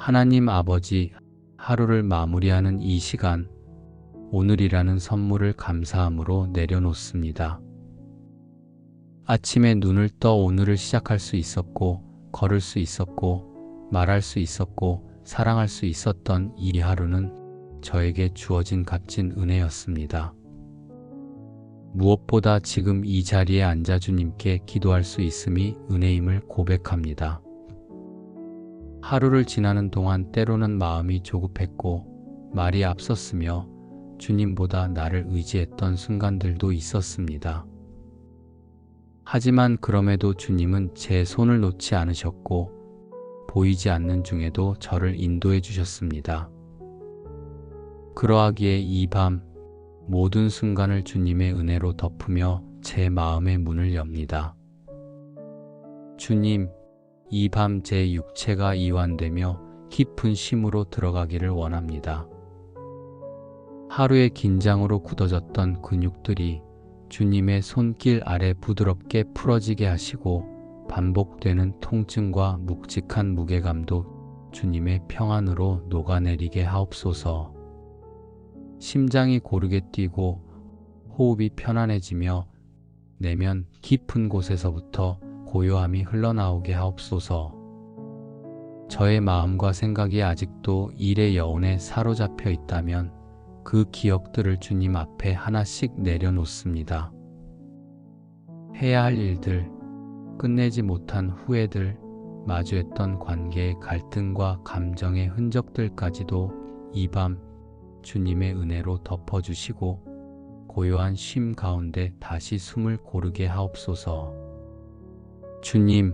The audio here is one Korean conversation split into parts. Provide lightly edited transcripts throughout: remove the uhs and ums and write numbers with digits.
하나님 아버지, 하루를 마무리하는 이 시간, 오늘이라는 선물을 감사함으로 내려놓습니다. 아침에 눈을 떠 오늘을 시작할 수 있었고, 걸을 수 있었고, 말할 수 있었고, 사랑할 수 있었던 이 하루는 저에게 주어진 값진 은혜였습니다. 무엇보다 지금 이 자리에 앉아 주님께 기도할 수 있음이 은혜임을 고백합니다. 하루를 지나는 동안 때로는 마음이 조급했고 말이 앞섰으며 주님보다 나를 의지했던 순간들도 있었습니다. 하지만 그럼에도 주님은 제 손을 놓지 않으셨고 보이지 않는 중에도 저를 인도해 주셨습니다. 그러하기에 이 밤 모든 순간을 주님의 은혜로 덮으며 제 마음의 문을 엽니다. 주님, 이 밤 제 육체가 이완되며 깊은 쉼으로 들어가기를 원합니다. 하루의 긴장으로 굳어졌던 근육들이 주님의 손길 아래 부드럽게 풀어지게 하시고 반복되는 통증과 묵직한 무게감도 주님의 평안으로 녹아내리게 하옵소서. 심장이 고르게 뛰고 호흡이 편안해지며 내면 깊은 곳에서부터 고요함이 흘러나오게 하옵소서. 저의 마음과 생각이 아직도 일의 여운에 사로잡혀 있다면 그 기억들을 주님 앞에 하나씩 내려놓습니다. 해야 할 일들, 끝내지 못한 후회들, 마주했던 관계의 갈등과 감정의 흔적들까지도 이 밤 주님의 은혜로 덮어주시고 고요한 쉼 가운데 다시 숨을 고르게 하옵소서. 주님,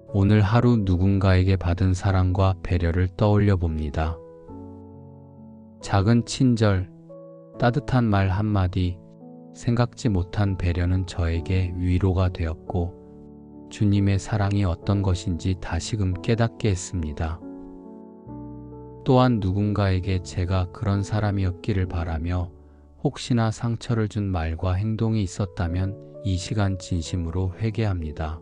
오늘 하루 누군가에게 받은 사랑과 배려를 떠올려 봅니다. 작은 친절, 따뜻한 말 한마디, 생각지 못한 배려는 저에게 위로가 되었고 주님의 사랑이 어떤 것인지 다시금 깨닫게 했습니다. 또한 누군가에게 제가 그런 사람이었기를 바라며 혹시나 상처를 준 말과 행동이 있었다면 이 시간 진심으로 회개합니다.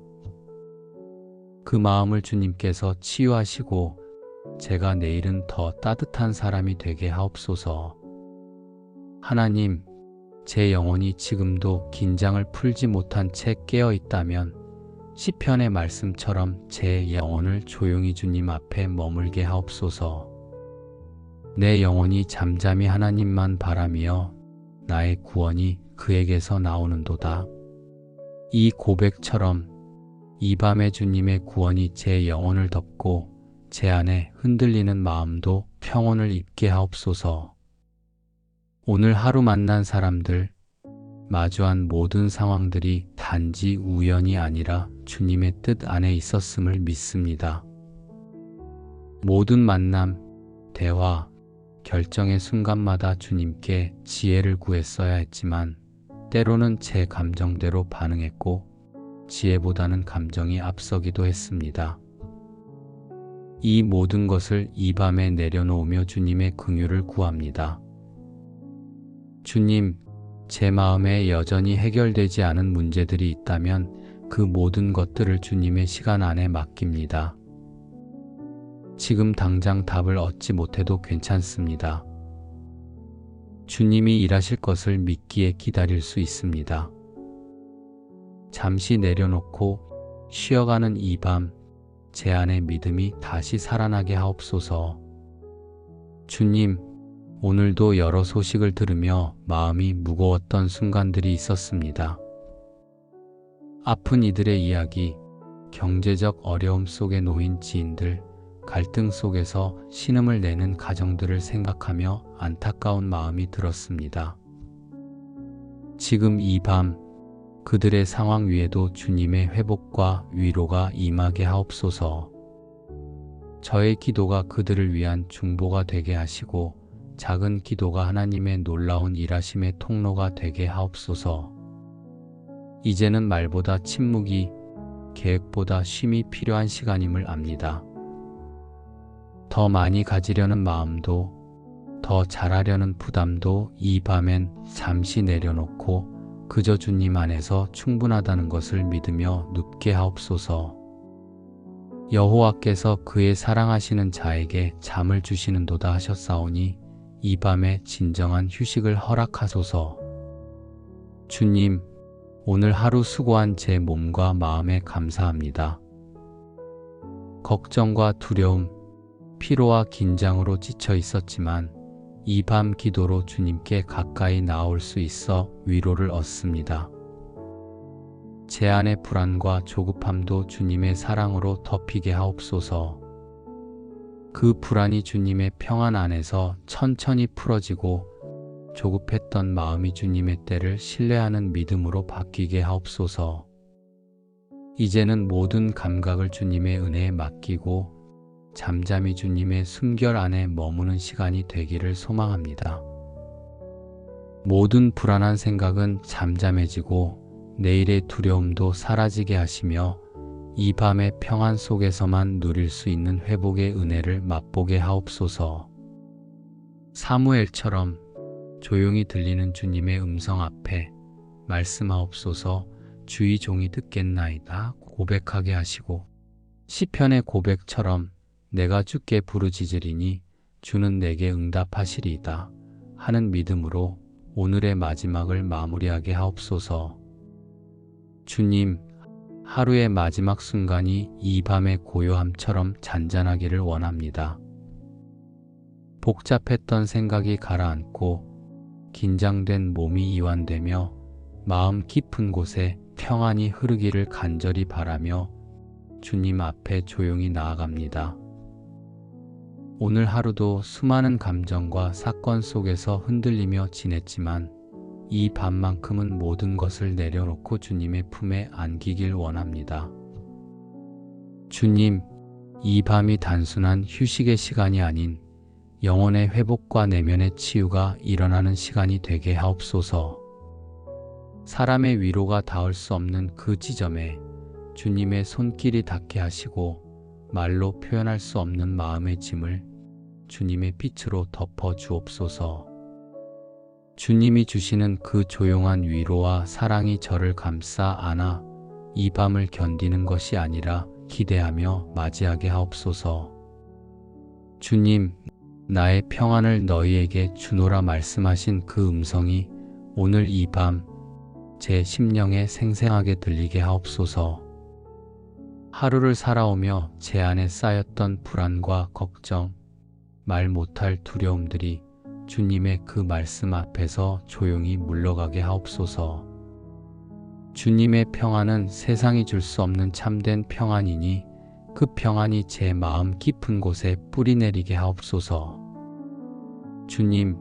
그 마음을 주님께서 치유하시고 제가 내일은 더 따뜻한 사람이 되게 하옵소서. 하나님, 제 영혼이 지금도 긴장을 풀지 못한 채 깨어 있다면 시편의 말씀처럼 제 영혼을 조용히 주님 앞에 머물게 하옵소서. 내 영혼이 잠잠히 하나님만 바라며 나의 구원이 그에게서 나오는도다. 이 고백처럼 이 밤에 주님의 구원이 제 영혼을 덮고 제 안에 흔들리는 마음도 평온을 입게 하옵소서. 오늘 하루 만난 사람들, 마주한 모든 상황들이 단지 우연이 아니라 주님의 뜻 안에 있었음을 믿습니다. 모든 만남, 대화, 결정의 순간마다 주님께 지혜를 구했어야 했지만 때로는 제 감정대로 반응했고 지혜보다는 감정이 앞서기도 했습니다. 이 모든 것을 이 밤에 내려놓으며 주님의 긍휼을 구합니다. 주님, 제 마음에 여전히 해결되지 않은 문제들이 있다면 그 모든 것들을 주님의 시간 안에 맡깁니다. 지금 당장 답을 얻지 못해도 괜찮습니다. 주님이 일하실 것을 믿기에 기다릴 수 있습니다. 잠시 내려놓고 쉬어가는 이 밤, 제 안의 믿음이 다시 살아나게 하옵소서. 주님, 오늘도 여러 소식을 들으며 마음이 무거웠던 순간들이 있었습니다. 아픈 이들의 이야기, 경제적 어려움 속에 놓인 지인들, 갈등 속에서 신음을 내는 가정들을 생각하며 안타까운 마음이 들었습니다. 지금 이 밤 그들의 상황 위에도 주님의 회복과 위로가 임하게 하옵소서. 저의 기도가 그들을 위한 중보가 되게 하시고 작은 기도가 하나님의 놀라운 일하심의 통로가 되게 하옵소서. 이제는 말보다 침묵이, 계획보다 쉼이 필요한 시간임을 압니다. 더 많이 가지려는 마음도, 더 잘하려는 부담도 이 밤엔 잠시 내려놓고 그저 주님 안에서 충분하다는 것을 믿으며 눕게 하옵소서. 여호와께서 그의 사랑하시는 자에게 잠을 주시는도다 하셨사오니 이 밤에 진정한 휴식을 허락하소서. 주님, 오늘 하루 수고한 제 몸과 마음에 감사합니다. 걱정과 두려움, 피로와 긴장으로 지쳐 있었지만 이 밤 기도로 주님께 가까이 나올 수 있어 위로를 얻습니다. 제 안의 불안과 조급함도 주님의 사랑으로 덮이게 하옵소서. 그 불안이 주님의 평안 안에서 천천히 풀어지고 조급했던 마음이 주님의 때를 신뢰하는 믿음으로 바뀌게 하옵소서. 이제는 모든 감각을 주님의 은혜에 맡기고 잠잠히 주님의 숨결 안에 머무는 시간이 되기를 소망합니다. 모든 불안한 생각은 잠잠해지고 내일의 두려움도 사라지게 하시며 이 밤의 평안 속에서만 누릴 수 있는 회복의 은혜를 맛보게 하옵소서. 사무엘처럼 조용히 들리는 주님의 음성 앞에 말씀하옵소서. 주의 종이 듣겠나이다 고백하게 하시고 시편의 고백처럼 내가 주께 부르짖으리니 주는 내게 응답하시리이다 하는 믿음으로 오늘의 마지막을 마무리하게 하옵소서. 주님, 하루의 마지막 순간이 이 밤의 고요함처럼 잔잔하기를 원합니다. 복잡했던 생각이 가라앉고 긴장된 몸이 이완되며 마음 깊은 곳에 평안이 흐르기를 간절히 바라며 주님 앞에 조용히 나아갑니다. 오늘 하루도 수많은 감정과 사건 속에서 흔들리며 지냈지만 이 밤만큼은 모든 것을 내려놓고 주님의 품에 안기길 원합니다. 주님, 이 밤이 단순한 휴식의 시간이 아닌 영혼의 회복과 내면의 치유가 일어나는 시간이 되게 하옵소서. 사람의 위로가 닿을 수 없는 그 지점에 주님의 손길이 닿게 하시고 말로 표현할 수 없는 마음의 짐을 주님의 빛으로 덮어 주옵소서. 주님이 주시는 그 조용한 위로와 사랑이 저를 감싸 안아 이 밤을 견디는 것이 아니라 기대하며 맞이하게 하옵소서. 주님, 나의 평안을 너희에게 주노라 말씀하신 그 음성이 오늘 이 밤 제 심령에 생생하게 들리게 하옵소서. 하루를 살아오며 제 안에 쌓였던 불안과 걱정, 말 못할 두려움들이 주님의 그 말씀 앞에서 조용히 물러가게 하옵소서. 주님의 평안은 세상이 줄 수 없는 참된 평안이니 그 평안이 제 마음 깊은 곳에 뿌리내리게 하옵소서. 주님,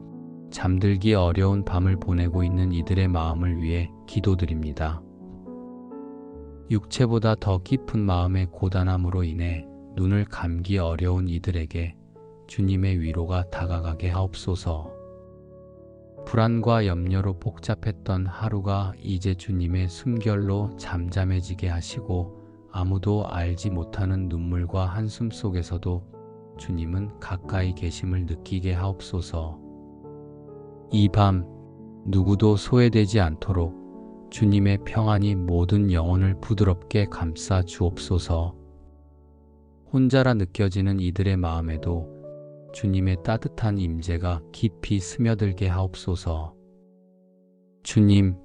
잠들기 어려운 밤을 보내고 있는 이들의 마음을 위해 기도드립니다. 육체보다 더 깊은 마음의 고단함으로 인해 눈을 감기 어려운 이들에게 주님의 위로가 다가가게 하옵소서. 불안과 염려로 복잡했던 하루가 이제 주님의 숨결로 잠잠해지게 하시고 아무도 알지 못하는 눈물과 한숨 속에서도 주님은 가까이 계심을 느끼게 하옵소서. 이 밤 누구도 소외되지 않도록 주님의 평안이 모든 영혼을 부드럽게 감싸 주옵소서. 혼자라 느껴지는 이들의 마음에도 주님의 따뜻한 임재가 깊이 스며들게 하옵소서. 주님,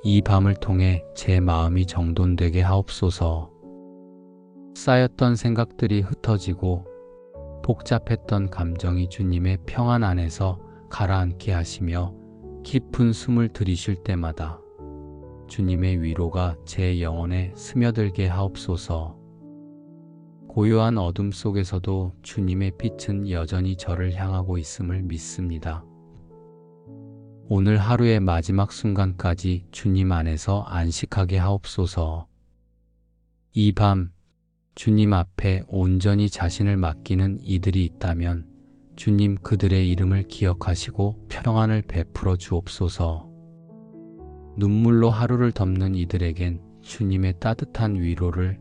이 밤을 통해 제 마음이 정돈되게 하옵소서. 쌓였던 생각들이 흩어지고 복잡했던 감정이 주님의 평안 안에서 가라앉게 하시며 깊은 숨을 들이쉴 때마다 주님의 위로가 제 영혼에 스며들게 하옵소서. 고요한 어둠 속에서도 주님의 빛은 여전히 저를 향하고 있음을 믿습니다. 오늘 하루의 마지막 순간까지 주님 안에서 안식하게 하옵소서. 이 밤 주님 앞에 온전히 자신을 맡기는 이들이 있다면 주님 그들의 이름을 기억하시고 평안을 베풀어 주옵소서. 눈물로 하루를 덮는 이들에겐 주님의 따뜻한 위로를,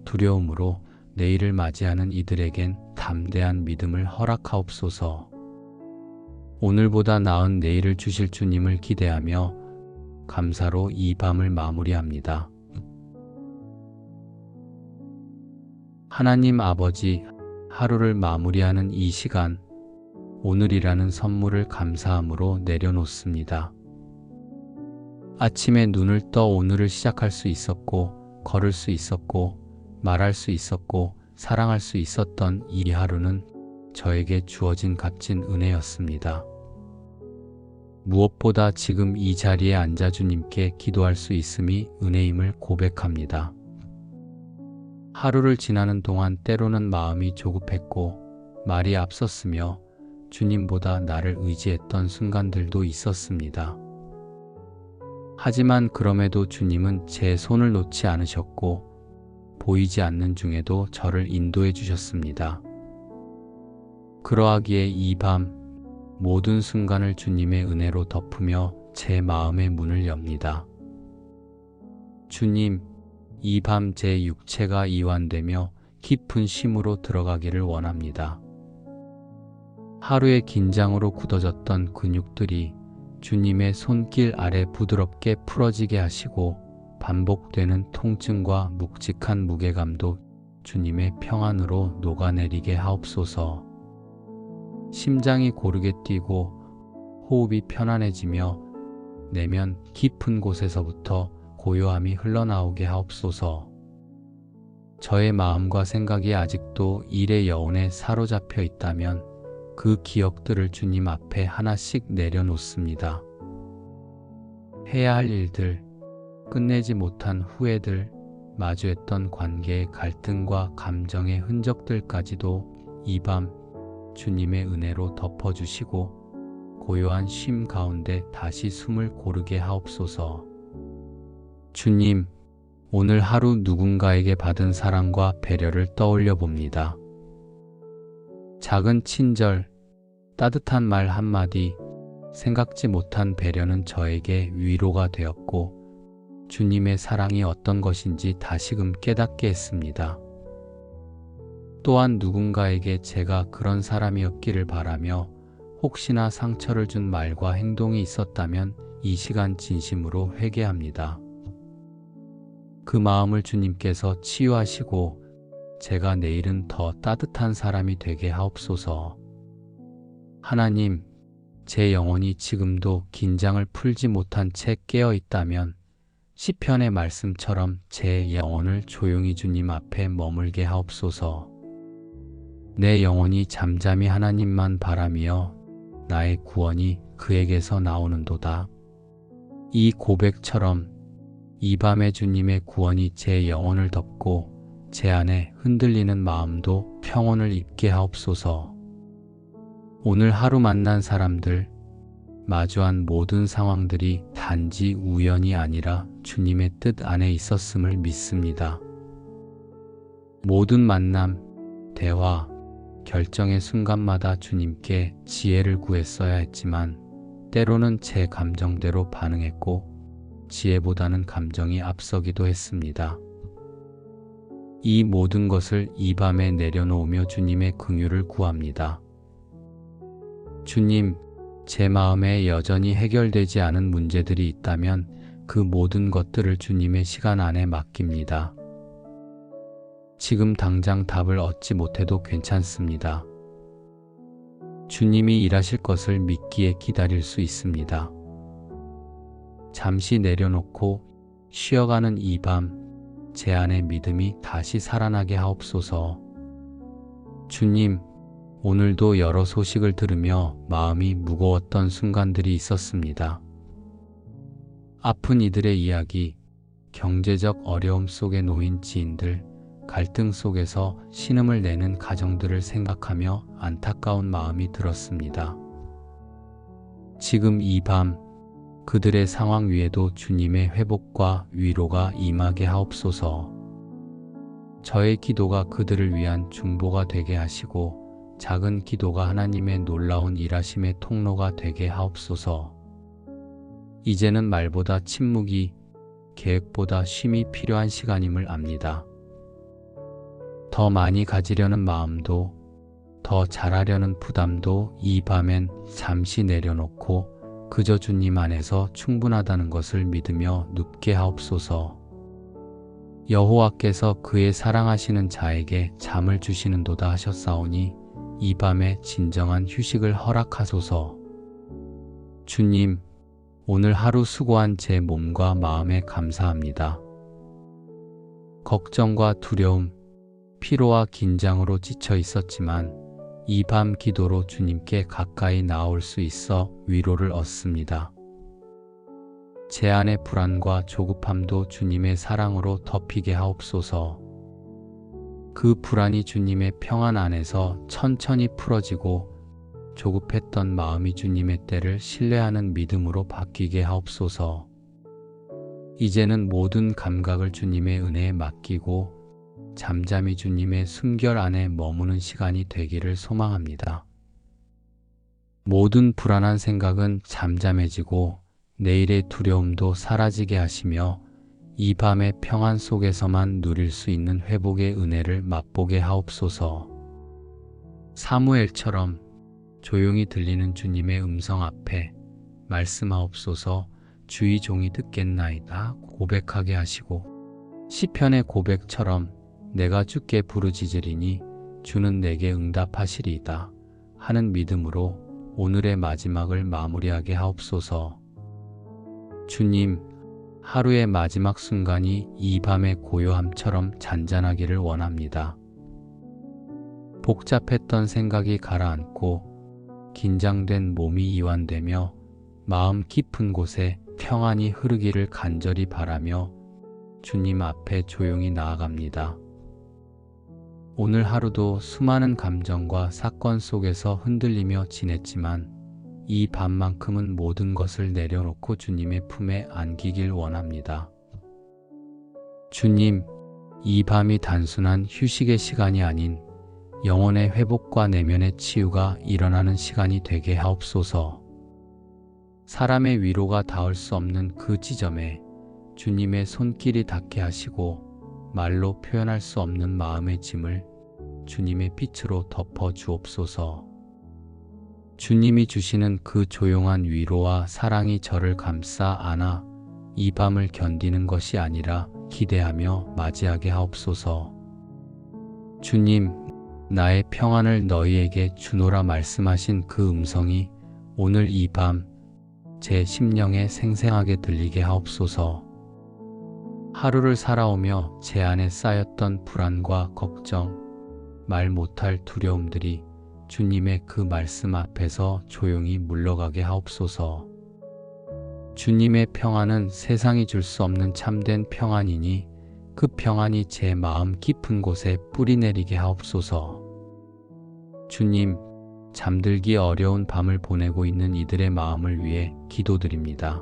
두려움으로 내일을 맞이하는 이들에겐 담대한 믿음을 허락하옵소서. 오늘보다 나은 내일을 주실 주님을 기대하며 감사로 이 밤을 마무리합니다. 하나님 아버지, 하루를 마무리하는 이 시간, 오늘이라는 선물을 감사함으로 내려놓습니다. 아침에 눈을 떠 오늘을 시작할 수 있었고, 걸을 수 있었고, 말할 수 있었고, 사랑할 수 있었던 이 하루는 저에게 주어진 값진 은혜였습니다. 무엇보다 지금 이 자리에 앉아 주님께 기도할 수 있음이 은혜임을 고백합니다. 하루를 지나는 동안 때로는 마음이 조급했고 말이 앞섰으며 주님보다 나를 의지했던 순간들도 있었습니다. 하지만 그럼에도 주님은 제 손을 놓지 않으셨고 보이지 않는 중에도 저를 인도해 주셨습니다. 그러하기에 이 밤 모든 순간을 주님의 은혜로 덮으며 제 마음의 문을 엽니다. 주님, 이 밤 제 육체가 이완되며 깊은 쉼으로 들어가기를 원합니다. 하루의 긴장으로 굳어졌던 근육들이 주님의 손길 아래 부드럽게 풀어지게 하시고 반복되는 통증과 묵직한 무게감도 주님의 평안으로 녹아내리게 하옵소서. 심장이 고르게 뛰고 호흡이 편안해지며 내면 깊은 곳에서부터 고요함이 흘러나오게 하옵소서. 저의 마음과 생각이 아직도 일의 여운에 사로잡혀 있다면 그 기억들을 주님 앞에 하나씩 내려놓습니다. 해야 할 일들, 끝내지 못한 후회들, 마주했던 관계의 갈등과 감정의 흔적들까지도 이 밤 주님의 은혜로 덮어주시고 고요한 쉼 가운데 다시 숨을 고르게 하옵소서. 주님, 오늘 하루 누군가에게 받은 사랑과 배려를 떠올려 봅니다. 작은 친절, 따뜻한 말 한마디, 생각지 못한 배려는 저에게 위로가 되었고 주님의 사랑이 어떤 것인지 다시금 깨닫게 했습니다. 또한 누군가에게 제가 그런 사람이었기를 바라며 혹시나 상처를 준 말과 행동이 있었다면 이 시간 진심으로 회개합니다. 그 마음을 주님께서 치유하시고 제가 내일은 더 따뜻한 사람이 되게 하옵소서. 하나님, 제 영혼이 지금도 긴장을 풀지 못한 채 깨어 있다면 시편의 말씀처럼 제 영혼을 조용히 주님 앞에 머물게 하옵소서. 내 영혼이 잠잠히 하나님만 바라며 나의 구원이 그에게서 나오는도다. 이 고백처럼 이 밤에 주님의 구원이 제 영혼을 덮고 제 안에 흔들리는 마음도 평온을 입게 하옵소서. 오늘 하루 만난 사람들, 마주한 모든 상황들이 단지 우연이 아니라 주님의 뜻 안에 있었음을 믿습니다. 모든 만남, 대화, 결정의 순간마다 주님께 지혜를 구했어야 했지만 때로는 제 감정대로 반응했고 지혜보다는 감정이 앞서기도 했습니다. 이 모든 것을 이 밤에 내려놓으며 주님의 긍휼을 구합니다. 주님, 제 마음에 여전히 해결되지 않은 문제들이 있다면 그 모든 것들을 주님의 시간 안에 맡깁니다. 지금 당장 답을 얻지 못해도 괜찮습니다. 주님이 일하실 것을 믿기에 기다릴 수 있습니다. 잠시 내려놓고 쉬어가는 이 밤, 제 안의 믿음이 다시 살아나게 하옵소서. 주님, 오늘도 여러 소식을 들으며 마음이 무거웠던 순간들이 있었습니다. 아픈 이들의 이야기, 경제적 어려움 속에 놓인 지인들, 갈등 속에서 신음을 내는 가정들을 생각하며 안타까운 마음이 들었습니다. 지금 이 밤 그들의 상황 위에도 주님의 회복과 위로가 임하게 하옵소서. 저의 기도가 그들을 위한 중보가 되게 하시고 작은 기도가 하나님의 놀라운 일하심의 통로가 되게 하옵소서. 이제는 말보다 침묵이, 계획보다 쉼이 필요한 시간임을 압니다. 더 많이 가지려는 마음도, 더 잘하려는 부담도 이 밤엔 잠시 내려놓고 그저 주님 안에서 충분하다는 것을 믿으며 눕게 하옵소서. 여호와께서 그의 사랑하시는 자에게 잠을 주시는도다 하셨사오니 이 밤에 진정한 휴식을 허락하소서. 주님, 오늘 하루 수고한 제 몸과 마음에 감사합니다. 걱정과 두려움, 피로와 긴장으로 지쳐 있었지만 이 밤 기도로 주님께 가까이 나올 수 있어 위로를 얻습니다. 제 안의 불안과 조급함도 주님의 사랑으로 덮이게 하옵소서. 그 불안이 주님의 평안 안에서 천천히 풀어지고 조급했던 마음이 주님의 때를 신뢰하는 믿음으로 바뀌게 하옵소서. 이제는 모든 감각을 주님의 은혜에 맡기고 잠잠히 주님의 숨결 안에 머무는 시간이 되기를 소망합니다. 모든 불안한 생각은 잠잠해지고 내일의 두려움도 사라지게 하시며 이 밤의 평안 속에서만 누릴 수 있는 회복의 은혜를 맛보게 하옵소서. 사무엘처럼 조용히 들리는 주님의 음성 앞에 말씀하옵소서. 주의 종이 듣겠나이다 고백하게 하시고 시편의 고백처럼 내가 주께 부르짖으리니 주는 내게 응답하시리이다 하는 믿음으로 오늘의 마지막을 마무리하게 하옵소서. 주님, 하루의 마지막 순간이 이 밤의 고요함처럼 잔잔하기를 원합니다. 복잡했던 생각이 가라앉고 긴장된 몸이 이완되며 마음 깊은 곳에 평안이 흐르기를 간절히 바라며 주님 앞에 조용히 나아갑니다. 오늘 하루도 수많은 감정과 사건 속에서 흔들리며 지냈지만 이 밤만큼은 모든 것을 내려놓고 주님의 품에 안기길 원합니다. 주님, 이 밤이 단순한 휴식의 시간이 아닌 영혼의 회복과 내면의 치유가 일어나는 시간이 되게 하옵소서. 사람의 위로가 닿을 수 없는 그 지점에 주님의 손길이 닿게 하시고 말로 표현할 수 없는 마음의 짐을 주님의 빛으로 덮어 주옵소서. 주님이 주시는 그 조용한 위로와 사랑이 저를 감싸 안아 이 밤을 견디는 것이 아니라 기대하며 맞이하게 하옵소서. 주님, 나의 평안을 너희에게 주노라 말씀하신 그 음성이 오늘 이 밤 제 심령에 생생하게 들리게 하옵소서. 하루를 살아오며 제 안에 쌓였던 불안과 걱정, 말 못할 두려움들이 주님의 그 말씀 앞에서 조용히 물러가게 하옵소서. 주님의 평안은 세상이 줄 수 없는 참된 평안이니 그 평안이 제 마음 깊은 곳에 뿌리내리게 하옵소서. 주님, 잠들기 어려운 밤을 보내고 있는 이들의 마음을 위해 기도드립니다.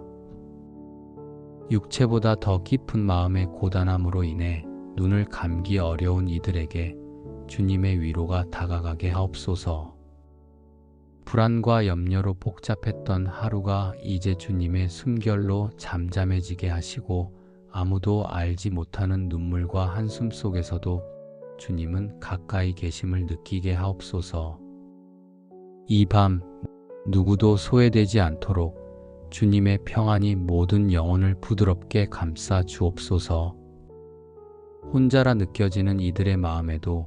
육체보다 더 깊은 마음의 고단함으로 인해 눈을 감기 어려운 이들에게 주님의 위로가 다가가게 하옵소서. 불안과 염려로 복잡했던 하루가 이제 주님의 숨결로 잠잠해지게 하시고 아무도 알지 못하는 눈물과 한숨 속에서도 주님은 가까이 계심을 느끼게 하옵소서. 이 밤 누구도 소외되지 않도록 주님의 평안이 모든 영혼을 부드럽게 감싸 주옵소서. 혼자라 느껴지는 이들의 마음에도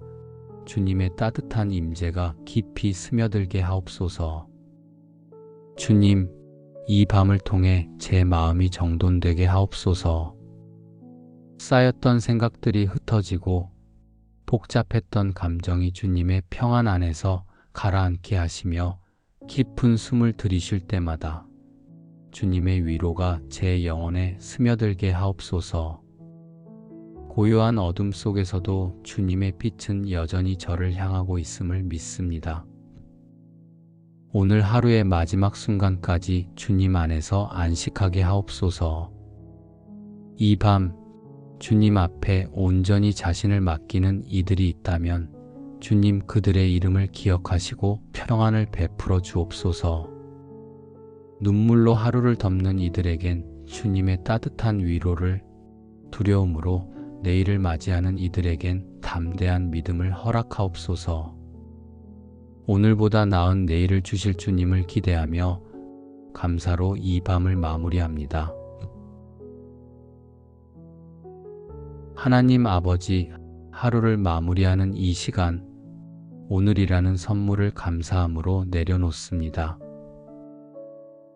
주님의 따뜻한 임재가 깊이 스며들게 하옵소서. 주님, 이 밤을 통해 제 마음이 정돈되게 하옵소서. 쌓였던 생각들이 흩어지고 복잡했던 감정이 주님의 평안 안에서 가라앉게 하시며 깊은 숨을 들이쉴 때마다 주님의 위로가 제 영혼에 스며들게 하옵소서. 고요한 어둠 속에서도 주님의 빛은 여전히 저를 향하고 있음을 믿습니다. 오늘 하루의 마지막 순간까지 주님 안에서 안식하게 하옵소서. 이 밤 주님 앞에 온전히 자신을 맡기는 이들이 있다면 주님 그들의 이름을 기억하시고 평안을 베풀어 주옵소서. 눈물로 하루를 덮는 이들에겐 주님의 따뜻한 위로를, 두려움으로 내일을 맞이하는 이들에겐 담대한 믿음을 허락하옵소서. 오늘보다 나은 내일을 주실 주님을 기대하며 감사로 이 밤을 마무리합니다. 하나님 아버지, 하루를 마무리하는 이 시간, 오늘이라는 선물을 감사함으로 내려놓습니다.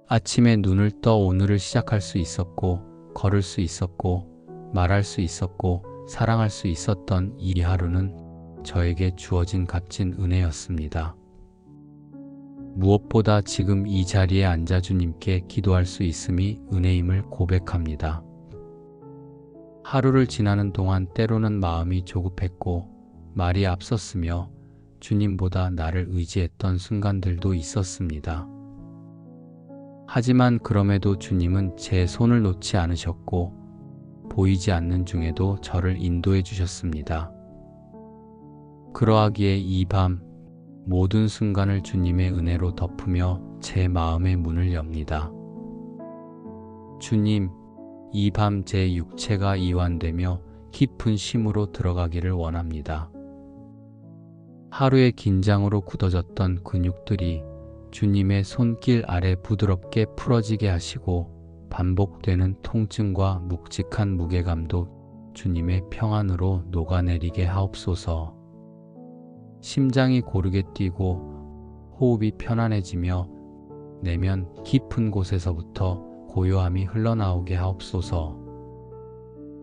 아침에 눈을 떠 오늘을 시작할 수 있었고, 걸을 수 있었고, 말할 수 있었고, 사랑할 수 있었던 이 하루는 저에게 주어진 값진 은혜였습니다. 무엇보다 지금 이 자리에 앉아 주님께 기도할 수 있음이 은혜임을 고백합니다. 하루를 지나는 동안 때로는 마음이 조급했고 말이 앞섰으며 주님보다 나를 의지했던 순간들도 있었습니다. 하지만 그럼에도 주님은 제 손을 놓지 않으셨고 보이지 않는 중에도 저를 인도해 주셨습니다. 그러하기에 이 밤 모든 순간을 주님의 은혜로 덮으며 제 마음의 문을 엽니다. 주님, 이 밤 제 육체가 이완되며 깊은 쉼으로 들어가기를 원합니다. 하루의 긴장으로 굳어졌던 근육들이 주님의 손길 아래 부드럽게 풀어지게 하시고 반복되는 통증과 묵직한 무게감도 주님의 평안으로 녹아내리게 하옵소서. 심장이 고르게 뛰고 호흡이 편안해지며 내면 깊은 곳에서부터 고요함이 흘러나오게 하옵소서.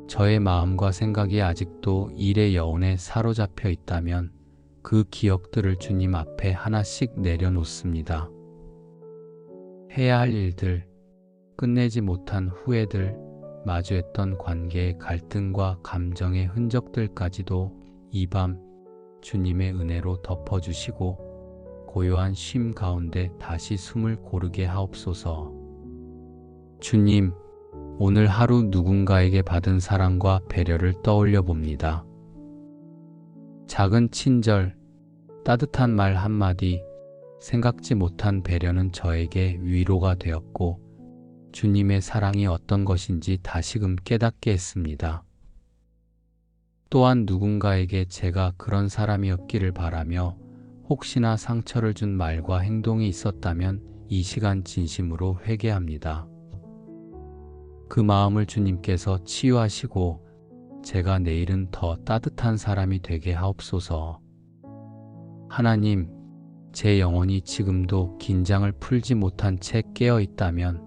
저의 마음과 생각이 아직도 일의 여운에 사로잡혀 있다면 그 기억들을 주님 앞에 하나씩 내려놓습니다. 해야 할 일들, 끝내지 못한 후회들, 마주했던 관계의 갈등과 감정의 흔적들까지도 이 밤 주님의 은혜로 덮어주시고 고요한 쉼 가운데 다시 숨을 고르게 하옵소서. 주님, 오늘 하루 누군가에게 받은 사랑과 배려를 떠올려 봅니다. 작은 친절, 따뜻한 말 한마디, 생각지 못한 배려는 저에게 위로가 되었고 주님의 사랑이 어떤 것인지 다시금 깨닫게 했습니다. 또한 누군가에게 제가 그런 사람이었기를 바라며 혹시나 상처를 준 말과 행동이 있었다면 이 시간 진심으로 회개합니다. 그 마음을 주님께서 치유하시고 제가 내일은 더 따뜻한 사람이 되게 하옵소서. 하나님, 제 영혼이 지금도 긴장을 풀지 못한 채 깨어 있다면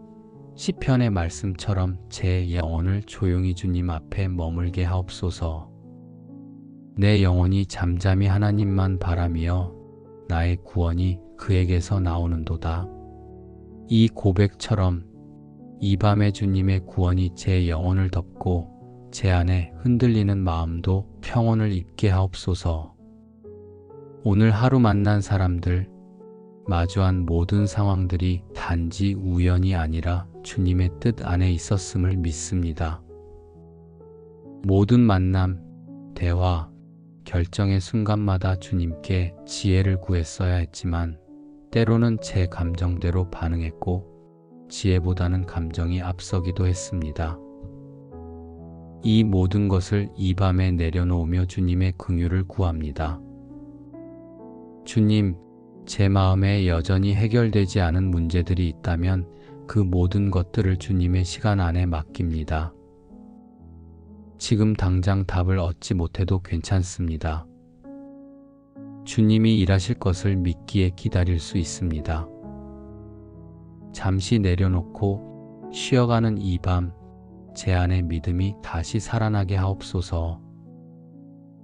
시편의 말씀처럼 제 영혼을 조용히 주님 앞에 머물게 하옵소서. 내 영혼이 잠잠히 하나님만 바라며 나의 구원이 그에게서 나오는도다. 이 고백처럼 이 밤에 주님의 구원이 제 영혼을 덮고 제 안에 흔들리는 마음도 평온을 입게 하옵소서. 오늘 하루 만난 사람들, 마주한 모든 상황들이 단지 우연이 아니라 주님의 뜻 안에 있었음을 믿습니다. 모든 만남, 대화, 결정의 순간마다 주님께 지혜를 구했어야 했지만 때로는 제 감정대로 반응했고 지혜보다는 감정이 앞서기도 했습니다. 이 모든 것을 이 밤에 내려놓으며 주님의 긍휼을 구합니다. 주님, 제 마음에 여전히 해결되지 않은 문제들이 있다면 그 모든 것들을 주님의 시간 안에 맡깁니다. 지금 당장 답을 얻지 못해도 괜찮습니다. 주님이 일하실 것을 믿기에 기다릴 수 있습니다. 잠시 내려놓고 쉬어가는 이 밤, 제 안의 믿음이 다시 살아나게 하옵소서.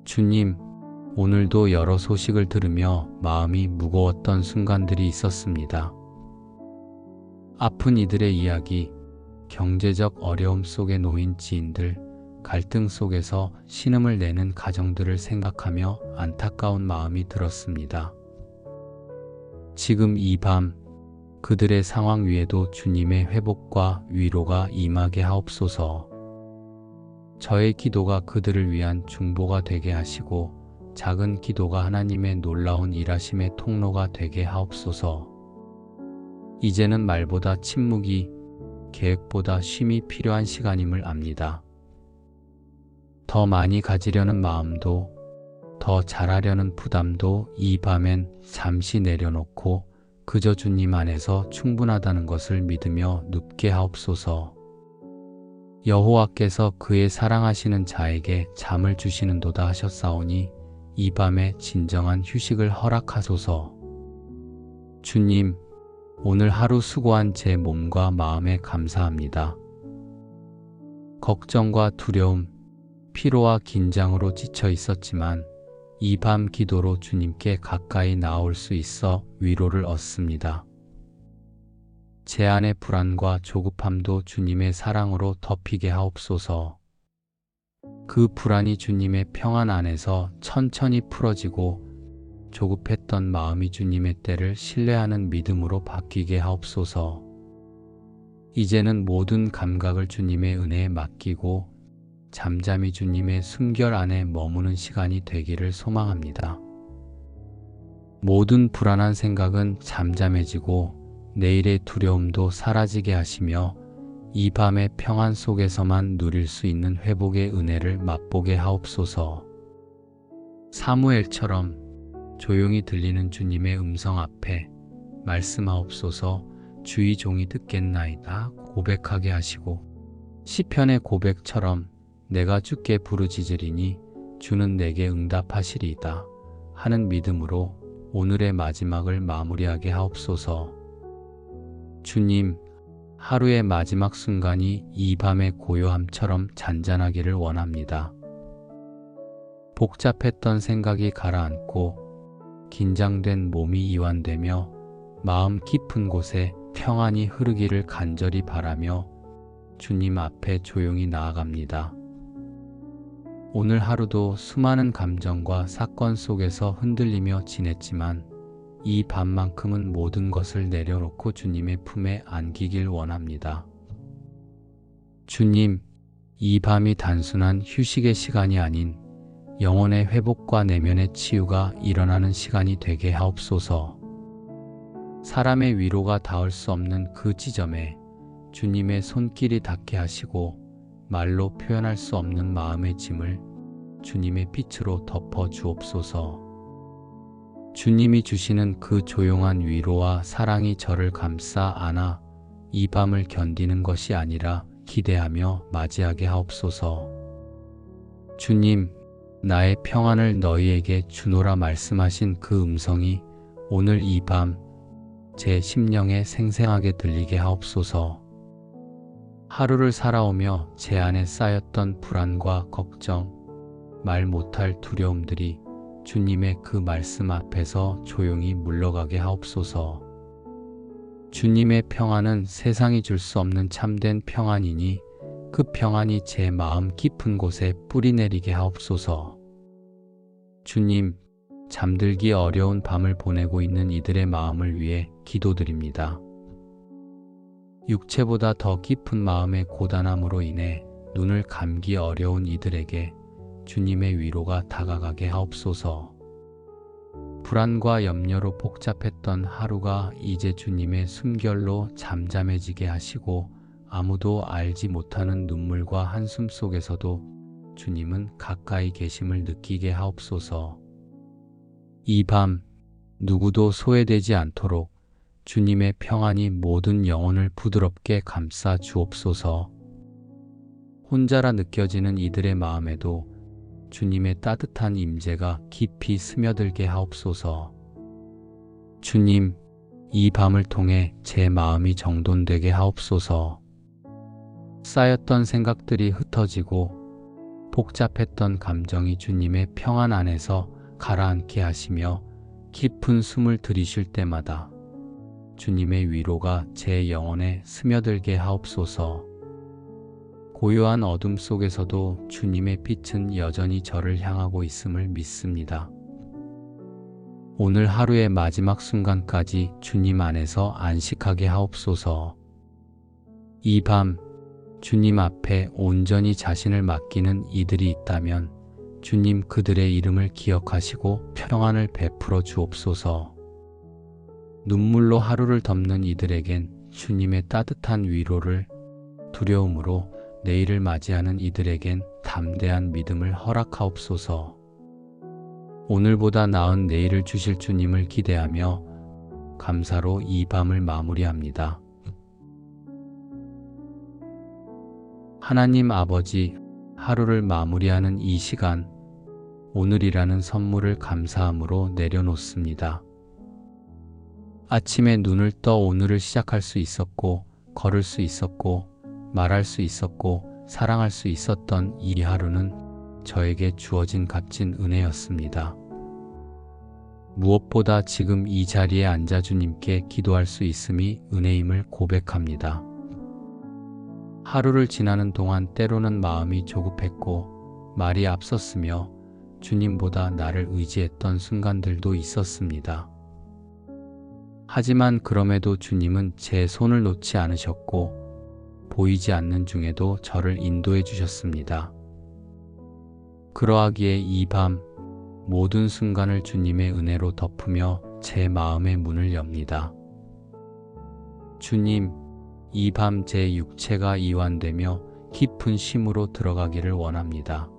주님, 오늘도 여러 소식을 들으며 마음이 무거웠던 순간들이 있었습니다. 아픈 이들의 이야기, 경제적 어려움 속에 놓인 지인들, 갈등 속에서 신음을 내는 가정들을 생각하며 안타까운 마음이 들었습니다. 지금 이 밤 그들의 상황 위에도 주님의 회복과 위로가 임하게 하옵소서. 저의 기도가 그들을 위한 중보가 되게 하시고 작은 기도가 하나님의 놀라운 일하심의 통로가 되게 하옵소서. 이제는 말보다 침묵이, 계획보다 쉼이 필요한 시간임을 압니다. 더 많이 가지려는 마음도, 더 잘하려는 부담도 이 밤엔 잠시 내려놓고 그저 주님 안에서 충분하다는 것을 믿으며 눕게 하옵소서. 여호와께서 그의 사랑하시는 자에게 잠을 주시는도다 하셨사오니 이 밤에 진정한 휴식을 허락하소서. 주님, 오늘 하루 수고한 제 몸과 마음에 감사합니다. 걱정과 두려움, 피로와 긴장으로 지쳐 있었지만 이 밤 기도로 주님께 가까이 나올 수 있어 위로를 얻습니다. 제 안의 불안과 조급함도 주님의 사랑으로 덮이게 하옵소서. 그 불안이 주님의 평안 안에서 천천히 풀어지고 조급했던 마음이 주님의 때를 신뢰하는 믿음으로 바뀌게 하옵소서. 이제는 모든 감각을 주님의 은혜에 맡기고 잠잠히 주님의 숨결 안에 머무는 시간이 되기를 소망합니다. 모든 불안한 생각은 잠잠해지고 내일의 두려움도 사라지게 하시며 이 밤의 평안 속에서만 누릴 수 있는 회복의 은혜를 맛보게 하옵소서. 사무엘처럼 조용히 들리는 주님의 음성 앞에 말씀하옵소서. 주의 종이 듣겠나이다 고백하게 하시고 시편의 고백처럼 내가 주께 부르짖으리니 주는 내게 응답하시리이다 하는 믿음으로 오늘의 마지막을 마무리하게 하옵소서. 주님, 하루의 마지막 순간이 이 밤의 고요함처럼 잔잔하기를 원합니다. 복잡했던 생각이 가라앉고 긴장된 몸이 이완되며 마음 깊은 곳에 평안이 흐르기를 간절히 바라며 주님 앞에 조용히 나아갑니다. 오늘 하루도 수많은 감정과 사건 속에서 흔들리며 지냈지만 이 밤만큼은 모든 것을 내려놓고 주님의 품에 안기길 원합니다. 주님, 이 밤이 단순한 휴식의 시간이 아닌 영혼의 회복과 내면의 치유가 일어나는 시간이 되게 하옵소서. 사람의 위로가 닿을 수 없는 그 지점에 주님의 손길이 닿게 하시고 말로 표현할 수 없는 마음의 짐을 주님의 빛으로 덮어 주옵소서. 주님이 주시는 그 조용한 위로와 사랑이 저를 감싸 안아 이 밤을 견디는 것이 아니라 기대하며 맞이하게 하옵소서. 주님, 나의 평안을 너희에게 주노라 말씀하신 그 음성이 오늘 이 밤 제 심령에 생생하게 들리게 하옵소서. 하루를 살아오며 제 안에 쌓였던 불안과 걱정, 말 못할 두려움들이 주님의 그 말씀 앞에서 조용히 물러가게 하옵소서. 주님의 평안은 세상이 줄 수 없는 참된 평안이니 그 평안이 제 마음 깊은 곳에 뿌리내리게 하옵소서. 주님, 잠들기 어려운 밤을 보내고 있는 이들의 마음을 위해 기도드립니다. 육체보다 더 깊은 마음의 고단함으로 인해 눈을 감기 어려운 이들에게 주님의 위로가 다가가게 하옵소서. 불안과 염려로 복잡했던 하루가 이제 주님의 숨결로 잠잠해지게 하시고 아무도 알지 못하는 눈물과 한숨 속에서도 주님은 가까이 계심을 느끼게 하옵소서. 이 밤 누구도 소외되지 않도록 주님의 평안이 모든 영혼을 부드럽게 감싸 주옵소서. 혼자라 느껴지는 이들의 마음에도 주님의 따뜻한 임재가 깊이 스며들게 하옵소서. 주님, 이 밤을 통해 제 마음이 정돈되게 하옵소서. 쌓였던 생각들이 흩어지고 복잡했던 감정이 주님의 평안 안에서 가라앉게 하시며 깊은 숨을 들이쉴 때마다 주님의 위로가 제 영혼에 스며들게 하옵소서. 고요한 어둠 속에서도 주님의 빛은 여전히 저를 향하고 있음을 믿습니다. 오늘 하루의 마지막 순간까지 주님 안에서 안식하게 하옵소서. 이 밤 주님 앞에 온전히 자신을 맡기는 이들이 있다면 주님 그들의 이름을 기억하시고 평안을 베풀어 주옵소서. 눈물로 하루를 덮는 이들에겐 주님의 따뜻한 위로를, 두려움으로 내일을 맞이하는 이들에겐 담대한 믿음을 허락하옵소서. 오늘보다 나은 내일을 주실 주님을 기대하며 감사로 이 밤을 마무리합니다. 하나님 아버지, 하루를 마무리하는 이 시간, 오늘이라는 선물을 감사함으로 내려놓습니다. 아침에 눈을 떠 오늘을 시작할 수 있었고, 걸을 수 있었고, 말할 수 있었고, 사랑할 수 있었던 이 하루는 저에게 주어진 값진 은혜였습니다. 무엇보다 지금 이 자리에 앉아 주님께 기도할 수 있음이 은혜임을 고백합니다. 하루를 지나는 동안 때로는 마음이 조급했고 말이 앞섰으며 주님보다 나를 의지했던 순간들도 있었습니다. 하지만 그럼에도 주님은 제 손을 놓지 않으셨고 보이지 않는 중에도 저를 인도해 주셨습니다. 그러하기에 이 밤 모든 순간을 주님의 은혜로 덮으며 제 마음의 문을 엽니다. 주님, 이 밤 제 육체가 이완되며 깊은 쉼으로 들어가기를 원합니다.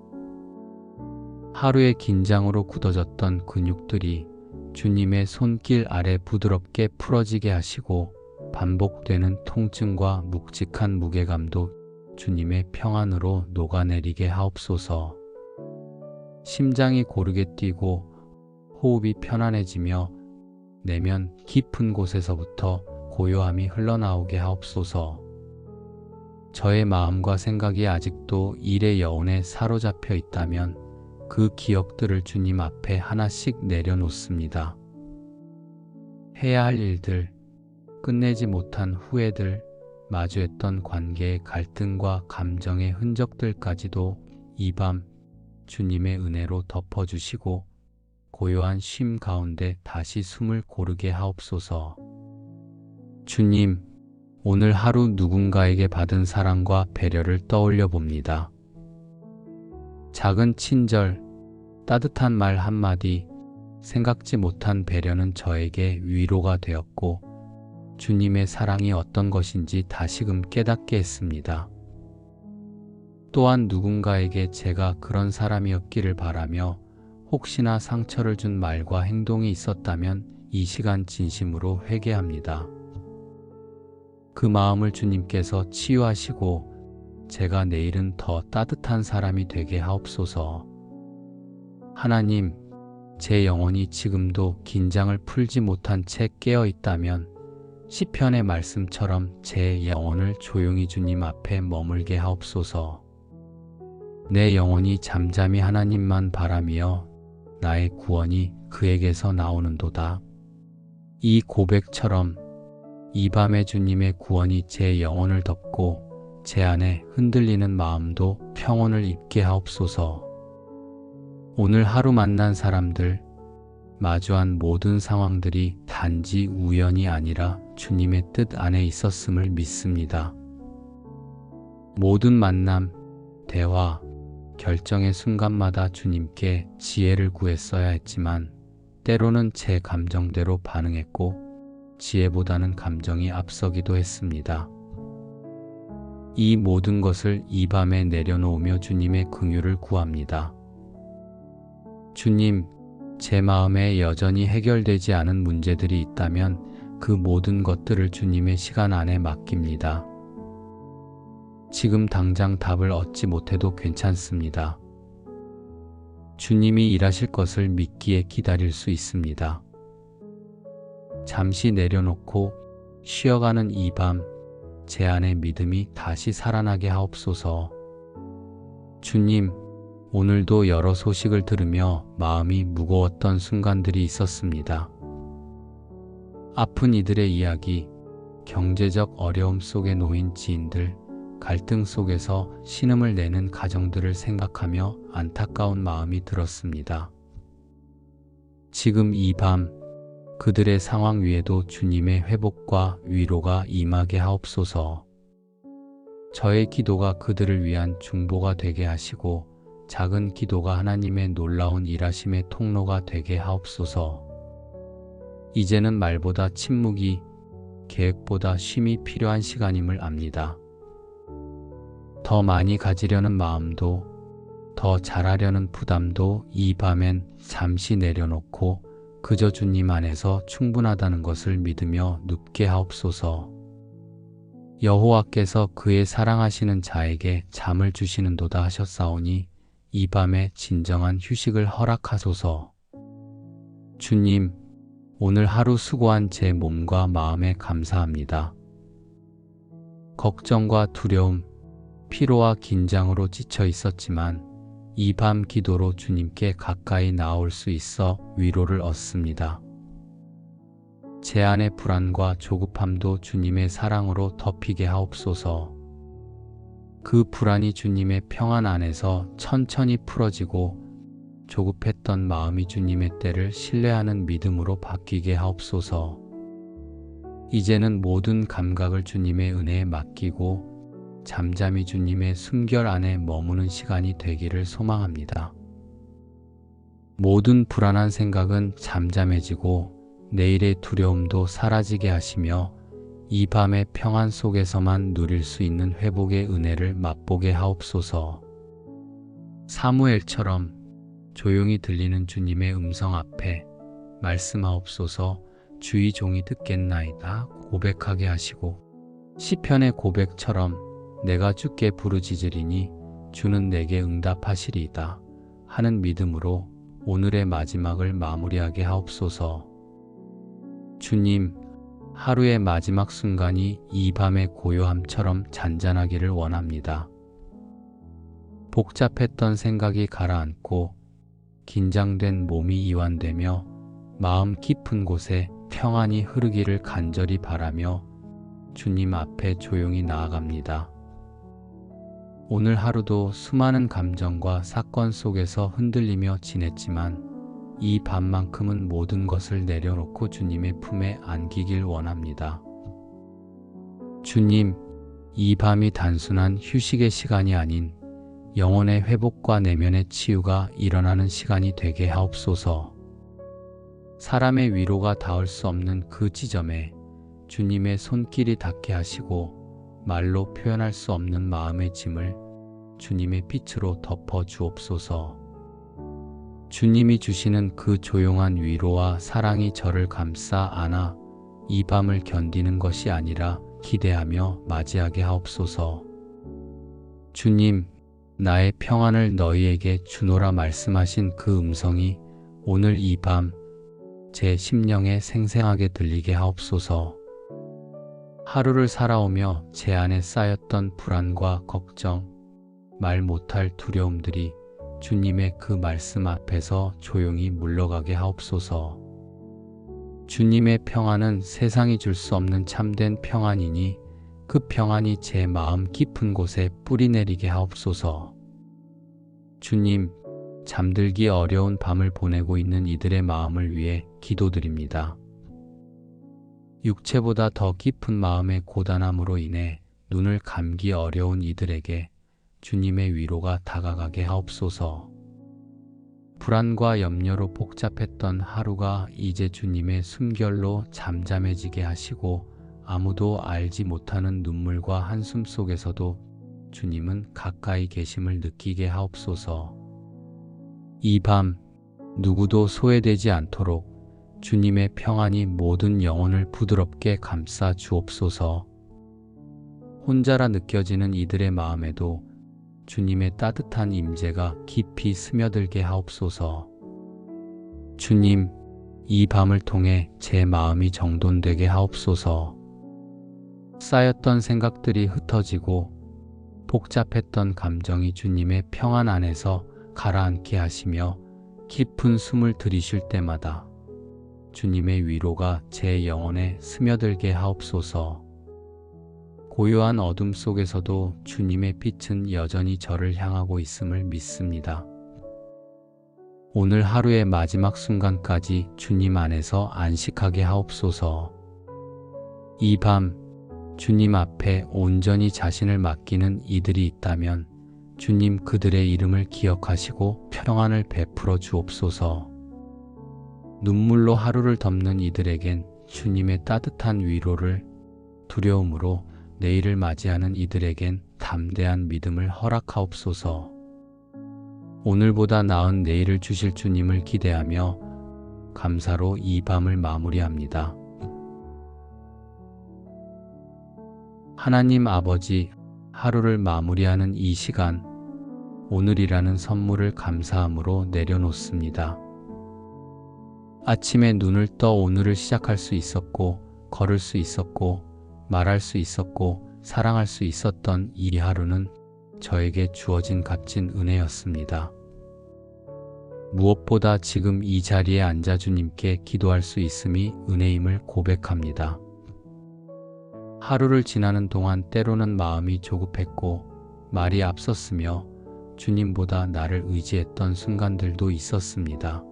하루의 긴장으로 굳어졌던 근육들이 주님의 손길 아래 부드럽게 풀어지게 하시고 반복되는 통증과 묵직한 무게감도 주님의 평안으로 녹아내리게 하옵소서. 심장이 고르게 뛰고 호흡이 편안해지며 내면 깊은 곳에서부터 고요함이 흘러나오게 하옵소서. 저의 마음과 생각이 아직도 일의 여운에 사로잡혀 있다면 그 기억들을 주님 앞에 하나씩 내려놓습니다. 해야 할 일들, 끝내지 못한 후회들, 마주했던 관계의 갈등과 감정의 흔적들까지도 이 밤 주님의 은혜로 덮어주시고 고요한 쉼 가운데 다시 숨을 고르게 하옵소서. 주님, 오늘 하루 누군가에게 받은 사랑과 배려를 떠올려 봅니다. 작은 친절, 따뜻한 말 한마디, 생각지 못한 배려는 저에게 위로가 되었고 주님의 사랑이 어떤 것인지 다시금 깨닫게 했습니다. 또한 누군가에게 제가 그런 사람이었기를 바라며 혹시나 상처를 준 말과 행동이 있었다면 이 시간 진심으로 회개합니다. 그 마음을 주님께서 치유하시고 제가 내일은 더 따뜻한 사람이 되게 하옵소서. 하나님, 제 영혼이 지금도 긴장을 풀지 못한 채 깨어 있다면 시편의 말씀처럼 제 영혼을 조용히 주님 앞에 머물게 하옵소서. 내 영혼이 잠잠히 하나님만 바라며 나의 구원이 그에게서 나오는도다. 이 고백처럼 이 밤에 주님의 구원이 제 영혼을 덮고 제 안에 흔들리는 마음도 평온을 입게 하옵소서. 오늘 하루 만난 사람들, 마주한 모든 상황들이 단지 우연이 아니라 주님의 뜻 안에 있었음을 믿습니다. 모든 만남, 대화, 결정의 순간마다 주님께 지혜를 구했어야 했지만 때로는 제 감정대로 반응했고 지혜보다는 감정이 앞서기도 했습니다. 이 모든 것을 이 밤에 내려놓으며 주님의 긍휼을 구합니다. 주님, 제 마음에 여전히 해결되지 않은 문제들이 있다면 그 모든 것들을 주님의 시간 안에 맡깁니다. 지금 당장 답을 얻지 못해도 괜찮습니다. 주님이 일하실 것을 믿기에 기다릴 수 있습니다. 잠시 내려놓고 쉬어가는 이 밤, 제 안의 믿음이 다시 살아나게 하옵소서. 주님, 오늘도 여러 소식을 들으며 마음이 무거웠던 순간들이 있었습니다. 아픈 이들의 이야기, 경제적 어려움 속에 놓인 지인들, 갈등 속에서 신음을 내는 가정들을 생각하며 안타까운 마음이 들었습니다. 지금 이 밤, 그들의 상황 위에도 주님의 회복과 위로가 임하게 하옵소서. 저의 기도가 그들을 위한 중보가 되게 하시고 작은 기도가 하나님의 놀라운 일하심의 통로가 되게 하옵소서. 이제는 말보다 침묵이, 계획보다 쉼이 필요한 시간임을 압니다. 더 많이 가지려는 마음도, 더 잘하려는 부담도 이 밤엔 잠시 내려놓고 그저 주님 안에서 충분하다는 것을 믿으며 눕게 하옵소서. 여호와께서 그의 사랑하시는 자에게 잠을 주시는도다 하셨사오니 이 밤에 진정한 휴식을 허락하소서. 주님, 오늘 하루 수고한 제 몸과 마음에 감사합니다. 걱정과 두려움, 피로와 긴장으로 지쳐 있었지만 이 밤 기도로 주님께 가까이 나올 수 있어 위로를 얻습니다. 제 안의 불안과 조급함도 주님의 사랑으로 덮이게 하옵소서. 그 불안이 주님의 평안 안에서 천천히 풀어지고 조급했던 마음이 주님의 때를 신뢰하는 믿음으로 바뀌게 하옵소서. 이제는 모든 감각을 주님의 은혜에 맡기고 잠잠히 주님의 숨결 안에 머무는 시간이 되기를 소망합니다. 모든 불안한 생각은 잠잠해지고 내일의 두려움도 사라지게 하시며 이 밤의 평안 속에서만 누릴 수 있는 회복의 은혜를 맛보게 하옵소서. 사무엘처럼 조용히 들리는 주님의 음성 앞에 말씀하옵소서. 주의 종이 듣겠나이다 고백하게 하시고 시편의 고백처럼 내가 주께 부르짖으리니 주는 내게 응답하시리이다 하는 믿음으로 오늘의 마지막을 마무리하게 하옵소서. 주님, 하루의 마지막 순간이 이 밤의 고요함처럼 잔잔하기를 원합니다. 복잡했던 생각이 가라앉고 긴장된 몸이 이완되며 마음 깊은 곳에 평안이 흐르기를 간절히 바라며 주님 앞에 조용히 나아갑니다. 오늘 하루도 수많은 감정과 사건 속에서 흔들리며 지냈지만 이 밤만큼은 모든 것을 내려놓고 주님의 품에 안기길 원합니다. 주님, 이 밤이 단순한 휴식의 시간이 아닌 영혼의 회복과 내면의 치유가 일어나는 시간이 되게 하옵소서. 사람의 위로가 닿을 수 없는 그 지점에 주님의 손길이 닿게 하시고 말로 표현할 수 없는 마음의 짐을 주님의 빛으로 덮어 주옵소서. 주님이 주시는 그 조용한 위로와 사랑이 저를 감싸 안아 이 밤을 견디는 것이 아니라 기대하며 맞이하게 하옵소서. 주님, 나의 평안을 너희에게 주노라 말씀하신 그 음성이 오늘 이 밤 제 심령에 생생하게 들리게 하옵소서. 하루를 살아오며 제 안에 쌓였던 불안과 걱정, 말 못할 두려움들이 주님의 그 말씀 앞에서 조용히 물러가게 하옵소서. 주님의 평안은 세상이 줄 수 없는 참된 평안이니 그 평안이 제 마음 깊은 곳에 뿌리내리게 하옵소서. 주님, 잠들기 어려운 밤을 보내고 있는 이들의 마음을 위해 기도드립니다. 육체보다 더 깊은 마음의 고단함으로 인해 눈을 감기 어려운 이들에게 주님의 위로가 다가가게 하옵소서. 불안과 염려로 복잡했던 하루가 이제 주님의 숨결로 잠잠해지게 하시고 아무도 알지 못하는 눈물과 한숨 속에서도 주님은 가까이 계심을 느끼게 하옵소서. 이 밤 누구도 소외되지 않도록 주님의 평안이 모든 영혼을 부드럽게 감싸 주옵소서. 혼자라 느껴지는 이들의 마음에도 주님의 따뜻한 임재가 깊이 스며들게 하옵소서. 주님, 이 밤을 통해 제 마음이 정돈되게 하옵소서. 쌓였던 생각들이 흩어지고 복잡했던 감정이 주님의 평안 안에서 가라앉게 하시며 깊은 숨을 들이쉴 때마다 주님의 위로가 제 영혼에 스며들게 하옵소서. 고요한 어둠 속에서도 주님의 빛은 여전히 저를 향하고 있음을 믿습니다. 오늘 하루의 마지막 순간까지 주님 안에서 안식하게 하옵소서. 이 밤 주님 앞에 온전히 자신을 맡기는 이들이 있다면 주님 그들의 이름을 기억하시고 평안을 베풀어 주옵소서. 눈물로 하루를 덮는 이들에겐 주님의 따뜻한 위로를, 두려움으로 내일을 맞이하는 이들에겐 담대한 믿음을 허락하옵소서. 오늘보다 나은 내일을 주실 주님을 기대하며 감사로 이 밤을 마무리합니다. 하나님 아버지, 하루를 마무리하는 이 시간, 오늘이라는 선물을 감사함으로 내려놓습니다. 아침에 눈을 떠 오늘을 시작할 수 있었고, 걸을 수 있었고, 말할 수 있었고, 사랑할 수 있었던 이 하루는 저에게 주어진 값진 은혜였습니다. 무엇보다 지금 이 자리에 앉아 주님께 기도할 수 있음이 은혜임을 고백합니다. 하루를 지나는 동안 때로는 마음이 조급했고 말이 앞섰으며 주님보다 나를 의지했던 순간들도 있었습니다.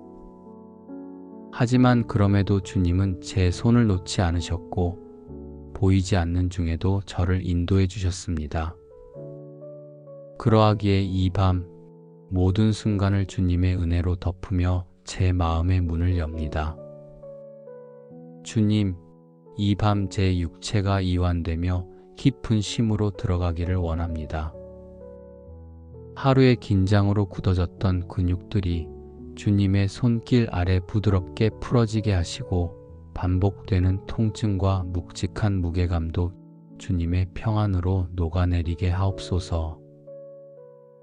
하지만 그럼에도 주님은 제 손을 놓지 않으셨고 보이지 않는 중에도 저를 인도해 주셨습니다. 그러하기에 이 밤 모든 순간을 주님의 은혜로 덮으며 제 마음의 문을 엽니다. 주님, 이 밤 제 육체가 이완되며 깊은 쉼으로 들어가기를 원합니다. 하루의 긴장으로 굳어졌던 근육들이 주님의 손길 아래 부드럽게 풀어지게 하시고 반복되는 통증과 묵직한 무게감도 주님의 평안으로 녹아내리게 하옵소서.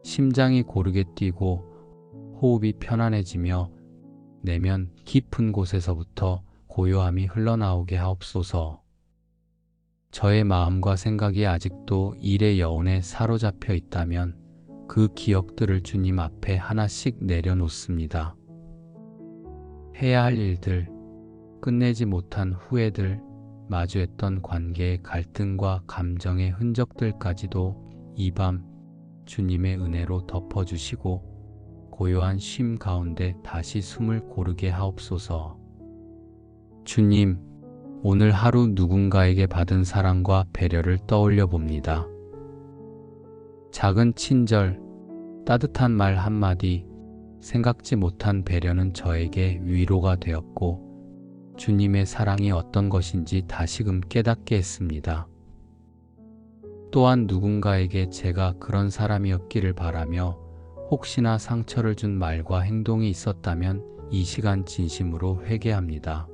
심장이 고르게 뛰고 호흡이 편안해지며 내면 깊은 곳에서부터 고요함이 흘러나오게 하옵소서. 저의 마음과 생각이 아직도 일의 여운에 사로잡혀 있다면 그 기억들을 주님 앞에 하나씩 내려놓습니다. 해야 할 일들, 끝내지 못한 후회들, 마주했던 관계의 갈등과 감정의 흔적들까지도 이 밤 주님의 은혜로 덮어주시고 고요한 쉼 가운데 다시 숨을 고르게 하옵소서. 주님, 오늘 하루 누군가에게 받은 사랑과 배려를 떠올려 봅니다. 작은 친절, 따뜻한 말 한마디, 생각지 못한 배려는 저에게 위로가 되었고 주님의 사랑이 어떤 것인지 다시금 깨닫게 했습니다. 또한 누군가에게 제가 그런 사람이었기를 바라며 혹시나 상처를 준 말과 행동이 있었다면 이 시간 진심으로 회개합니다.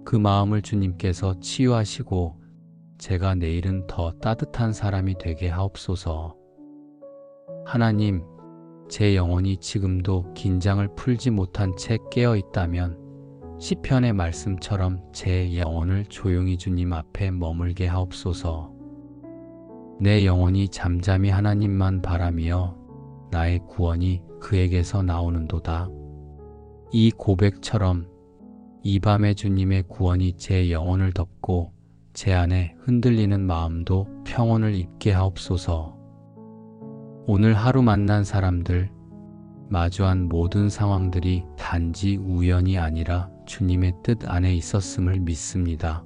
그 마음을 주님께서 치유하시고 제가 내일은 더 따뜻한 사람이 되게 하옵소서. 하나님, 제 영혼이 지금도 긴장을 풀지 못한 채 깨어 있다면 시편의 말씀처럼 제 영혼을 조용히 주님 앞에 머물게 하옵소서. 내 영혼이 잠잠히 하나님만 바라며 나의 구원이 그에게서 나오는도다. 이 고백처럼 이 밤에 주님의 구원이 제 영혼을 덮고 제 안에 흔들리는 마음도 평온을 입게 하옵소서. 오늘 하루 만난 사람들, 마주한 모든 상황들이 단지 우연이 아니라 주님의 뜻 안에 있었음을 믿습니다.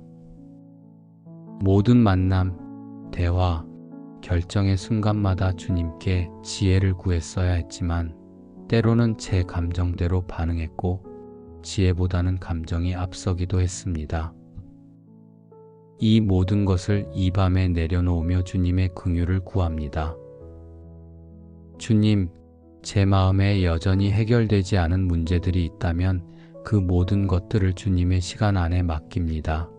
모든 만남, 대화, 결정의 순간마다 주님께 지혜를 구했어야 했지만 때로는 제 감정대로 반응했고 지혜보다는 감정이 앞서기도 했습니다. 이 모든 것을 이 밤에 내려놓으며 주님의 긍휼을 구합니다. 주님, 제 마음에 여전히 해결되지 않은 문제들이 있다면 그 모든 것들을 주님의 시간 안에 맡깁니다.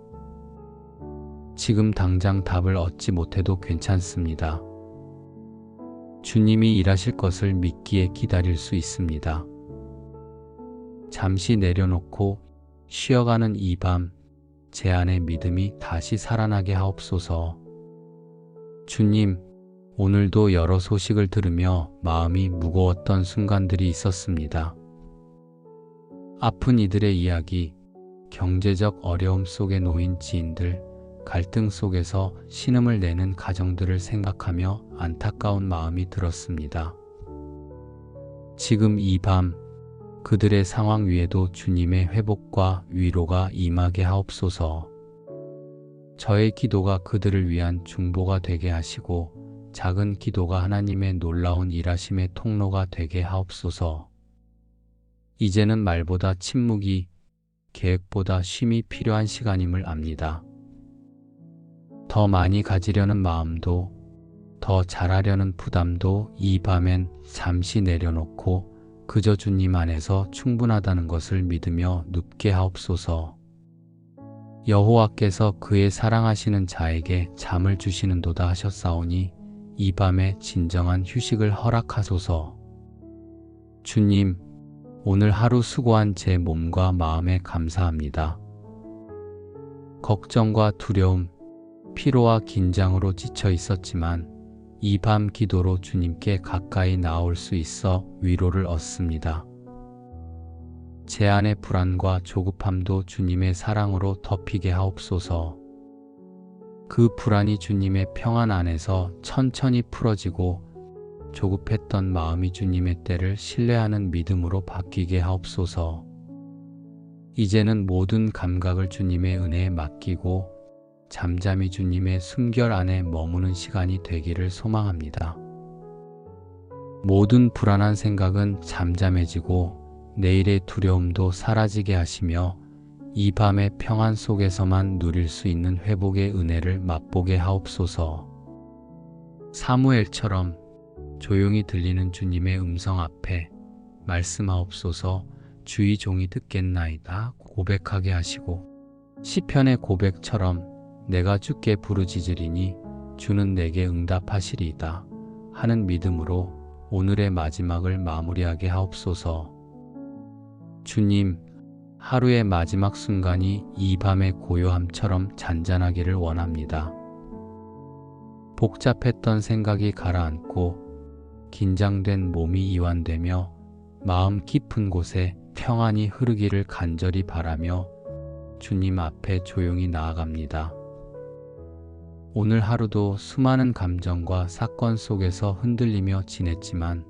지금 당장 답을 얻지 못해도 괜찮습니다. 주님이 일하실 것을 믿기에 기다릴 수 있습니다. 잠시 내려놓고 쉬어가는 이 밤, 제 안의 믿음이 다시 살아나게 하옵소서. 주님, 오늘도 여러 소식을 들으며 마음이 무거웠던 순간들이 있었습니다. 아픈 이들의 이야기, 경제적 어려움 속에 놓인 지인들, 갈등 속에서 신음을 내는 가정들을 생각하며 안타까운 마음이 들었습니다. 지금 이 밤 그들의 상황 위에도 주님의 회복과 위로가 임하게 하옵소서. 저의 기도가 그들을 위한 중보가 되게 하시고 작은 기도가 하나님의 놀라운 일하심의 통로가 되게 하옵소서. 이제는 말보다 침묵이, 계획보다 쉼이 필요한 시간임을 압니다. 더 많이 가지려는 마음도, 더 잘하려는 부담도 이 밤엔 잠시 내려놓고 그저 주님 안에서 충분하다는 것을 믿으며 눕게 하옵소서. 여호와께서 그의 사랑하시는 자에게 잠을 주시는도다 하셨사오니 이 밤에 진정한 휴식을 허락하소서. 주님, 오늘 하루 수고한 제 몸과 마음에 감사합니다. 걱정과 두려움, 피로와 긴장으로 지쳐 있었지만 이 밤 기도로 주님께 가까이 나올 수 있어 위로를 얻습니다. 제 안의 불안과 조급함도 주님의 사랑으로 덮이게 하옵소서. 그 불안이 주님의 평안 안에서 천천히 풀어지고 조급했던 마음이 주님의 때를 신뢰하는 믿음으로 바뀌게 하옵소서. 이제는 모든 감각을 주님의 은혜에 맡기고 잠잠히 주님의 숨결 안에 머무는 시간이 되기를 소망합니다. 모든 불안한 생각은 잠잠해지고 내일의 두려움도 사라지게 하시며 이 밤의 평안 속에서만 누릴 수 있는 회복의 은혜를 맛보게 하옵소서. 사무엘처럼 조용히 들리는 주님의 음성 앞에 말씀하옵소서. 주의 종이 듣겠나이다 고백하게 하시고 시편의 고백처럼 내가 주께 부르짖으리니 주는 내게 응답하시리이다 하는 믿음으로 오늘의 마지막을 마무리하게 하옵소서. 주님, 하루의 마지막 순간이 이 밤의 고요함처럼 잔잔하기를 원합니다. 복잡했던 생각이 가라앉고 긴장된 몸이 이완되며 마음 깊은 곳에 평안이 흐르기를 간절히 바라며 주님 앞에 조용히 나아갑니다. 오늘 하루도 수많은 감정과 사건 속에서 흔들리며 지냈지만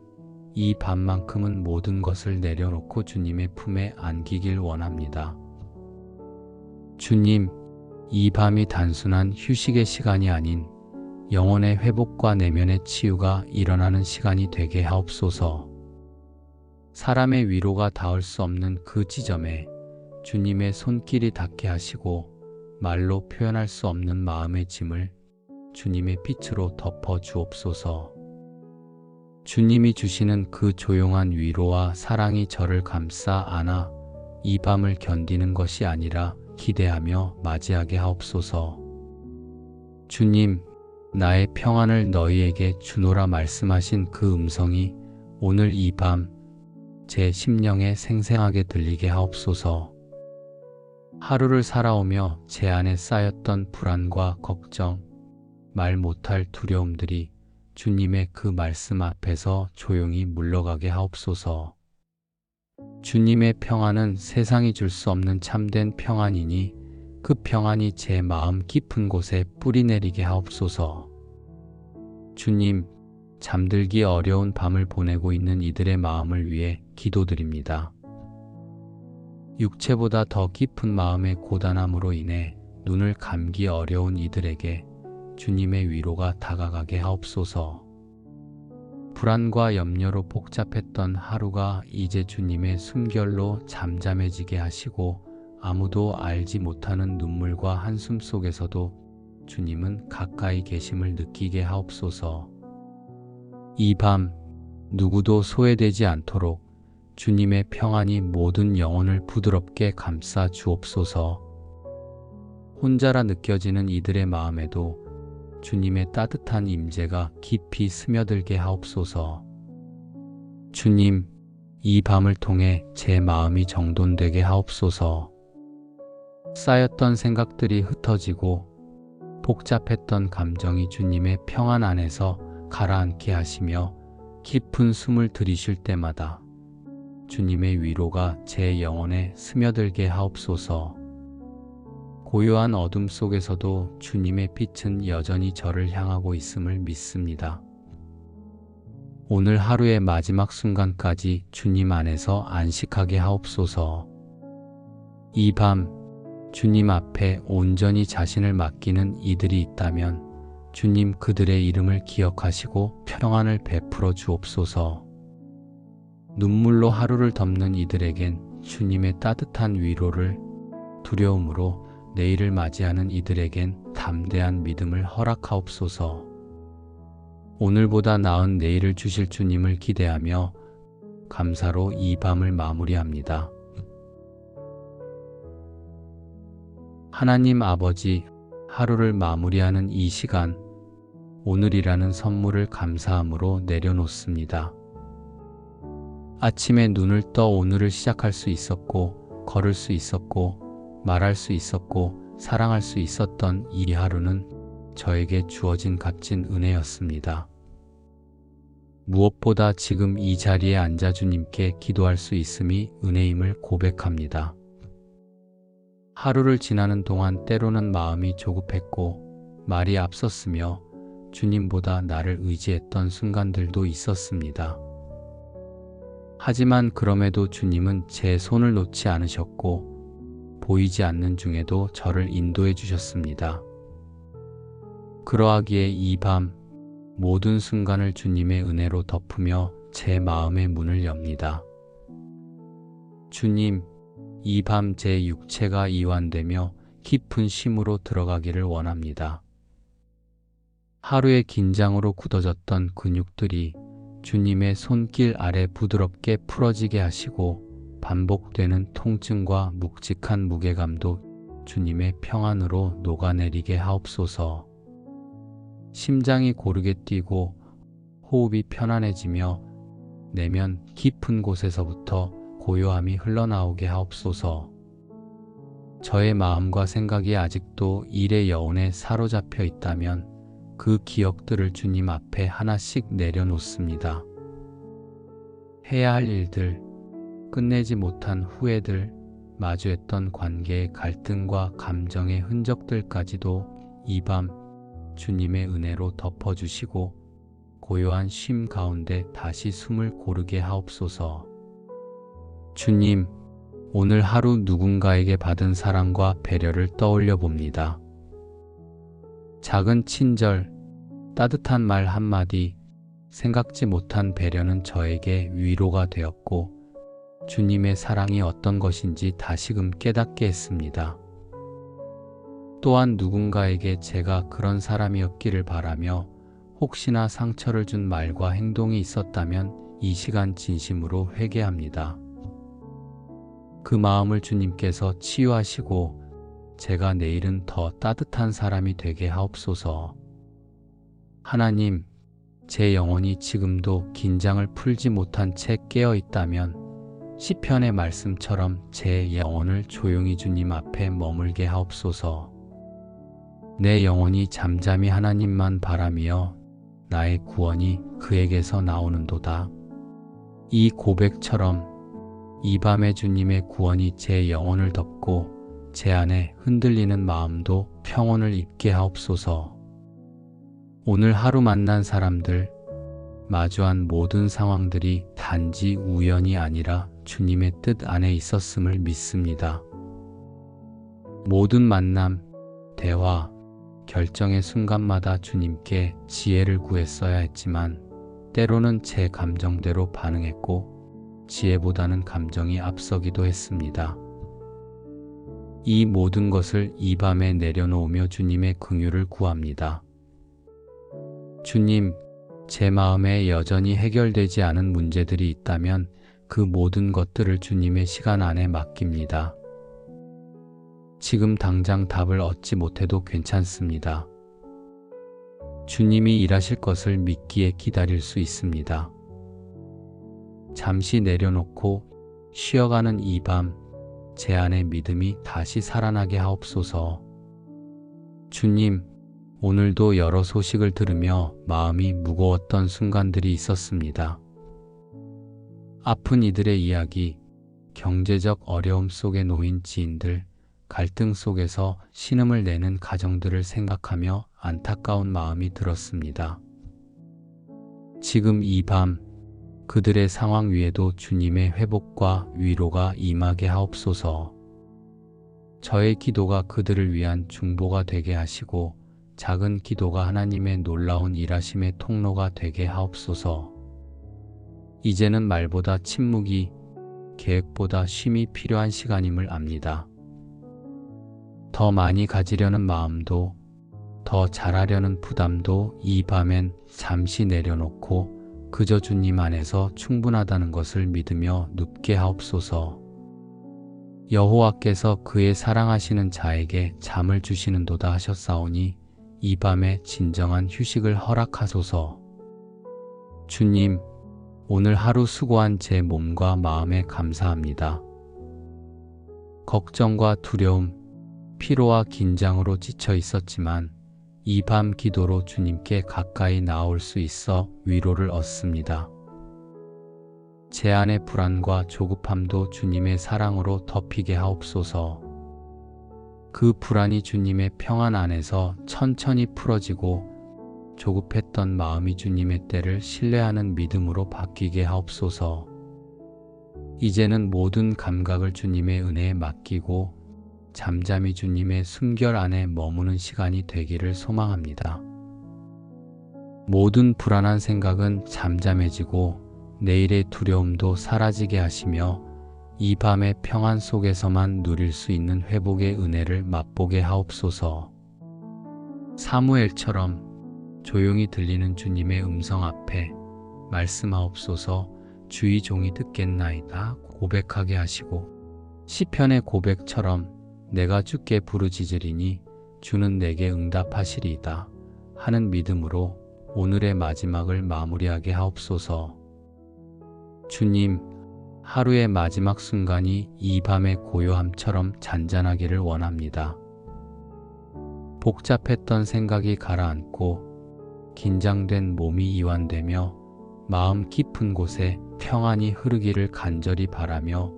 이 밤만큼은 모든 것을 내려놓고 주님의 품에 안기길 원합니다. 주님, 이 밤이 단순한 휴식의 시간이 아닌 영혼의 회복과 내면의 치유가 일어나는 시간이 되게 하옵소서. 사람의 위로가 닿을 수 없는 그 지점에 주님의 손길이 닿게 하시고 말로 표현할 수 없는 마음의 짐을 주님의 빛으로 덮어 주옵소서. 주님이 주시는 그 조용한 위로와 사랑이 저를 감싸 안아 이 밤을 견디는 것이 아니라 기대하며 맞이하게 하옵소서. 주님, 나의 평안을 너희에게 주노라 말씀하신 그 음성이 오늘 이 밤 제 심령에 생생하게 들리게 하옵소서. 하루를 살아오며 제 안에 쌓였던 불안과 걱정, 말 못할 두려움들이 주님의 그 말씀 앞에서 조용히 물러가게 하옵소서. 주님의 평안은 세상이 줄 수 없는 참된 평안이니 그 평안이 제 마음 깊은 곳에 뿌리내리게 하옵소서. 주님, 잠들기 어려운 밤을 보내고 있는 이들의 마음을 위해 기도드립니다. 육체보다 더 깊은 마음의 고단함으로 인해 눈을 감기 어려운 이들에게 주님의 위로가 다가가게 하옵소서. 불안과 염려로 복잡했던 하루가 이제 주님의 숨결로 잠잠해지게 하시고 아무도 알지 못하는 눈물과 한숨 속에서도 주님은 가까이 계심을 느끼게 하옵소서. 이 밤 누구도 소외되지 않도록 주님의 평안이 모든 영혼을 부드럽게 감싸 주옵소서. 혼자라 느껴지는 이들의 마음에도 주님의 따뜻한 임재가 깊이 스며들게 하옵소서. 주님, 이 밤을 통해 제 마음이 정돈되게 하옵소서. 쌓였던 생각들이 흩어지고 복잡했던 감정이 주님의 평안 안에서 가라앉게 하시며 깊은 숨을 들이쉴 때마다 주님의 위로가 제 영혼에 스며들게 하옵소서. 고요한 어둠 속에서도 주님의 빛은 여전히 저를 향하고 있음을 믿습니다. 오늘 하루의 마지막 순간까지 주님 안에서 안식하게 하옵소서. 이 밤 주님 앞에 온전히 자신을 맡기는 이들이 있다면 주님 그들의 이름을 기억하시고 평안을 베풀어 주옵소서. 눈물로 하루를 덮는 이들에겐 주님의 따뜻한 위로를, 두려움으로 내일을 맞이하는 이들에겐 담대한 믿음을 허락하옵소서. 오늘보다 나은 내일을 주실 주님을 기대하며 감사로 이 밤을 마무리합니다. 하나님 아버지, 하루를 마무리하는 이 시간, 오늘이라는 선물을 감사함으로 내려놓습니다. 아침에 눈을 떠 오늘을 시작할 수 있었고, 걸을 수 있었고, 말할 수 있었고, 사랑할 수 있었던 이 하루는 저에게 주어진 값진 은혜였습니다. 무엇보다 지금 이 자리에 앉아 주님께 기도할 수 있음이 은혜임을 고백합니다. 하루를 지나는 동안 때로는 마음이 조급했고 말이 앞섰으며 주님보다 나를 의지했던 순간들도 있었습니다. 하지만 그럼에도 주님은 제 손을 놓지 않으셨고 보이지 않는 중에도 저를 인도해 주셨습니다. 그러하기에 이 밤 모든 순간을 주님의 은혜로 덮으며 제 마음의 문을 엽니다. 주님, 이 밤 제 육체가 이완되며 깊은 쉼으로 들어가기를 원합니다. 하루의 긴장으로 굳어졌던 근육들이 주님의 손길 아래 부드럽게 풀어지게 하시고 반복되는 통증과 묵직한 무게감도 주님의 평안으로 녹아내리게 하옵소서. 심장이 고르게 뛰고 호흡이 편안해지며 내면 깊은 곳에서부터 고요함이 흘러나오게 하옵소서. 저의 마음과 생각이 아직도 일의 여운에 사로잡혀 있다면 그 기억들을 주님 앞에 하나씩 내려놓습니다. 해야 할 일들, 끝내지 못한 후회들, 마주했던 관계의 갈등과 감정의 흔적들까지도 이 밤 주님의 은혜로 덮어주시고 고요한 쉼 가운데 다시 숨을 고르게 하옵소서. 주님, 오늘 하루 누군가에게 받은 사랑과 배려를 떠올려 봅니다. 작은 친절, 따뜻한 말 한마디, 생각지 못한 배려는 저에게 위로가 되었고 주님의 사랑이 어떤 것인지 다시금 깨닫게 했습니다. 또한 누군가에게 제가 그런 사람이었기를 바라며 혹시나 상처를 준 말과 행동이 있었다면 이 시간 진심으로 회개합니다. 그 마음을 주님께서 치유하시고 제가 내일은 더 따뜻한 사람이 되게 하옵소서. 하나님, 제 영혼이 지금도 긴장을 풀지 못한 채 깨어 있다면 시편의 말씀처럼 제 영혼을 조용히 주님 앞에 머물게 하옵소서. 내 영혼이 잠잠히 하나님만 바라며 나의 구원이 그에게서 나오는도다. 이 고백처럼 이 밤에 주님의 구원이 제 영혼을 덮고 제 안에 흔들리는 마음도 평온을 입게 하옵소서. 오늘 하루 만난 사람들, 마주한 모든 상황들이 단지 우연이 아니라 주님의 뜻 안에 있었음을 믿습니다. 모든 만남, 대화, 결정의 순간마다 주님께 지혜를 구했어야 했지만 때로는 제 감정대로 반응했고 지혜보다는 감정이 앞서기도 했습니다. 이 모든 것을 이 밤에 내려놓으며 주님의 긍휼을 구합니다. 주님, 제 마음에 여전히 해결되지 않은 문제들이 있다면 그 모든 것들을 주님의 시간 안에 맡깁니다. 지금 당장 답을 얻지 못해도 괜찮습니다. 주님이 일하실 것을 믿기에 기다릴 수 있습니다. 잠시 내려놓고 쉬어가는 이 밤, 제 안의 믿음이 다시 살아나게 하옵소서. 주님, 오늘도 여러 소식을 들으며 마음이 무거웠던 순간들이 있었습니다. 아픈 이들의 이야기, 경제적 어려움 속에 놓인 지인들, 갈등 속에서 신음을 내는 가정들을 생각하며 안타까운 마음이 들었습니다. 지금 이 밤 그들의 상황 위에도 주님의 회복과 위로가 임하게 하옵소서. 저의 기도가 그들을 위한 중보가 되게 하시고 작은 기도가 하나님의 놀라운 일하심의 통로가 되게 하옵소서. 이제는 말보다 침묵이, 계획보다 쉼이 필요한 시간임을 압니다. 더 많이 가지려는 마음도, 더 잘하려는 부담도 이 밤엔 잠시 내려놓고 그저 주님 안에서 충분하다는 것을 믿으며 눕게 하옵소서. 여호와께서 그의 사랑하시는 자에게 잠을 주시는도다 하셨사오니 이 밤에 진정한 휴식을 허락하소서. 주님, 오늘 하루 수고한 제 몸과 마음에 감사합니다. 걱정과 두려움, 피로와 긴장으로 지쳐 있었지만 이 밤 기도로 주님께 가까이 나올 수 있어 위로를 얻습니다. 제 안의 불안과 조급함도 주님의 사랑으로 덮이게 하옵소서. 그 불안이 주님의 평안 안에서 천천히 풀어지고 조급했던 마음이 주님의 때를 신뢰하는 믿음으로 바뀌게 하옵소서. 이제는 모든 감각을 주님의 은혜에 맡기고 잠잠히 주님의 숨결 안에 머무는 시간이 되기를 소망합니다. 모든 불안한 생각은 잠잠해지고 내일의 두려움도 사라지게 하시며 이 밤의 평안 속에서만 누릴 수 있는 회복의 은혜를 맛보게 하옵소서. 사무엘처럼 조용히 들리는 주님의 음성 앞에 말씀하옵소서. 주의 종이 듣겠나이다 고백하게 하시고 시편의 고백처럼 내가 주께 부르짖으리니 주는 내게 응답하시리이다 하는 믿음으로 오늘의 마지막을 마무리하게 하옵소서. 주님, 하루의 마지막 순간이 이 밤의 고요함처럼 잔잔하기를 원합니다. 복잡했던 생각이 가라앉고 긴장된 몸이 이완되며 마음 깊은 곳에 평안이 흐르기를 간절히 바라며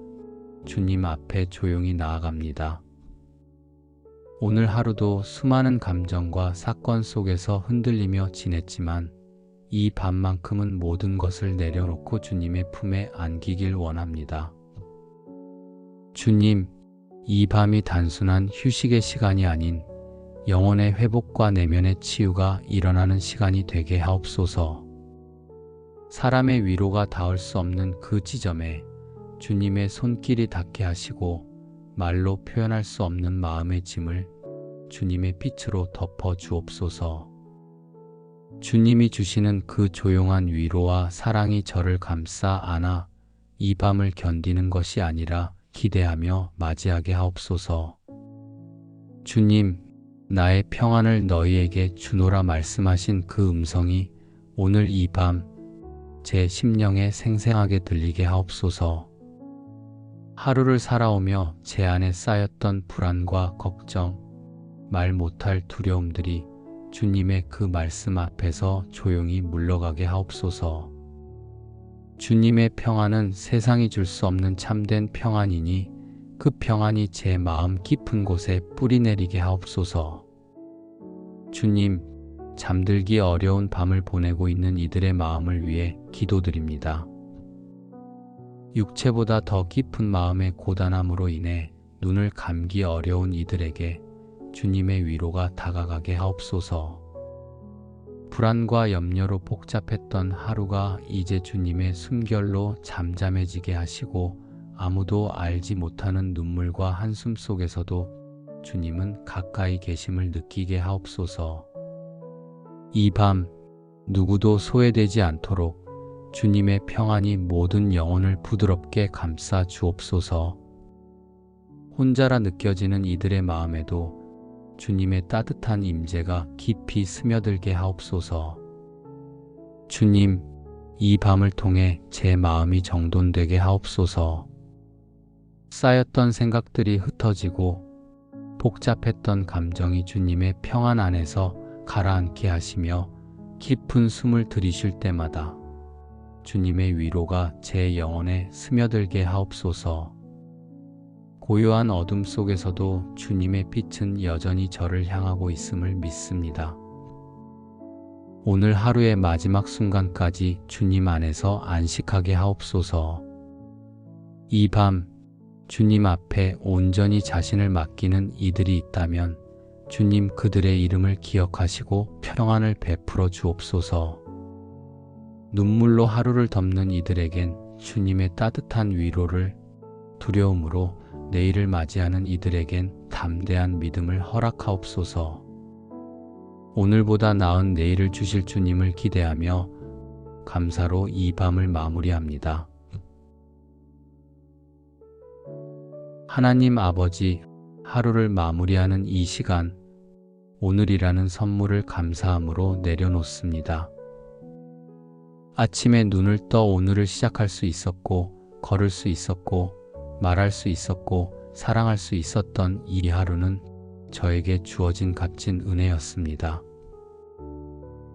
주님 앞에 조용히 나아갑니다. 오늘 하루도 수많은 감정과 사건 속에서 흔들리며 지냈지만 이 밤만큼은 모든 것을 내려놓고 주님의 품에 안기길 원합니다. 주님, 이 밤이 단순한 휴식의 시간이 아닌 영혼의 회복과 내면의 치유가 일어나는 시간이 되게 하옵소서. 사람의 위로가 닿을 수 없는 그 지점에 주님의 손길이 닿게 하시고 말로 표현할 수 없는 마음의 짐을 주님의 빛으로 덮어 주옵소서. 주님이 주시는 그 조용한 위로와 사랑이 저를 감싸 안아 이 밤을 견디는 것이 아니라 기대하며 맞이하게 하옵소서. 주님, 나의 평안을 너희에게 주노라 말씀하신 그 음성이 오늘 이 밤 제 심령에 생생하게 들리게 하옵소서. 하루를 살아오며 제 안에 쌓였던 불안과 걱정, 말 못할 두려움들이 주님의 그 말씀 앞에서 조용히 물러가게 하옵소서. 주님의 평안은 세상이 줄 수 없는 참된 평안이니 그 평안이 제 마음 깊은 곳에 뿌리내리게 하옵소서. 주님, 잠들기 어려운 밤을 보내고 있는 이들의 마음을 위해 기도드립니다. 육체보다 더 깊은 마음의 고단함으로 인해 눈을 감기 어려운 이들에게 주님의 위로가 다가가게 하옵소서. 불안과 염려로 복잡했던 하루가 이제 주님의 숨결로 잠잠해지게 하시고 아무도 알지 못하는 눈물과 한숨 속에서도 주님은 가까이 계심을 느끼게 하옵소서. 이 밤 누구도 소외되지 않도록 주님의 평안이 모든 영혼을 부드럽게 감싸 주옵소서. 혼자라 느껴지는 이들의 마음에도 주님의 따뜻한 임재가 깊이 스며들게 하옵소서. 주님, 이 밤을 통해 제 마음이 정돈되게 하옵소서. 쌓였던 생각들이 흩어지고 복잡했던 감정이 주님의 평안 안에서 가라앉게 하시며 깊은 숨을 들이쉴 때마다 주님의 위로가 제 영혼에 스며들게 하옵소서. 고요한 어둠 속에서도 주님의 빛은 여전히 저를 향하고 있음을 믿습니다. 오늘 하루의 마지막 순간까지 주님 안에서 안식하게 하옵소서. 이 밤 주님 앞에 온전히 자신을 맡기는 이들이 있다면 주님 그들의 이름을 기억하시고 평안을 베풀어 주옵소서. 눈물로 하루를 덮는 이들에겐 주님의 따뜻한 위로를, 두려움으로 내일을 맞이하는 이들에겐 담대한 믿음을 허락하옵소서. 오늘보다 나은 내일을 주실 주님을 기대하며 감사로 이 밤을 마무리합니다. 하나님 아버지, 하루를 마무리하는 이 시간, 오늘이라는 선물을 감사함으로 내려놓습니다. 아침에 눈을 떠 오늘을 시작할 수 있었고, 걸을 수 있었고, 말할 수 있었고, 사랑할 수 있었던 이 하루는 저에게 주어진 값진 은혜였습니다.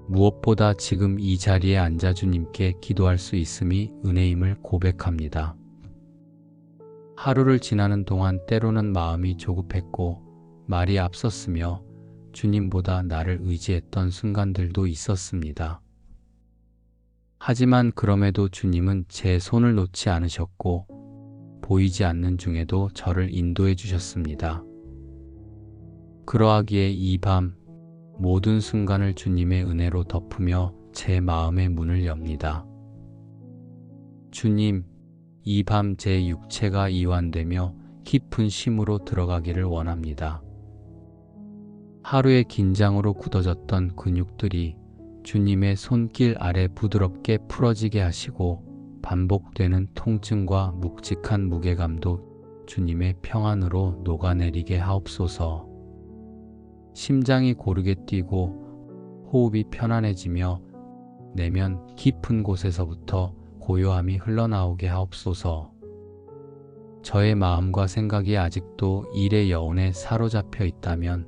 무엇보다 지금 이 자리에 앉아 주님께 기도할 수 있음이 은혜임을 고백합니다. 하루를 지나는 동안 때로는 마음이 조급했고 말이 앞섰으며 주님보다 나를 의지했던 순간들도 있었습니다. 하지만 그럼에도 주님은 제 손을 놓지 않으셨고 보이지 않는 중에도 저를 인도해 주셨습니다. 그러하기에 이 밤 모든 순간을 주님의 은혜로 덮으며 제 마음의 문을 엽니다. 주님, 이 밤 제 육체가 이완되며 깊은 쉼으로 들어가기를 원합니다. 하루의 긴장으로 굳어졌던 근육들이 주님의 손길 아래 부드럽게 풀어지게 하시고 반복되는 통증과 묵직한 무게감도 주님의 평안으로 녹아내리게 하옵소서. 심장이 고르게 뛰고 호흡이 편안해지며 내면 깊은 곳에서부터 고요함이 흘러나오게 하옵소서. 저의 마음과 생각이 아직도 일의 여운에 사로잡혀 있다면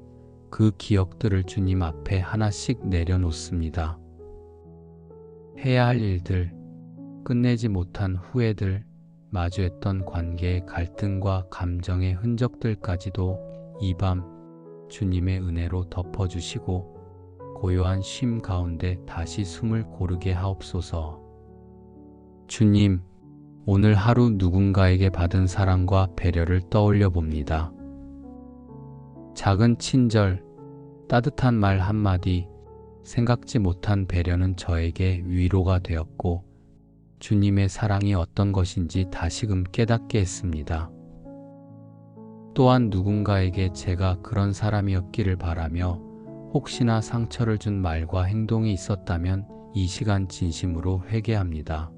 그 기억들을 주님 앞에 하나씩 내려놓습니다. 해야 할 일들, 끝내지 못한 후회들, 마주했던 관계의 갈등과 감정의 흔적들까지도 이 밤 주님의 은혜로 덮어주시고 고요한 쉼 가운데 다시 숨을 고르게 하옵소서. 주님, 오늘 하루 누군가에게 받은 사랑과 배려를 떠올려 봅니다. 작은 친절, 따뜻한 말 한마디, 생각지 못한 배려는 저에게 위로가 되었고 주님의 사랑이 어떤 것인지 다시금 깨닫게 했습니다. 또한 누군가에게 제가 그런 사람이었기를 바라며 혹시나 상처를 준 말과 행동이 있었다면 이 시간 진심으로 회개합니다.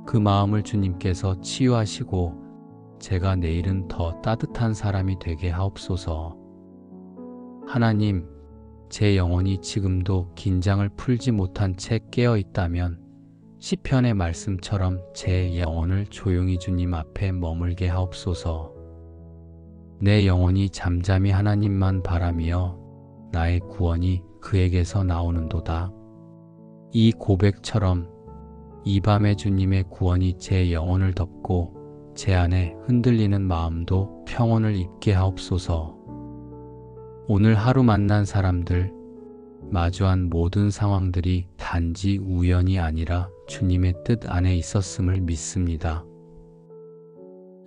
그 마음을 주님께서 치유하시고 제가 내일은 더 따뜻한 사람이 되게 하옵소서. 하나님, 제 영혼이 지금도 긴장을 풀지 못한 채 깨어 있다면 시편의 말씀처럼 제 영혼을 조용히 주님 앞에 머물게 하옵소서. 내 영혼이 잠잠히 하나님만 바라며 나의 구원이 그에게서 나오는도다. 이 고백처럼 이 밤에 주님의 구원이 제 영혼을 덮고 제 안에 흔들리는 마음도 평온을 입게 하옵소서. 오늘 하루 만난 사람들, 마주한 모든 상황들이 단지 우연이 아니라 주님의 뜻 안에 있었음을 믿습니다.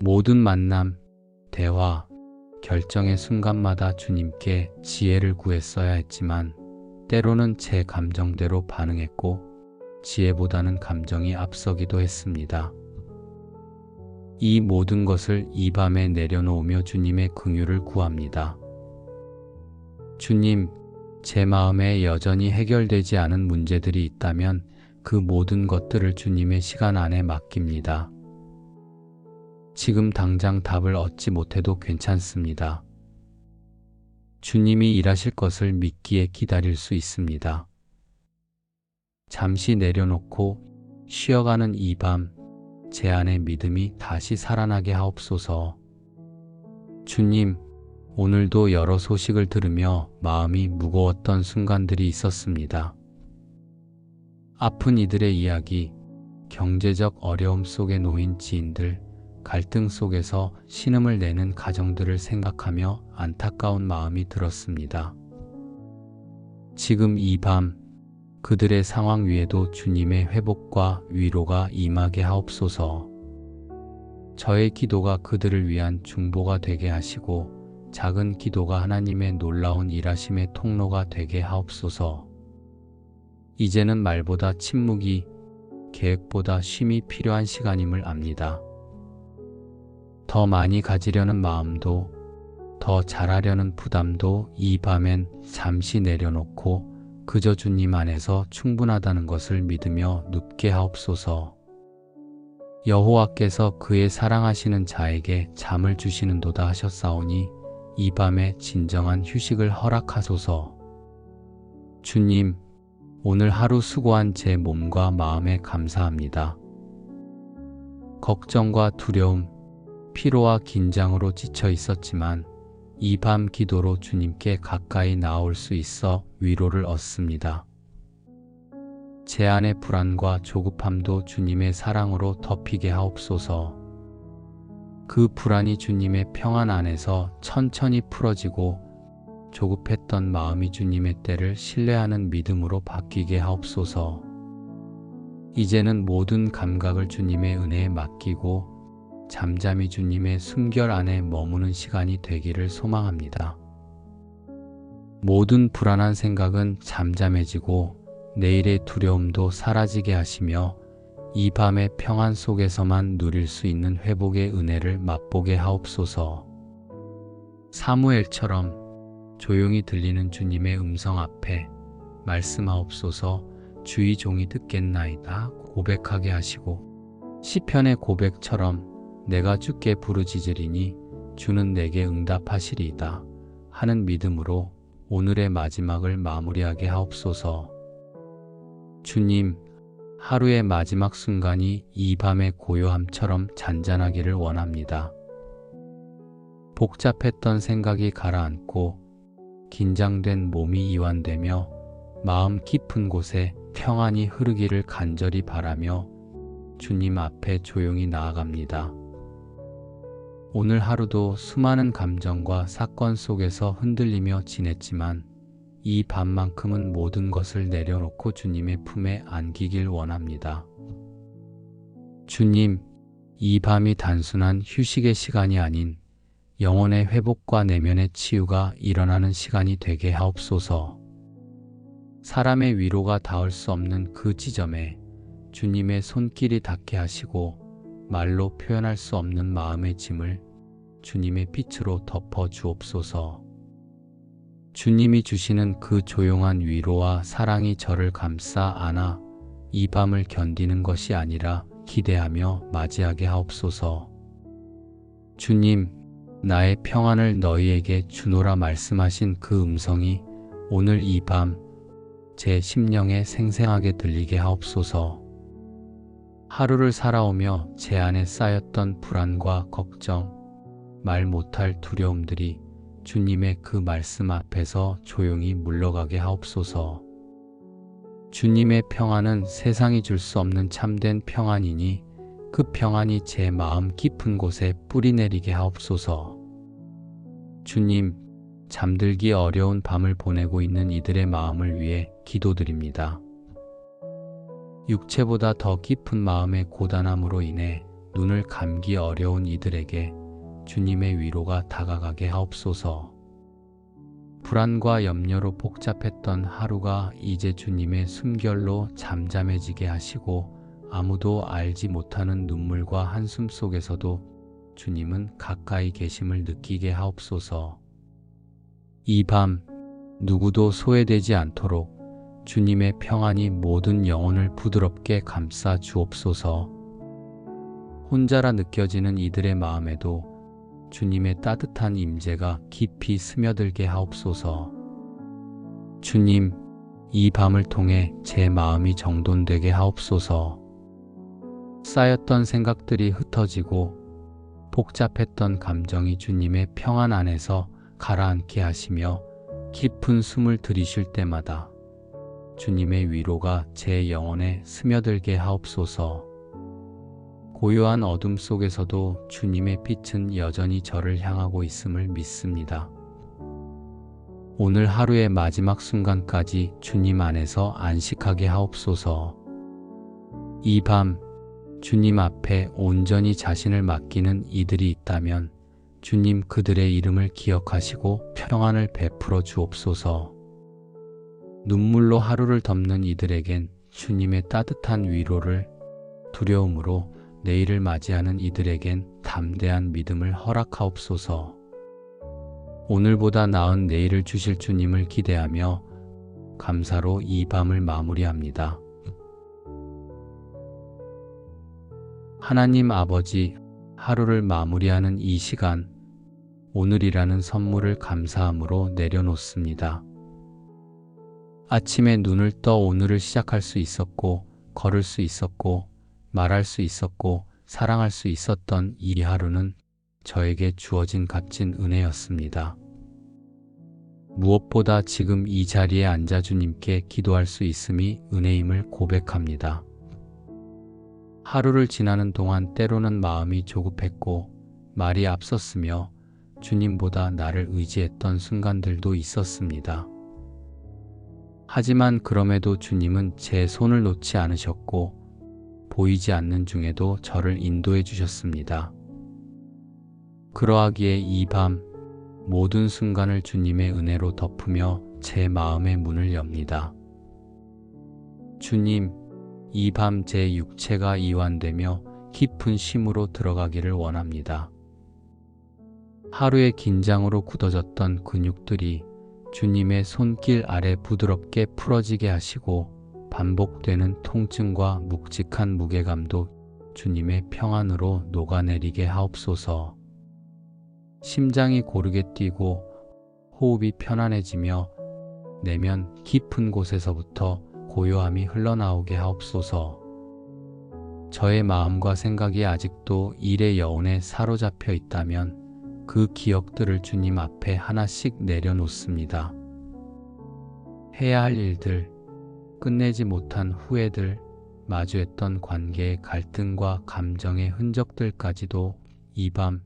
모든 만남, 대화, 결정의 순간마다 주님께 지혜를 구했어야 했지만 때로는 제 감정대로 반응했고 지혜보다는 감정이 앞서기도 했습니다. 이 모든 것을 이 밤에 내려놓으며 주님의 긍휼을 구합니다. 주님, 제 마음에 여전히 해결되지 않은 문제들이 있다면 그 모든 것들을 주님의 시간 안에 맡깁니다. 지금 당장 답을 얻지 못해도 괜찮습니다. 주님이 일하실 것을 믿기에 기다릴 수 있습니다. 잠시 내려놓고 쉬어가는 이 밤, 제 안의 믿음이 다시 살아나게 하옵소서. 주님, 오늘도 여러 소식을 들으며 마음이 무거웠던 순간들이 있었습니다. 아픈 이들의 이야기, 경제적 어려움 속에 놓인 지인들, 갈등 속에서 신음을 내는 가정들을 생각하며 안타까운 마음이 들었습니다. 지금 이 밤 그들의 상황 위에도 주님의 회복과 위로가 임하게 하옵소서. 저의 기도가 그들을 위한 중보가 되게 하시고 작은 기도가 하나님의 놀라운 일하심의 통로가 되게 하옵소서. 이제는 말보다 침묵이, 계획보다 쉼이 필요한 시간임을 압니다. 더 많이 가지려는 마음도, 더 잘하려는 부담도 이 밤엔 잠시 내려놓고 그저 주님 안에서 충분하다는 것을 믿으며 눕게 하옵소서. 여호와께서 그의 사랑하시는 자에게 잠을 주시는도다 하셨사오니 이 밤에 진정한 휴식을 허락하소서. 주님, 오늘 하루 수고한 제 몸과 마음에 감사합니다. 걱정과 두려움, 피로와 긴장으로 지쳐 있었지만 이 밤 기도로 주님께 가까이 나올 수 있어 위로를 얻습니다. 제 안의 불안과 조급함도 주님의 사랑으로 덮이게 하옵소서. 그 불안이 주님의 평안 안에서 천천히 풀어지고 조급했던 마음이 주님의 때를 신뢰하는 믿음으로 바뀌게 하옵소서. 이제는 모든 감각을 주님의 은혜에 맡기고 잠잠히 주님의 숨결 안에 머무는 시간이 되기를 소망합니다. 모든 불안한 생각은 잠잠해지고 내일의 두려움도 사라지게 하시며 이 밤의 평안 속에서만 누릴 수 있는 회복의 은혜를 맛보게 하옵소서. 사무엘처럼 조용히 들리는 주님의 음성 앞에 말씀하옵소서. 주의 종이 듣겠나이다 고백하게 하시고 시편의 고백처럼 내가 주께 부르짖으리니 주는 내게 응답하시리이다 하는 믿음으로 오늘의 마지막을 마무리하게 하옵소서. 주님, 하루의 마지막 순간이 이 밤의 고요함처럼 잔잔하기를 원합니다. 복잡했던 생각이 가라앉고 긴장된 몸이 이완되며 마음 깊은 곳에 평안이 흐르기를 간절히 바라며 주님 앞에 조용히 나아갑니다. 오늘 하루도 수많은 감정과 사건 속에서 흔들리며 지냈지만 이 밤만큼은 모든 것을 내려놓고 주님의 품에 안기길 원합니다. 주님, 이 밤이 단순한 휴식의 시간이 아닌 영혼의 회복과 내면의 치유가 일어나는 시간이 되게 하옵소서. 사람의 위로가 닿을 수 없는 그 지점에 주님의 손길이 닿게 하시고 말로 표현할 수 없는 마음의 짐을 주님의 빛으로 덮어 주옵소서. 주님이 주시는 그 조용한 위로와 사랑이 저를 감싸 안아 이 밤을 견디는 것이 아니라 기대하며 맞이하게 하옵소서. 주님, 나의 평안을 너희에게 주노라 말씀하신 그 음성이 오늘 이 밤 제 심령에 생생하게 들리게 하옵소서. 하루를 살아오며 제 안에 쌓였던 불안과 걱정, 말 못할 두려움들이 주님의 그 말씀 앞에서 조용히 물러가게 하옵소서. 주님의 평안은 세상이 줄 수 없는 참된 평안이니 그 평안이 제 마음 깊은 곳에 뿌리내리게 하옵소서. 주님, 잠들기 어려운 밤을 보내고 있는 이들의 마음을 위해 기도드립니다. 육체보다 더 깊은 마음의 고단함으로 인해 눈을 감기 어려운 이들에게 주님의 위로가 다가가게 하옵소서. 불안과 염려로 복잡했던 하루가 이제 주님의 숨결로 잠잠해지게 하시고 아무도 알지 못하는 눈물과 한숨 속에서도 주님은 가까이 계심을 느끼게 하옵소서. 이 밤 누구도 소외되지 않도록 주님의 평안이 모든 영혼을 부드럽게 감싸 주옵소서. 혼자라 느껴지는 이들의 마음에도 주님의 따뜻한 임재가 깊이 스며들게 하옵소서. 주님, 이 밤을 통해 제 마음이 정돈되게 하옵소서. 쌓였던 생각들이 흩어지고 복잡했던 감정이 주님의 평안 안에서 가라앉게 하시며 깊은 숨을 들이쉴 때마다 주님의 위로가 제 영혼에 스며들게 하옵소서. 고요한 어둠 속에서도 주님의 빛은 여전히 저를 향하고 있음을 믿습니다. 오늘 하루의 마지막 순간까지 주님 안에서 안식하게 하옵소서. 이 밤 주님 앞에 온전히 자신을 맡기는 이들이 있다면 주님 그들의 이름을 기억하시고 평안을 베풀어 주옵소서. 눈물로 하루를 덮는 이들에겐 주님의 따뜻한 위로를, 두려움으로 내일을 맞이하는 이들에겐 담대한 믿음을 허락하옵소서. 오늘보다 나은 내일을 주실 주님을 기대하며 감사로 이 밤을 마무리합니다. 하나님 아버지, 하루를 마무리하는 이 시간, 오늘이라는 선물을 감사함으로 내려놓습니다. 아침에 눈을 떠 오늘을 시작할 수 있었고, 걸을 수 있었고, 말할 수 있었고, 사랑할 수 있었던 이 하루는 저에게 주어진 값진 은혜였습니다. 무엇보다 지금 이 자리에 앉아 주님께 기도할 수 있음이 은혜임을 고백합니다. 하루를 지나는 동안 때로는 마음이 조급했고 말이 앞섰으며 주님보다 나를 의지했던 순간들도 있었습니다. 하지만 그럼에도 주님은 제 손을 놓지 않으셨고 보이지 않는 중에도 저를 인도해 주셨습니다. 그러하기에 이 밤 모든 순간을 주님의 은혜로 덮으며 제 마음의 문을 엽니다. 주님, 이 밤 제 육체가 이완되며 깊은 쉼으로 들어가기를 원합니다. 하루의 긴장으로 굳어졌던 근육들이 주님의 손길 아래 부드럽게 풀어지게 하시고 반복되는 통증과 묵직한 무게감도 주님의 평안으로 녹아내리게 하옵소서. 심장이 고르게 뛰고 호흡이 편안해지며 내면 깊은 곳에서부터 고요함이 흘러나오게 하옵소서. 저의 마음과 생각이 아직도 일의 여운에 사로잡혀 있다면 그 기억들을 주님 앞에 하나씩 내려놓습니다. 해야 할 일들, 끝내지 못한 후회들, 마주했던 관계의 갈등과 감정의 흔적들까지도 이 밤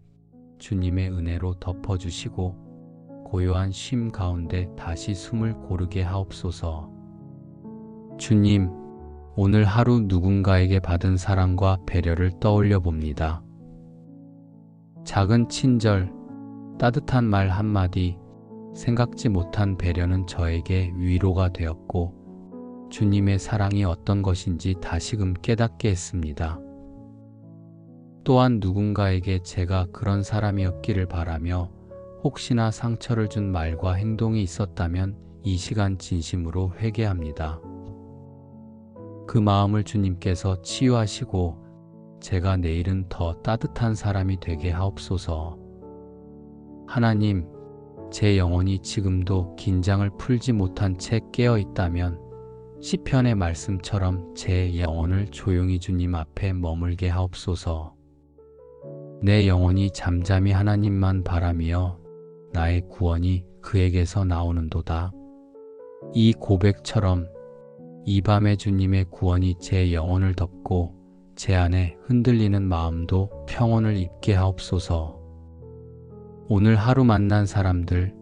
주님의 은혜로 덮어주시고 고요한 쉼 가운데 다시 숨을 고르게 하옵소서. 주님, 오늘 하루 누군가에게 받은 사랑과 배려를 떠올려 봅니다. 작은 친절, 따뜻한 말 한마디, 생각지 못한 배려는 저에게 위로가 되었고 주님의 사랑이 어떤 것인지 다시금 깨닫게 했습니다. 또한 누군가에게 제가 그런 사람이었기를 바라며 혹시나 상처를 준 말과 행동이 있었다면 이 시간 진심으로 회개합니다. 그 마음을 주님께서 치유하시고 제가 내일은 더 따뜻한 사람이 되게 하옵소서. 하나님, 제 영혼이 지금도 긴장을 풀지 못한 채 깨어 있다면 시편의 말씀처럼 제 영혼을 조용히 주님 앞에 머물게 하옵소서. 내 영혼이 잠잠히 하나님만 바라며 나의 구원이 그에게서 나오는도다. 이 고백처럼 이 밤에 주님의 구원이 제 영혼을 덮고 제 안에 흔들리는 마음도 평온을 입게 하옵소서. 오늘 하루 만난 사람들,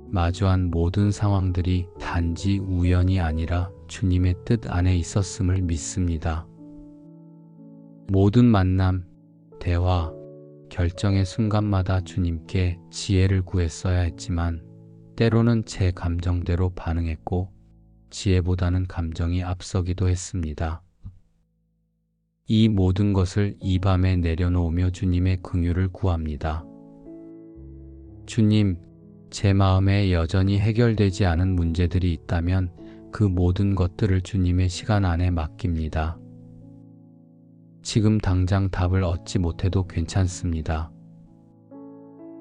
마주한 모든 상황들이 단지 우연이 아니라 주님의 뜻 안에 있었음을 믿습니다. 모든 만남, 대화, 결정의 순간마다 주님께 지혜를 구했어야 했지만 때로는 제 감정대로 반응했고 지혜보다는 감정이 앞서기도 했습니다. 이 모든 것을 이 밤에 내려놓으며 주님의 긍휼을 구합니다. 주님, 제 마음에 여전히 해결되지 않은 문제들이 있다면 그 모든 것들을 주님의 시간 안에 맡깁니다. 지금 당장 답을 얻지 못해도 괜찮습니다.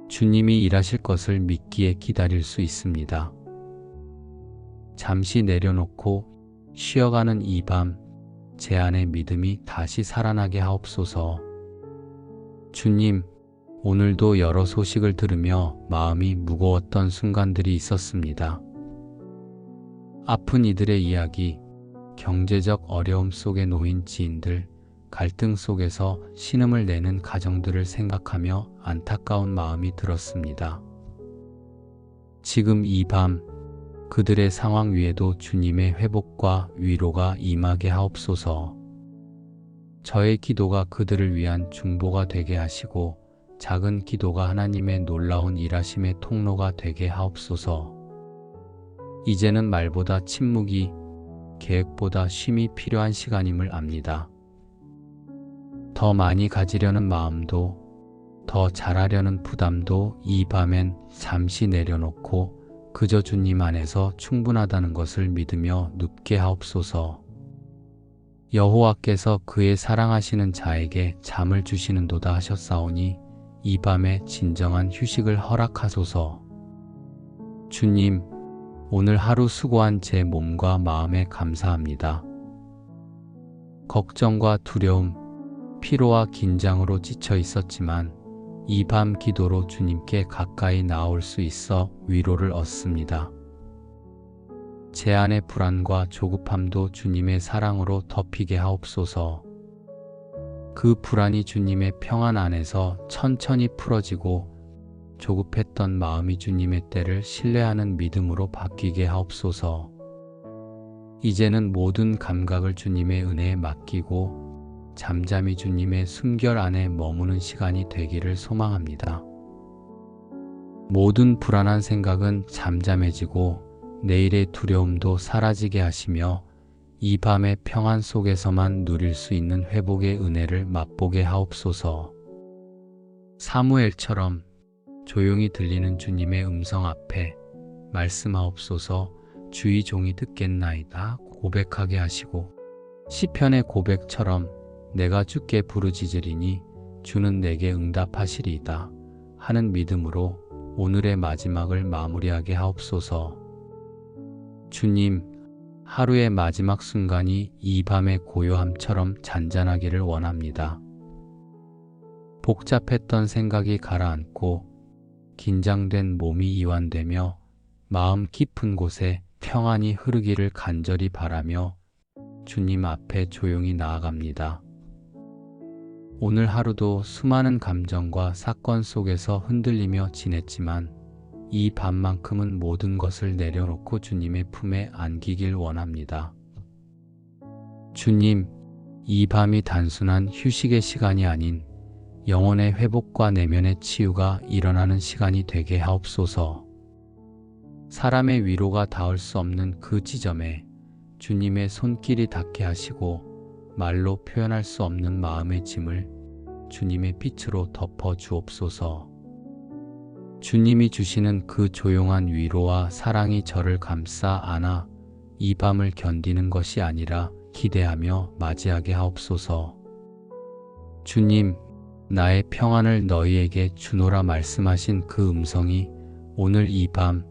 주님이 일하실 것을 믿기에 기다릴 수 있습니다. 잠시 내려놓고 쉬어가는 이 밤, 제 안의 믿음이 다시 살아나게 하옵소서. 주님, 오늘도 여러 소식을 들으며 마음이 무거웠던 순간들이 있었습니다. 아픈 이들의 이야기, 경제적 어려움 속에 놓인 지인들, 갈등 속에서 신음을 내는 가정들을 생각하며 안타까운 마음이 들었습니다. 지금 이 밤 그들의 상황 위에도 주님의 회복과 위로가 임하게 하옵소서. 저의 기도가 그들을 위한 중보가 되게 하시고 작은 기도가 하나님의 놀라운 일하심의 통로가 되게 하옵소서. 이제는 말보다 침묵이, 계획보다 쉼이 필요한 시간임을 압니다. 더 많이 가지려는 마음도, 더 잘하려는 부담도 이 밤엔 잠시 내려놓고 그저 주님 안에서 충분하다는 것을 믿으며 눕게 하옵소서. 여호와께서 그의 사랑하시는 자에게 잠을 주시는도다 하셨사오니 이 밤에 진정한 휴식을 허락하소서. 주님, 오늘 하루 수고한 제 몸과 마음에 감사합니다. 걱정과 두려움, 피로와 긴장으로 지쳐 있었지만 이 밤 기도로 주님께 가까이 나올 수 있어 위로를 얻습니다. 제 안의 불안과 조급함도 주님의 사랑으로 덮이게 하옵소서. 그 불안이 주님의 평안 안에서 천천히 풀어지고 조급했던 마음이 주님의 때를 신뢰하는 믿음으로 바뀌게 하옵소서. 이제는 모든 감각을 주님의 은혜에 맡기고 잠잠히 주님의 숨결 안에 머무는 시간이 되기를 소망합니다. 모든 불안한 생각은 잠잠해지고 내일의 두려움도 사라지게 하시며 이 밤의 평안 속에서만 누릴 수 있는 회복의 은혜를 맛보게 하옵소서. 사무엘처럼 조용히 들리는 주님의 음성 앞에 말씀하옵소서. 주의 종이 듣겠나이다 고백하게 하시고 시편의 고백처럼 내가 주께 부르짖으리니 주는 내게 응답하시리이다 하는 믿음으로 오늘의 마지막을 마무리하게 하옵소서. 주님, 하루의 마지막 순간이 이 밤의 고요함처럼 잔잔하기를 원합니다. 복잡했던 생각이 가라앉고 긴장된 몸이 이완되며 마음 깊은 곳에 평안이 흐르기를 간절히 바라며 주님 앞에 조용히 나아갑니다. 오늘 하루도 수많은 감정과 사건 속에서 흔들리며 지냈지만 이 밤만큼은 모든 것을 내려놓고 주님의 품에 안기길 원합니다. 주님, 이 밤이 단순한 휴식의 시간이 아닌 영혼의 회복과 내면의 치유가 일어나는 시간이 되게 하옵소서. 사람의 위로가 닿을 수 없는 그 지점에 주님의 손길이 닿게 하시고 말로 표현할 수 없는 마음의 짐을 주님의 빛으로 덮어 주옵소서. 주님이 주시는 그 조용한 위로와 사랑이 저를 감싸 안아 이 밤을 견디는 것이 아니라 기대하며 맞이하게 하옵소서. 주님, 나의 평안을 너희에게 주노라 말씀하신 그 음성이 오늘 이 밤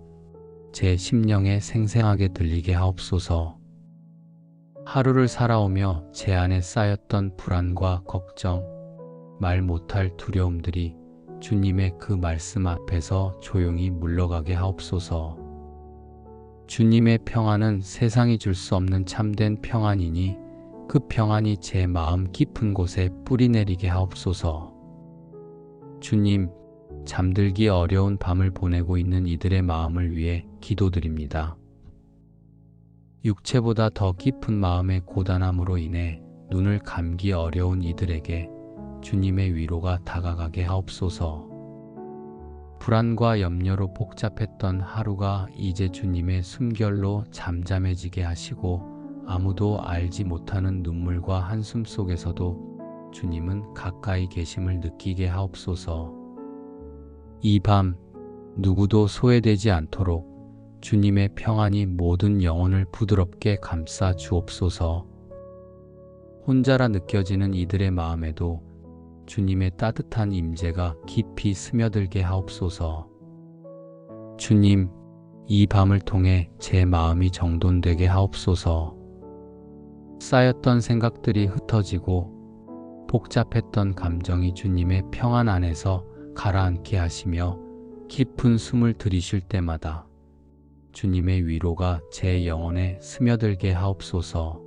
제 심령에 생생하게 들리게 하옵소서. 하루를 살아오며 제 안에 쌓였던 불안과 걱정, 말 못할 두려움들이 주님의 그 말씀 앞에서 조용히 물러가게 하옵소서. 주님의 평안은 세상이 줄 수 없는 참된 평안이니 그 평안이 제 마음 깊은 곳에 뿌리내리게 하옵소서. 주님, 잠들기 어려운 밤을 보내고 있는 이들의 마음을 위해 기도드립니다. 육체보다 더 깊은 마음의 고단함으로 인해 눈을 감기 어려운 이들에게 주님의 위로가 다가가게 하옵소서. 불안과 염려로 복잡했던 하루가 이제 주님의 숨결로 잠잠해지게 하시고 아무도 알지 못하는 눈물과 한숨 속에서도 주님은 가까이 계심을 느끼게 하옵소서. 이 밤 누구도 소외되지 않도록 주님의 평안이 모든 영혼을 부드럽게 감싸 주옵소서. 혼자라 느껴지는 이들의 마음에도 주님의 따뜻한 임재가 깊이 스며들게 하옵소서. 주님, 이 밤을 통해 제 마음이 정돈되게 하옵소서. 쌓였던 생각들이 흩어지고 복잡했던 감정이 주님의 평안 안에서 가라앉게 하시며 깊은 숨을 들이쉴 때마다 주님의 위로가 제 영혼에 스며들게 하옵소서.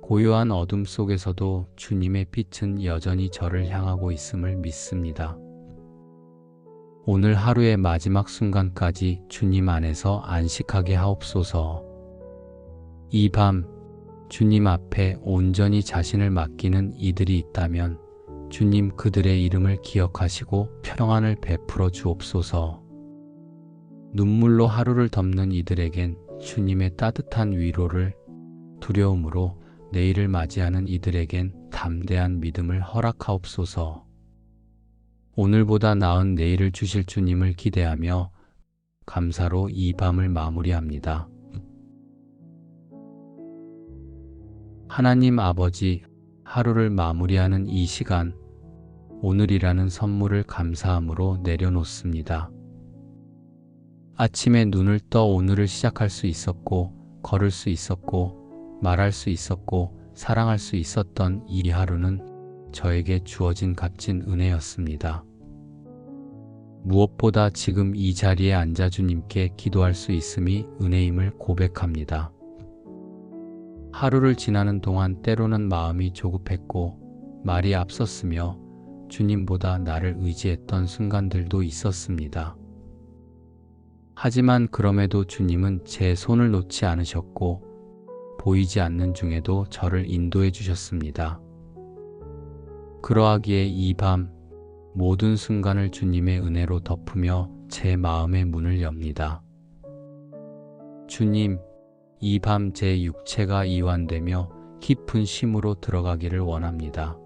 고요한 어둠 속에서도 주님의 빛은 여전히 저를 향하고 있음을 믿습니다. 오늘 하루의 마지막 순간까지 주님 안에서 안식하게 하옵소서. 이 밤 주님 앞에 온전히 자신을 맡기는 이들이 있다면 주님 그들의 이름을 기억하시고 평안을 베풀어 주옵소서. 눈물로 하루를 덮는 이들에겐 주님의 따뜻한 위로를, 두려움으로 내일을 맞이하는 이들에겐 담대한 믿음을 허락하옵소서. 오늘보다 나은 내일을 주실 주님을 기대하며 감사로 이 밤을 마무리합니다. 하나님 아버지, 하루를 마무리하는 이 시간, 오늘이라는 선물을 감사함으로 내려놓습니다. 아침에 눈을 떠 오늘을 시작할 수 있었고, 걸을 수 있었고, 말할 수 있었고, 사랑할 수 있었던 이 하루는 저에게 주어진 값진 은혜였습니다. 무엇보다 지금 이 자리에 앉아 주님께 기도할 수 있음이 은혜임을 고백합니다. 하루를 지나는 동안 때로는 마음이 조급했고 말이 앞섰으며 주님보다 나를 의지했던 순간들도 있었습니다. 하지만 그럼에도 주님은 제 손을 놓지 않으셨고 보이지 않는 중에도 저를 인도해 주셨습니다. 그러하기에 이 밤 모든 순간을 주님의 은혜로 덮으며 제 마음의 문을 엽니다. 주님, 이 밤 제 육체가 이완되며 깊은 쉼으로 들어가기를 원합니다.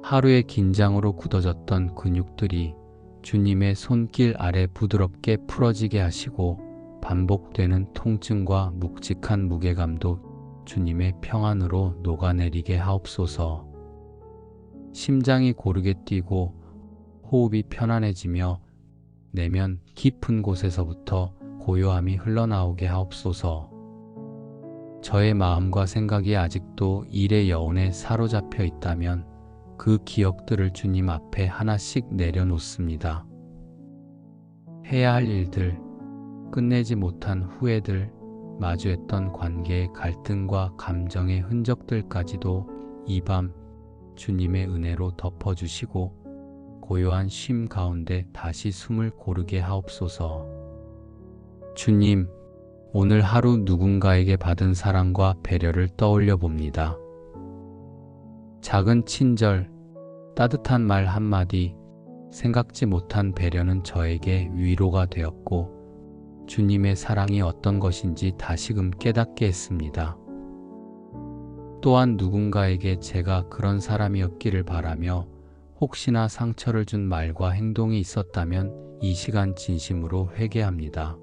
하루의 긴장으로 굳어졌던 근육들이 주님의 손길 아래 부드럽게 풀어지게 하시고 반복되는 통증과 묵직한 무게감도 주님의 평안으로 녹아내리게 하옵소서. 심장이 고르게 뛰고 호흡이 편안해지며 내면 깊은 곳에서부터 고요함이 흘러나오게 하옵소서. 저의 마음과 생각이 아직도 일의 여운에 사로잡혀 있다면 그 기억들을 주님 앞에 하나씩 내려놓습니다. 해야 할 일들, 끝내지 못한 후회들, 마주했던 관계의 갈등과 감정의 흔적들까지도 이 밤 주님의 은혜로 덮어주시고 고요한 쉼 가운데 다시 숨을 고르게 하옵소서. 주님, 오늘 하루 누군가에게 받은 사랑과 배려를 떠올려 봅니다. 작은 친절, 따뜻한 말 한마디, 생각지 못한 배려는 저에게 위로가 되었고 주님의 사랑이 어떤 것인지 다시금 깨닫게 했습니다. 또한 누군가에게 제가 그런 사람이었기를 바라며 혹시나 상처를 준 말과 행동이 있었다면 이 시간 진심으로 회개합니다.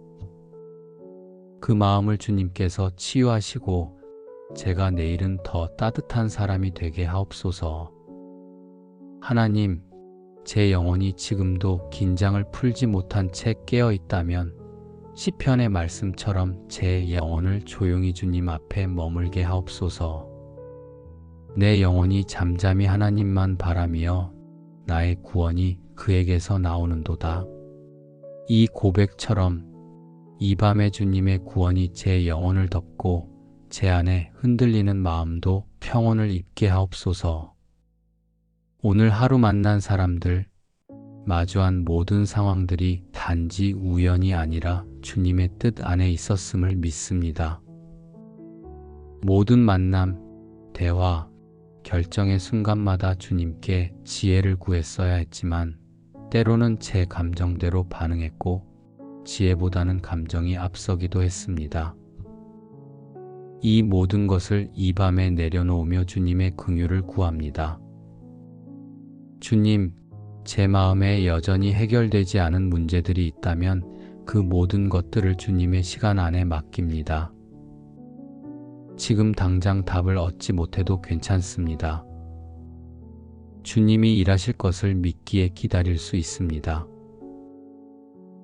그 마음을 주님께서 치유하시고 제가 내일은 더 따뜻한 사람이 되게 하옵소서. 하나님, 제 영혼이 지금도 긴장을 풀지 못한 채 깨어 있다면 시편의 말씀처럼 제 영혼을 조용히 주님 앞에 머물게 하옵소서. 내 영혼이 잠잠히 하나님만 바라며 나의 구원이 그에게서 나오는도다. 이 고백처럼 이 밤에 주님의 구원이 제 영혼을 덮고 제 안에 흔들리는 마음도 평온을 입게 하옵소서. 오늘 하루 만난 사람들, 마주한 모든 상황들이 단지 우연이 아니라 주님의 뜻 안에 있었음을 믿습니다. 모든 만남, 대화, 결정의 순간마다 주님께 지혜를 구했어야 했지만 때로는 제 감정대로 반응했고 지혜보다는 감정이 앞서기도 했습니다. 이 모든 것을 이 밤에 내려놓으며 주님의 긍휼을 구합니다. 주님, 제 마음에 여전히 해결되지 않은 문제들이 있다면 그 모든 것들을 주님의 시간 안에 맡깁니다. 지금 당장 답을 얻지 못해도 괜찮습니다. 주님이 일하실 것을 믿기에 기다릴 수 있습니다.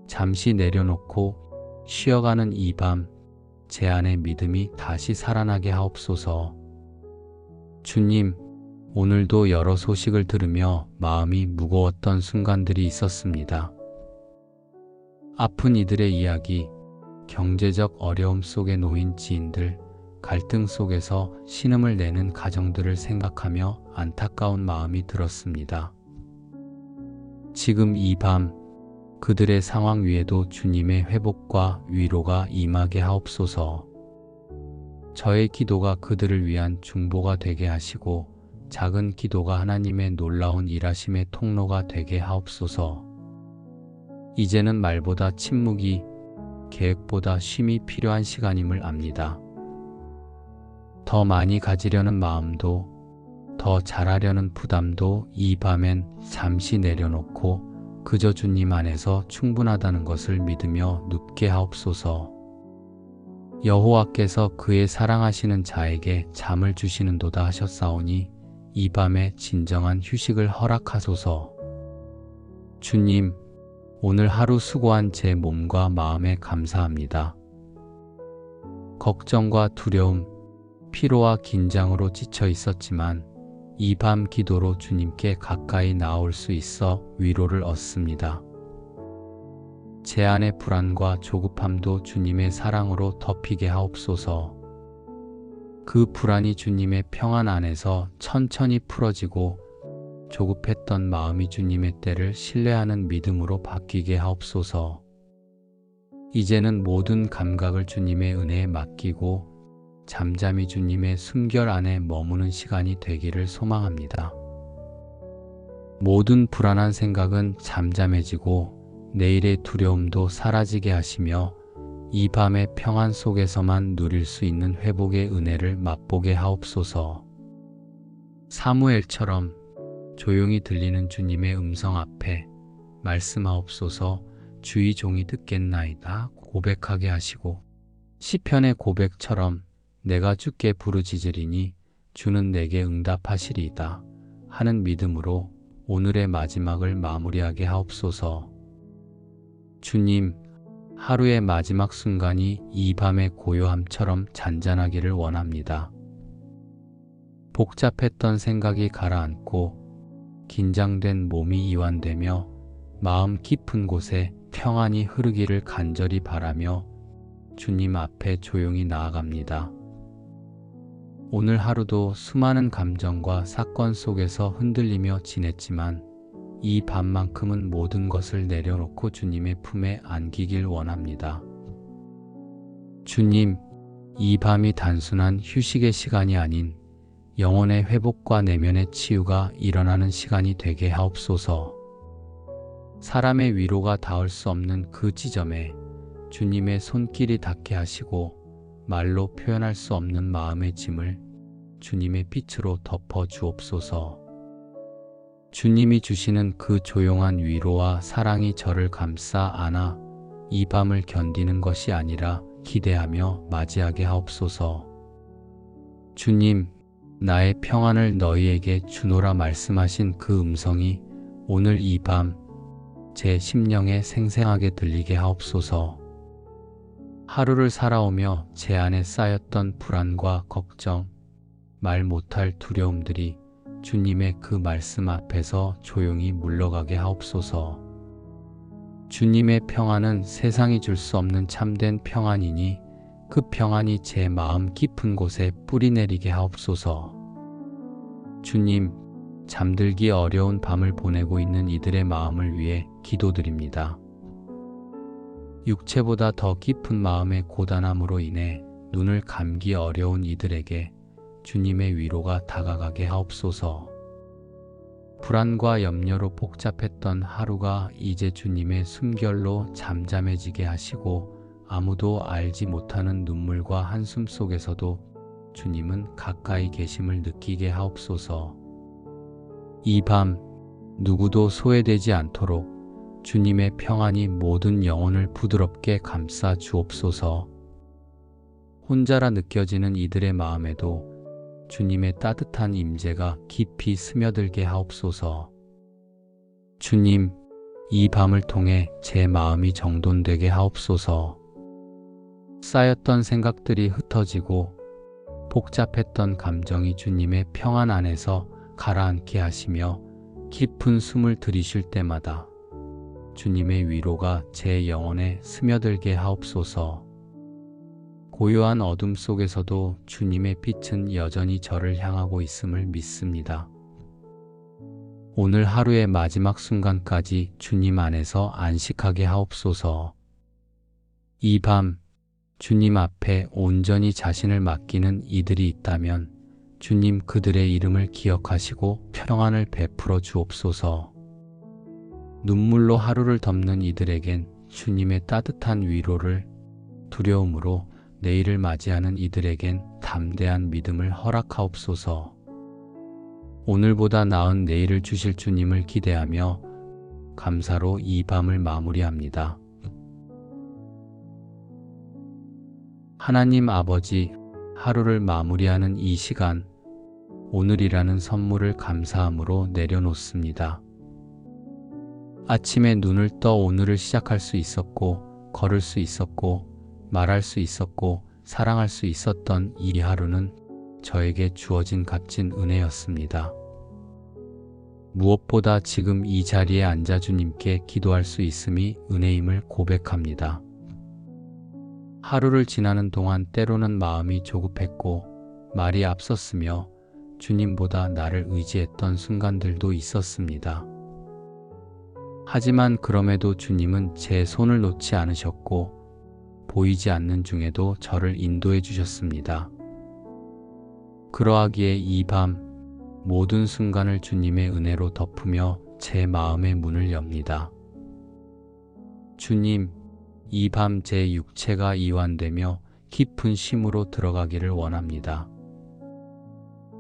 잠시 내려놓고 쉬어가는 이 밤, 제 안의 믿음이 다시 살아나게 하옵소서. 주님, 오늘도 여러 소식을 들으며 마음이 무거웠던 순간들이 있었습니다. 아픈 이들의 이야기, 경제적 어려움 속에 놓인 지인들, 갈등 속에서 신음을 내는 가정들을 생각하며 안타까운 마음이 들었습니다. 지금 이 밤 그들의 상황 위에도 주님의 회복과 위로가 임하게 하옵소서. 저의 기도가 그들을 위한 중보가 되게 하시고 작은 기도가 하나님의 놀라운 일하심의 통로가 되게 하옵소서. 이제는 말보다 침묵이, 계획보다 쉼이 필요한 시간임을 압니다. 더 많이 가지려는 마음도, 더 잘하려는 부담도 이 밤엔 잠시 내려놓고 그저 주님 안에서 충분하다는 것을 믿으며 눕게 하옵소서. 여호와께서 그의 사랑하시는 자에게 잠을 주시는도다 하셨사오니 이 밤에 진정한 휴식을 허락하소서. 주님, 오늘 하루 수고한 제 몸과 마음에 감사합니다. 걱정과 두려움, 피로와 긴장으로 지쳐 있었지만 이 밤 기도로 주님께 가까이 나올 수 있어 위로를 얻습니다. 제 안의 불안과 조급함도 주님의 사랑으로 덮이게 하옵소서. 그 불안이 주님의 평안 안에서 천천히 풀어지고 조급했던 마음이 주님의 때를 신뢰하는 믿음으로 바뀌게 하옵소서. 이제는 모든 감각을 주님의 은혜에 맡기고 잠잠히 주님의 숨결 안에 머무는 시간이 되기를 소망합니다. 모든 불안한 생각은 잠잠해지고 내일의 두려움도 사라지게 하시며 이 밤의 평안 속에서만 누릴 수 있는 회복의 은혜를 맛보게 하옵소서. 사무엘처럼 조용히 들리는 주님의 음성 앞에 말씀하옵소서. 주의 종이 듣겠나이다 고백하게 하시고 시편의 고백처럼 내가 주께 부르짖으리니 주는 내게 응답하시리이다 하는 믿음으로 오늘의 마지막을 마무리하게 하옵소서. 주님, 하루의 마지막 순간이 이 밤의 고요함처럼 잔잔하기를 원합니다. 복잡했던 생각이 가라앉고 긴장된 몸이 이완되며 마음 깊은 곳에 평안이 흐르기를 간절히 바라며 주님 앞에 조용히 나아갑니다. 오늘 하루도 수많은 감정과 사건 속에서 흔들리며 지냈지만 이 밤만큼은 모든 것을 내려놓고 주님의 품에 안기길 원합니다. 주님, 이 밤이 단순한 휴식의 시간이 아닌 영혼의 회복과 내면의 치유가 일어나는 시간이 되게 하옵소서. 사람의 위로가 닿을 수 없는 그 지점에 주님의 손길이 닿게 하시고 말로 표현할 수 없는 마음의 짐을 주님의 빛으로 덮어 주옵소서. 주님이 주시는 그 조용한 위로와 사랑이 저를 감싸 안아 이 밤을 견디는 것이 아니라 기대하며 맞이하게 하옵소서. 주님, 나의 평안을 너희에게 주노라 말씀하신 그 음성이 오늘 이 밤 제 심령에 생생하게 들리게 하옵소서. 하루를 살아오며 제 안에 쌓였던 불안과 걱정, 말 못할 두려움들이 주님의 그 말씀 앞에서 조용히 물러가게 하옵소서. 주님의 평안은 세상이 줄 수 없는 참된 평안이니 그 평안이 제 마음 깊은 곳에 뿌리내리게 하옵소서. 주님, 잠들기 어려운 밤을 보내고 있는 이들의 마음을 위해 기도드립니다. 육체보다 더 깊은 마음의 고단함으로 인해 눈을 감기 어려운 이들에게 주님의 위로가 다가가게 하옵소서. 불안과 염려로 복잡했던 하루가 이제 주님의 숨결로 잠잠해지게 하시고 아무도 알지 못하는 눈물과 한숨 속에서도 주님은 가까이 계심을 느끼게 하옵소서. 이 밤 누구도 소외되지 않도록 주님의 평안이 모든 영혼을 부드럽게 감싸 주옵소서. 혼자라 느껴지는 이들의 마음에도 주님의 따뜻한 임재가 깊이 스며들게 하옵소서. 주님, 이 밤을 통해 제 마음이 정돈되게 하옵소서. 쌓였던 생각들이 흩어지고 복잡했던 감정이 주님의 평안 안에서 가라앉게 하시며 깊은 숨을 들이쉴 때마다 주님의 위로가 제 영혼에 스며들게 하옵소서. 고요한 어둠 속에서도 주님의 빛은 여전히 저를 향하고 있음을 믿습니다. 오늘 하루의 마지막 순간까지 주님 안에서 안식하게 하옵소서. 이 밤 주님 앞에 온전히 자신을 맡기는 이들이 있다면 주님 그들의 이름을 기억하시고 평안을 베풀어 주옵소서. 눈물로 하루를 덮는 이들에겐 주님의 따뜻한 위로를, 두려움으로 내일을 맞이하는 이들에겐 담대한 믿음을 허락하옵소서. 오늘보다 나은 내일을 주실 주님을 기대하며 감사로 이 밤을 마무리합니다. 하나님 아버지, 하루를 마무리하는 이 시간, 오늘이라는 선물을 감사함으로 내려놓습니다. 아침에 눈을 떠 오늘을 시작할 수 있었고, 걸을 수 있었고, 말할 수 있었고, 사랑할 수 있었던 이 하루는 저에게 주어진 값진 은혜였습니다. 무엇보다 지금 이 자리에 앉아 주님께 기도할 수 있음이 은혜임을 고백합니다. 하루를 지나는 동안 때로는 마음이 조급했고 말이 앞섰으며 주님보다 나를 의지했던 순간들도 있었습니다. 하지만 그럼에도 주님은 제 손을 놓지 않으셨고 보이지 않는 중에도 저를 인도해 주셨습니다. 그러하기에 이 밤 모든 순간을 주님의 은혜로 덮으며 제 마음의 문을 엽니다. 주님, 이 밤 제 육체가 이완되며 깊은 쉼으로 들어가기를 원합니다.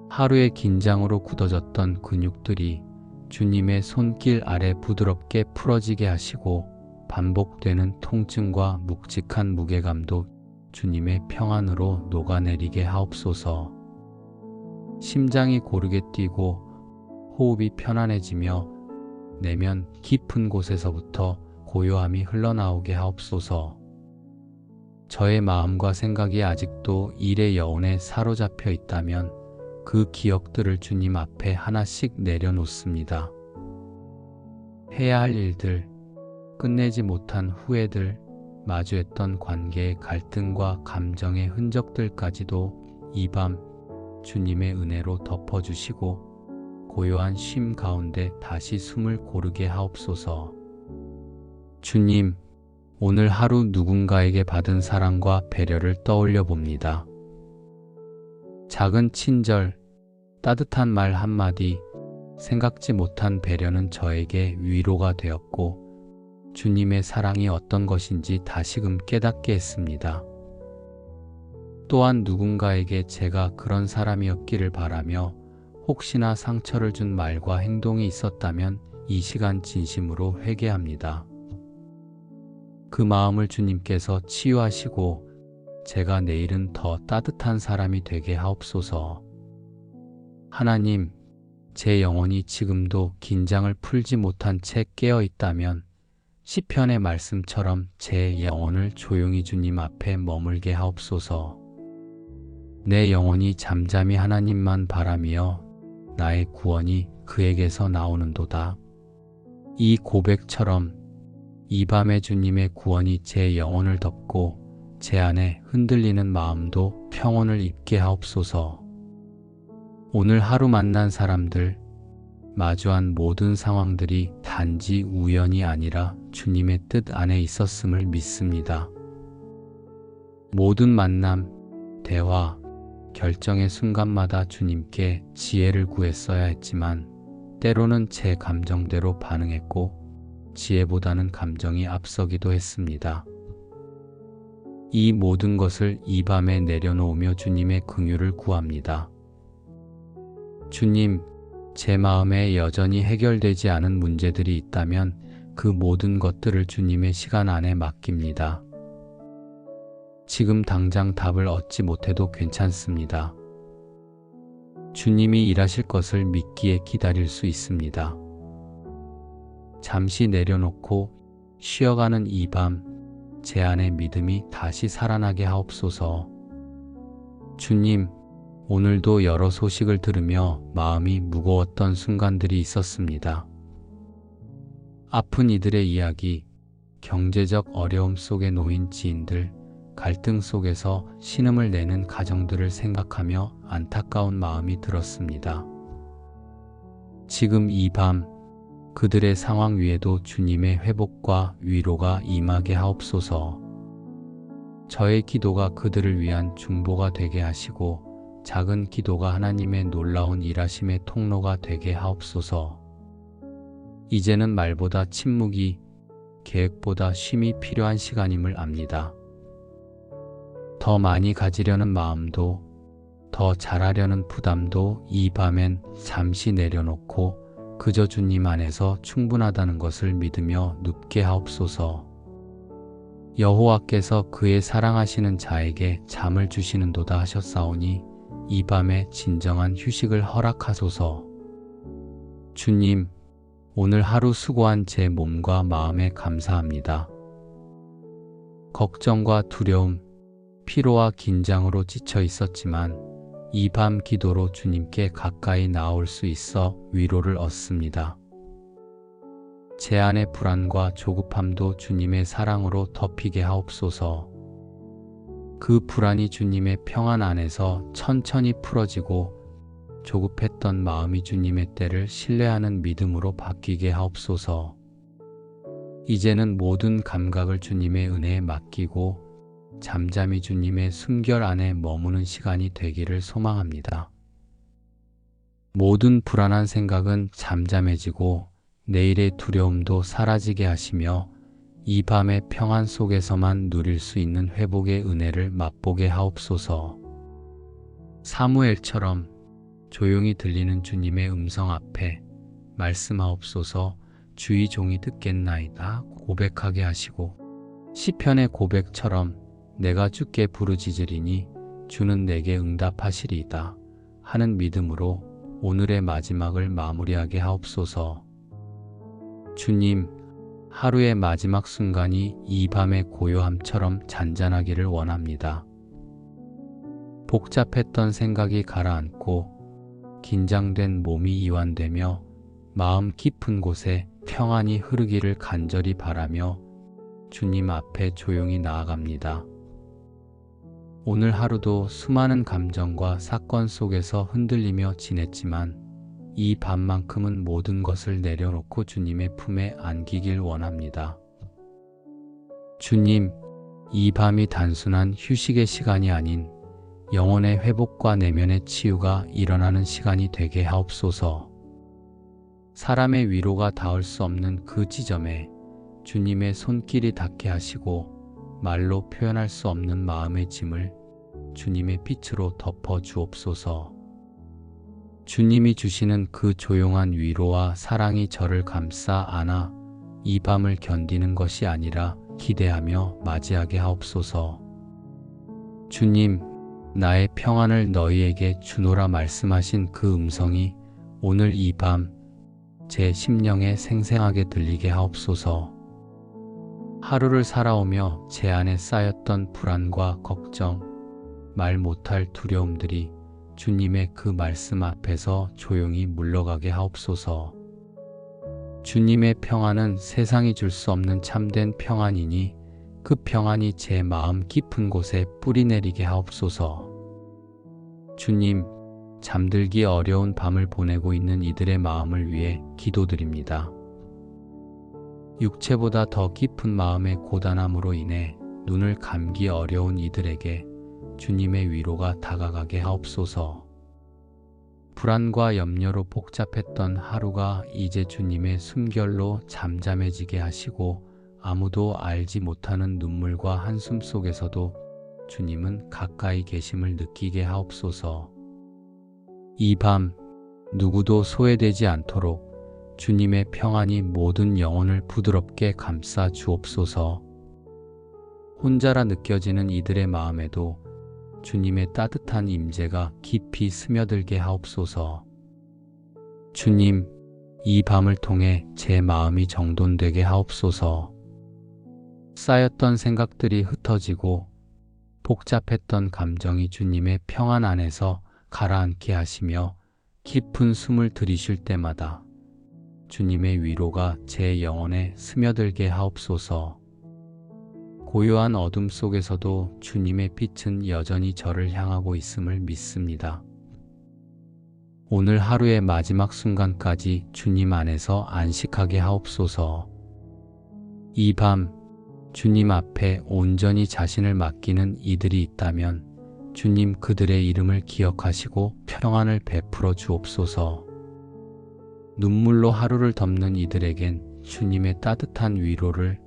하루의 긴장으로 굳어졌던 근육들이 주님의 손길 아래 부드럽게 풀어지게 하시고 반복되는 통증과 묵직한 무게감도 주님의 평안으로 녹아내리게 하옵소서. 심장이 고르게 뛰고 호흡이 편안해지며 내면 깊은 곳에서부터 고요함이 흘러나오게 하옵소서. 저의 마음과 생각이 아직도 일의 여운에 사로잡혀 있다면 그 기억들을 주님 앞에 하나씩 내려놓습니다. 해야 할 일들, 끝내지 못한 후회들, 마주했던 관계의 갈등과 감정의 흔적들까지도 이 밤 주님의 은혜로 덮어주시고 고요한 쉼 가운데 다시 숨을 고르게 하옵소서. 주님, 오늘 하루 누군가에게 받은 사랑과 배려를 떠올려 봅니다. 작은 친절, 따뜻한 말 한마디, 생각지 못한 배려는 저에게 위로가 되었고 주님의 사랑이 어떤 것인지 다시금 깨닫게 했습니다. 또한 누군가에게 제가 그런 사람이었기를 바라며 혹시나 상처를 준 말과 행동이 있었다면 이 시간 진심으로 회개합니다. 그 마음을 주님께서 치유하시고 제가 내일은 더 따뜻한 사람이 되게 하옵소서. 하나님, 제 영혼이 지금도 긴장을 풀지 못한 채 깨어 있다면 시편의 말씀처럼 제 영혼을 조용히 주님 앞에 머물게 하옵소서. 내 영혼이 잠잠히 하나님만 바라며 나의 구원이 그에게서 나오는도다. 이 고백처럼 이 밤에 주님의 구원이 제 영혼을 덮고 제 안에 흔들리는 마음도 평온을 입게 하옵소서. 오늘 하루 만난 사람들, 마주한 모든 상황들이 단지 우연이 아니라 주님의 뜻 안에 있었음을 믿습니다. 모든 만남, 대화, 결정의 순간마다 주님께 지혜를 구했어야 했지만 때로는 제 감정대로 반응했고 지혜보다는 감정이 앞서기도 했습니다. 이 모든 것을 이 밤에 내려놓으며 주님의 긍휼을 구합니다. 주님, 제 마음에 여전히 해결되지 않은 문제들이 있다면 그 모든 것들을 주님의 시간 안에 맡깁니다. 지금 당장 답을 얻지 못해도 괜찮습니다. 주님이 일하실 것을 믿기에 기다릴 수 있습니다. 잠시 내려놓고 쉬어가는 이 밤, 제 안의 믿음이 다시 살아나게 하옵소서. 주님, 오늘도 여러 소식을 들으며 마음이 무거웠던 순간들이 있었습니다. 아픈 이들의 이야기, 경제적 어려움 속에 놓인 지인들, 갈등 속에서 신음을 내는 가정들을 생각하며 안타까운 마음이 들었습니다. 지금 이 밤 그들의 상황 위에도 주님의 회복과 위로가 임하게 하옵소서. 저의 기도가 그들을 위한 중보가 되게 하시고 작은 기도가 하나님의 놀라운 일하심의 통로가 되게 하옵소서. 이제는 말보다 침묵이, 계획보다 쉼이 필요한 시간임을 압니다. 더 많이 가지려는 마음도, 더 잘하려는 부담도 이 밤엔 잠시 내려놓고 그저 주님 안에서 충분하다는 것을 믿으며 눕게 하옵소서. 여호와께서 그의 사랑하시는 자에게 잠을 주시는도다 하셨사오니 이 밤에 진정한 휴식을 허락하소서. 주님, 오늘 하루 수고한 제 몸과 마음에 감사합니다. 걱정과 두려움, 피로와 긴장으로 지쳐 있었지만 이 밤 기도로 주님께 가까이 나올 수 있어 위로를 얻습니다. 제 안의 불안과 조급함도 주님의 사랑으로 덮이게 하옵소서. 그 불안이 주님의 평안 안에서 천천히 풀어지고 조급했던 마음이 주님의 때를 신뢰하는 믿음으로 바뀌게 하옵소서. 이제는 모든 감각을 주님의 은혜에 맡기고 잠잠히 주님의 숨결 안에 머무는 시간이 되기를 소망합니다. 모든 불안한 생각은 잠잠해지고 내일의 두려움도 사라지게 하시며 이 밤의 평안 속에서만 누릴 수 있는 회복의 은혜를 맛보게 하옵소서. 사무엘처럼 조용히 들리는 주님의 음성 앞에 말씀하옵소서. 주의 종이 듣겠나이다 고백하게 하시고 시편의 고백처럼 내가 주께 부르짖으리니 주는 내게 응답하시리이다 하는 믿음으로 오늘의 마지막을 마무리하게 하옵소서. 주님, 하루의 마지막 순간이 이 밤의 고요함처럼 잔잔하기를 원합니다. 복잡했던 생각이 가라앉고 긴장된 몸이 이완되며 마음 깊은 곳에 평안이 흐르기를 간절히 바라며 주님 앞에 조용히 나아갑니다. 오늘 하루도 수많은 감정과 사건 속에서 흔들리며 지냈지만 이 밤만큼은 모든 것을 내려놓고 주님의 품에 안기길 원합니다. 주님, 이 밤이 단순한 휴식의 시간이 아닌 영혼의 회복과 내면의 치유가 일어나는 시간이 되게 하옵소서. 사람의 위로가 닿을 수 없는 그 지점에 주님의 손길이 닿게 하시고 말로 표현할 수 없는 마음의 짐을 주님의 빛으로 덮어 주옵소서. 주님이 주시는 그 조용한 위로와 사랑이 저를 감싸 안아 이 밤을 견디는 것이 아니라 기대하며 맞이하게 하옵소서. 주님, 나의 평안을 너희에게 주노라 말씀하신 그 음성이 오늘 이 밤 제 심령에 생생하게 들리게 하옵소서. 하루를 살아오며 제 안에 쌓였던 불안과 걱정, 말 못할 두려움들이 주님의 그 말씀 앞에서 조용히 물러가게 하옵소서. 주님의 평안은 세상이 줄 수 없는 참된 평안이니 그 평안이 제 마음 깊은 곳에 뿌리내리게 하옵소서. 주님, 잠들기 어려운 밤을 보내고 있는 이들의 마음을 위해 기도드립니다. 육체보다 더 깊은 마음의 고단함으로 인해 눈을 감기 어려운 이들에게 주님의 위로가 다가가게 하옵소서. 불안과 염려로 복잡했던 하루가 이제 주님의 숨결로 잠잠해지게 하시고 아무도 알지 못하는 눈물과 한숨 속에서도 주님은 가까이 계심을 느끼게 하옵소서. 이 밤 누구도 소외되지 않도록 주님의 평안이 모든 영혼을 부드럽게 감싸 주옵소서. 혼자라 느껴지는 이들의 마음에도 주님의 따뜻한 임재가 깊이 스며들게 하옵소서. 주님, 이 밤을 통해 제 마음이 정돈되게 하옵소서. 쌓였던 생각들이 흩어지고 복잡했던 감정이 주님의 평안 안에서 가라앉게 하시며 깊은 숨을 들이쉴 때마다 주님의 위로가 제 영혼에 스며들게 하옵소서. 고요한 어둠 속에서도 주님의 빛은 여전히 저를 향하고 있음을 믿습니다. 오늘 하루의 마지막 순간까지 주님 안에서 안식하게 하옵소서. 이 밤 주님 앞에 온전히 자신을 맡기는 이들이 있다면 주님 그들의 이름을 기억하시고 평안을 베풀어 주옵소서. 눈물로 하루를 덮는 이들에겐 주님의 따뜻한 위로를,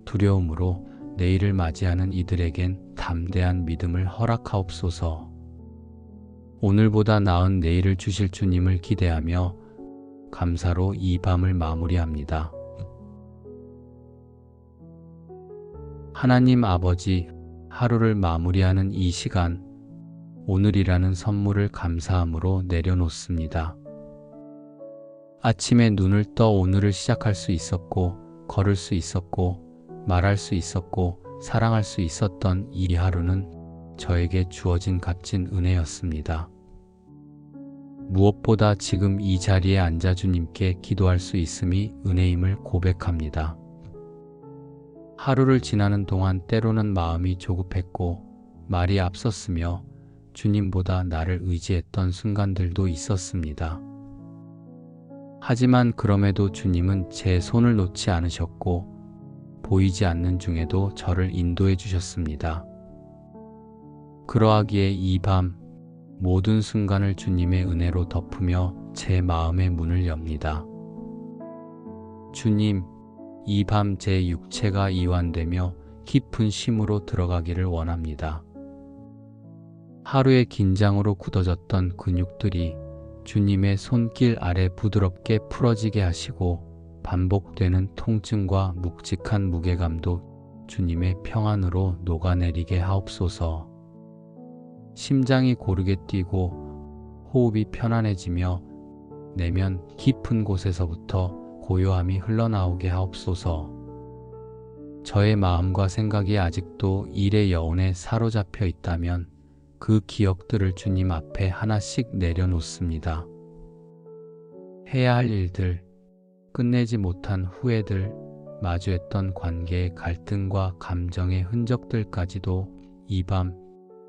두려움으로 내일을 맞이하는 이들에겐 담대한 믿음을 허락하옵소서. 오늘보다 나은 내일을 주실 주님을 기대하며 감사로 이 밤을 마무리합니다. 하나님 아버지, 하루를 마무리하는 이 시간, 오늘이라는 선물을 감사함으로 내려놓습니다. 아침에 눈을 떠 오늘을 시작할 수 있었고, 걸을 수 있었고, 말할 수 있었고, 사랑할 수 있었던 이 하루는 저에게 주어진 값진 은혜였습니다. 무엇보다 지금 이 자리에 앉아 주님께 기도할 수 있음이 은혜임을 고백합니다. 하루를 지나는 동안 때로는 마음이 조급했고 말이 앞섰으며 주님보다 나를 의지했던 순간들도 있었습니다. 하지만 그럼에도 주님은 제 손을 놓지 않으셨고 보이지 않는 중에도 저를 인도해 주셨습니다. 그러하기에 이 밤 모든 순간을 주님의 은혜로 덮으며 제 마음의 문을 엽니다. 주님, 이 밤 제 육체가 이완되며 깊은 쉼으로 들어가기를 원합니다. 하루의 긴장으로 굳어졌던 근육들이 주님의 손길 아래 부드럽게 풀어지게 하시고 반복되는 통증과 묵직한 무게감도 주님의 평안으로 녹아내리게 하옵소서. 심장이 고르게 뛰고 호흡이 편안해지며 내면 깊은 곳에서부터 고요함이 흘러나오게 하옵소서. 저의 마음과 생각이 아직도 일의 여운에 사로잡혀 있다면 그 기억들을 주님 앞에 하나씩 내려놓습니다. 해야 할 일들, 끝내지 못한 후회들, 마주했던 관계의 갈등과 감정의 흔적들까지도 이 밤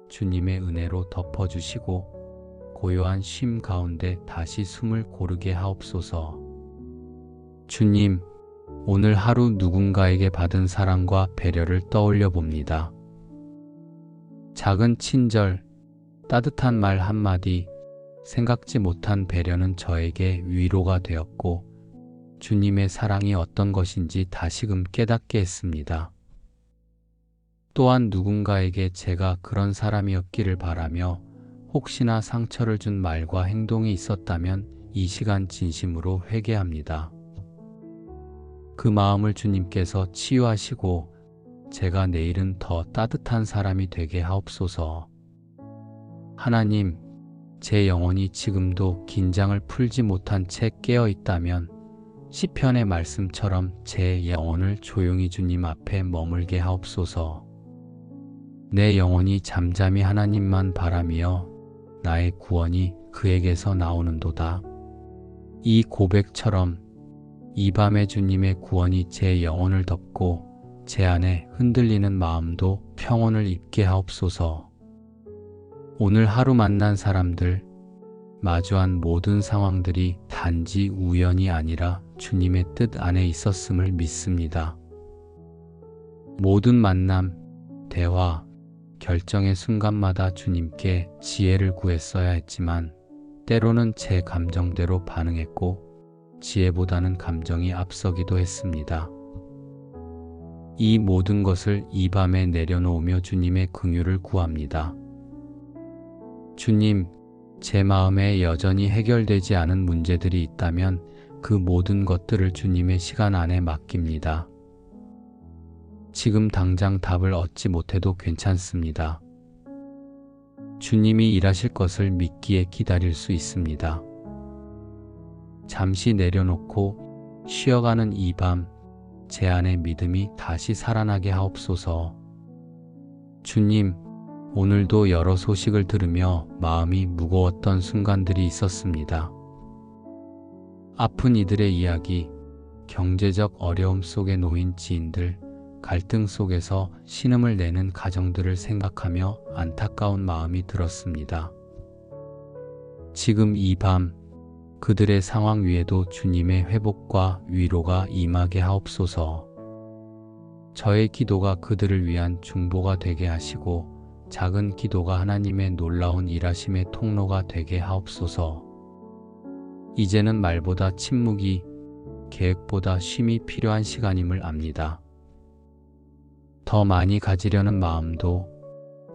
주님의 은혜로 덮어주시고 고요한 쉼 가운데 다시 숨을 고르게 하옵소서. 주님, 오늘 하루 누군가에게 받은 사랑과 배려를 떠올려 봅니다. 작은 친절, 따뜻한 말 한마디, 생각지 못한 배려는 저에게 위로가 되었고 주님의 사랑이 어떤 것인지 다시금 깨닫게 했습니다. 또한 누군가에게 제가 그런 사람이었기를 바라며 혹시나 상처를 준 말과 행동이 있었다면 이 시간 진심으로 회개합니다. 그 마음을 주님께서 치유하시고 제가 내일은 더 따뜻한 사람이 되게 하옵소서. 하나님, 제 영혼이 지금도 긴장을 풀지 못한 채 깨어 있다면 시편의 말씀처럼 제 영혼을 조용히 주님 앞에 머물게 하옵소서. 내 영혼이 잠잠히 하나님만 바라며 나의 구원이 그에게서 나오는도다. 이 고백처럼 이 밤에 주님의 구원이 제 영혼을 덮고 제 안에 흔들리는 마음도 평온을 입게 하옵소서. 오늘 하루 만난 사람들, 마주한 모든 상황들이 단지 우연이 아니라 주님의 뜻 안에 있었음을 믿습니다. 모든 만남, 대화, 결정의 순간마다 주님께 지혜를 구했어야 했지만 때로는 제 감정대로 반응했고 지혜보다는 감정이 앞서기도 했습니다. 이 모든 것을 이 밤에 내려놓으며 주님의 긍휼을 구합니다. 주님, 제 마음에 여전히 해결되지 않은 문제들이 있다면 그 모든 것들을 주님의 시간 안에 맡깁니다. 지금 당장 답을 얻지 못해도 괜찮습니다. 주님이 일하실 것을 믿기에 기다릴 수 있습니다. 잠시 내려놓고 쉬어가는 이 밤, 제 안의 믿음이 다시 살아나게 하옵소서. 주님, 오늘도 여러 소식을 들으며 마음이 무거웠던 순간들이 있었습니다. 아픈 이들의 이야기, 경제적 어려움 속에 놓인 지인들, 갈등 속에서 신음을 내는 가정들을 생각하며 안타까운 마음이 들었습니다. 지금 이 밤, 그들의 상황 위에도 주님의 회복과 위로가 임하게 하옵소서. 저의 기도가 그들을 위한 중보가 되게 하시고 작은 기도가 하나님의 놀라운 일하심의 통로가 되게 하옵소서. 이제는 말보다 침묵이, 계획보다 쉼이 필요한 시간임을 압니다. 더 많이 가지려는 마음도,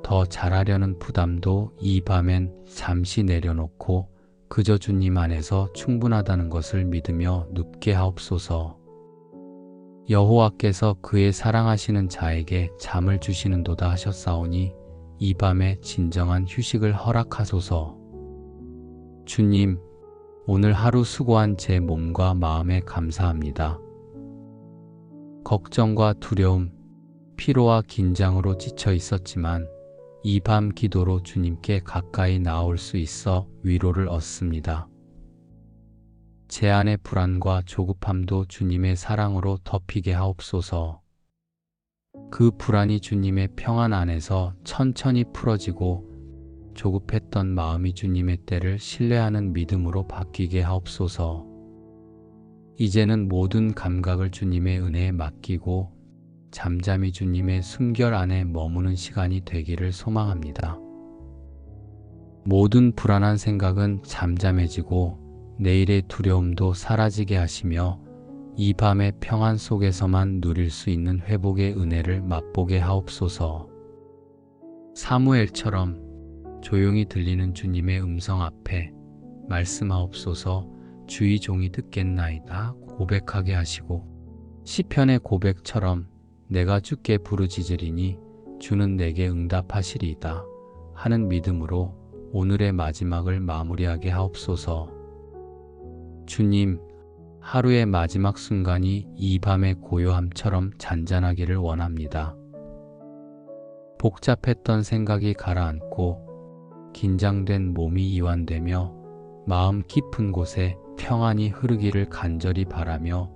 더 잘하려는 부담도 이 밤엔 잠시 내려놓고 그저 주님 안에서 충분하다는 것을 믿으며 눕게 하옵소서. 여호와께서 그의 사랑하시는 자에게 잠을 주시는도다 하셨사오니 이 밤에 진정한 휴식을 허락하소서. 주님, 오늘 하루 수고한 제 몸과 마음에 감사합니다. 걱정과 두려움, 피로와 긴장으로 지쳐 있었지만 이 밤 기도로 주님께 가까이 나올 수 있어 위로를 얻습니다. 제 안의 불안과 조급함도 주님의 사랑으로 덮이게 하옵소서. 그 불안이 주님의 평안 안에서 천천히 풀어지고 조급했던 마음이 주님의 때를 신뢰하는 믿음으로 바뀌게 하옵소서. 이제는 모든 감각을 주님의 은혜에 맡기고 잠잠히 주님의 숨결 안에 머무는 시간이 되기를 소망합니다. 모든 불안한 생각은 잠잠해지고 내일의 두려움도 사라지게 하시며 이 밤의 평안 속에서만 누릴 수 있는 회복의 은혜를 맛보게 하옵소서. 사무엘처럼 조용히 들리는 주님의 음성 앞에 말씀하옵소서. 주의 종이 듣겠나이다 고백하게 하시고 시편의 고백처럼 내가 주께 부르짖으리니 주는 내게 응답하시리이다 하는 믿음으로 오늘의 마지막을 마무리하게 하옵소서. 주님, 하루의 마지막 순간이 이 밤의 고요함처럼 잔잔하기를 원합니다. 복잡했던 생각이 가라앉고 긴장된 몸이 이완되며 마음 깊은 곳에 평안이 흐르기를 간절히 바라며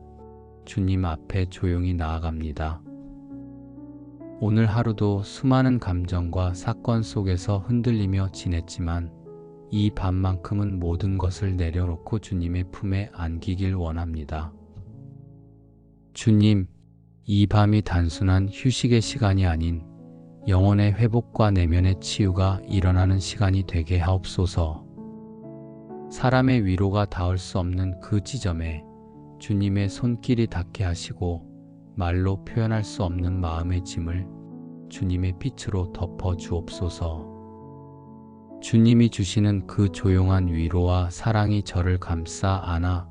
주님 앞에 조용히 나아갑니다. 오늘 하루도 수많은 감정과 사건 속에서 흔들리며 지냈지만 이 밤만큼은 모든 것을 내려놓고 주님의 품에 안기길 원합니다. 주님, 이 밤이 단순한 휴식의 시간이 아닌 영혼의 회복과 내면의 치유가 일어나는 시간이 되게 하옵소서. 사람의 위로가 닿을 수 없는 그 지점에 주님의 손길이 닿게 하시고 말로 표현할 수 없는 마음의 짐을 주님의 빛으로 덮어 주옵소서. 주님이 주시는 그 조용한 위로와 사랑이 저를 감싸 안아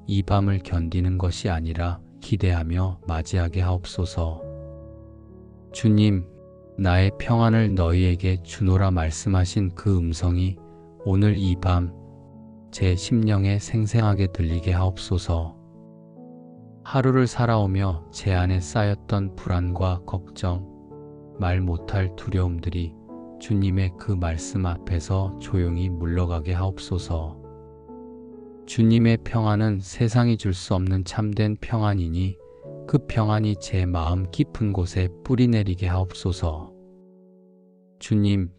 이 밤을 견디는 것이 아니라 기대하며 맞이하게 하옵소서. 주님, 나의 평안을 너희에게 주노라 말씀하신 그 음성이 오늘 이 밤 제 심령에 생생하게 들리게 하옵소서. 하루를 살아오며 제 안에 쌓였던 불안과 걱정, 말 못할 두려움들이 주님의 그 말씀 앞에서 조용히 물러가게 하옵소서. 주님의 평안은 세상이 줄 수 없는 참된 평안이니 그 평안이 제 마음 깊은 곳에 뿌리내리게 하옵소서. 주님,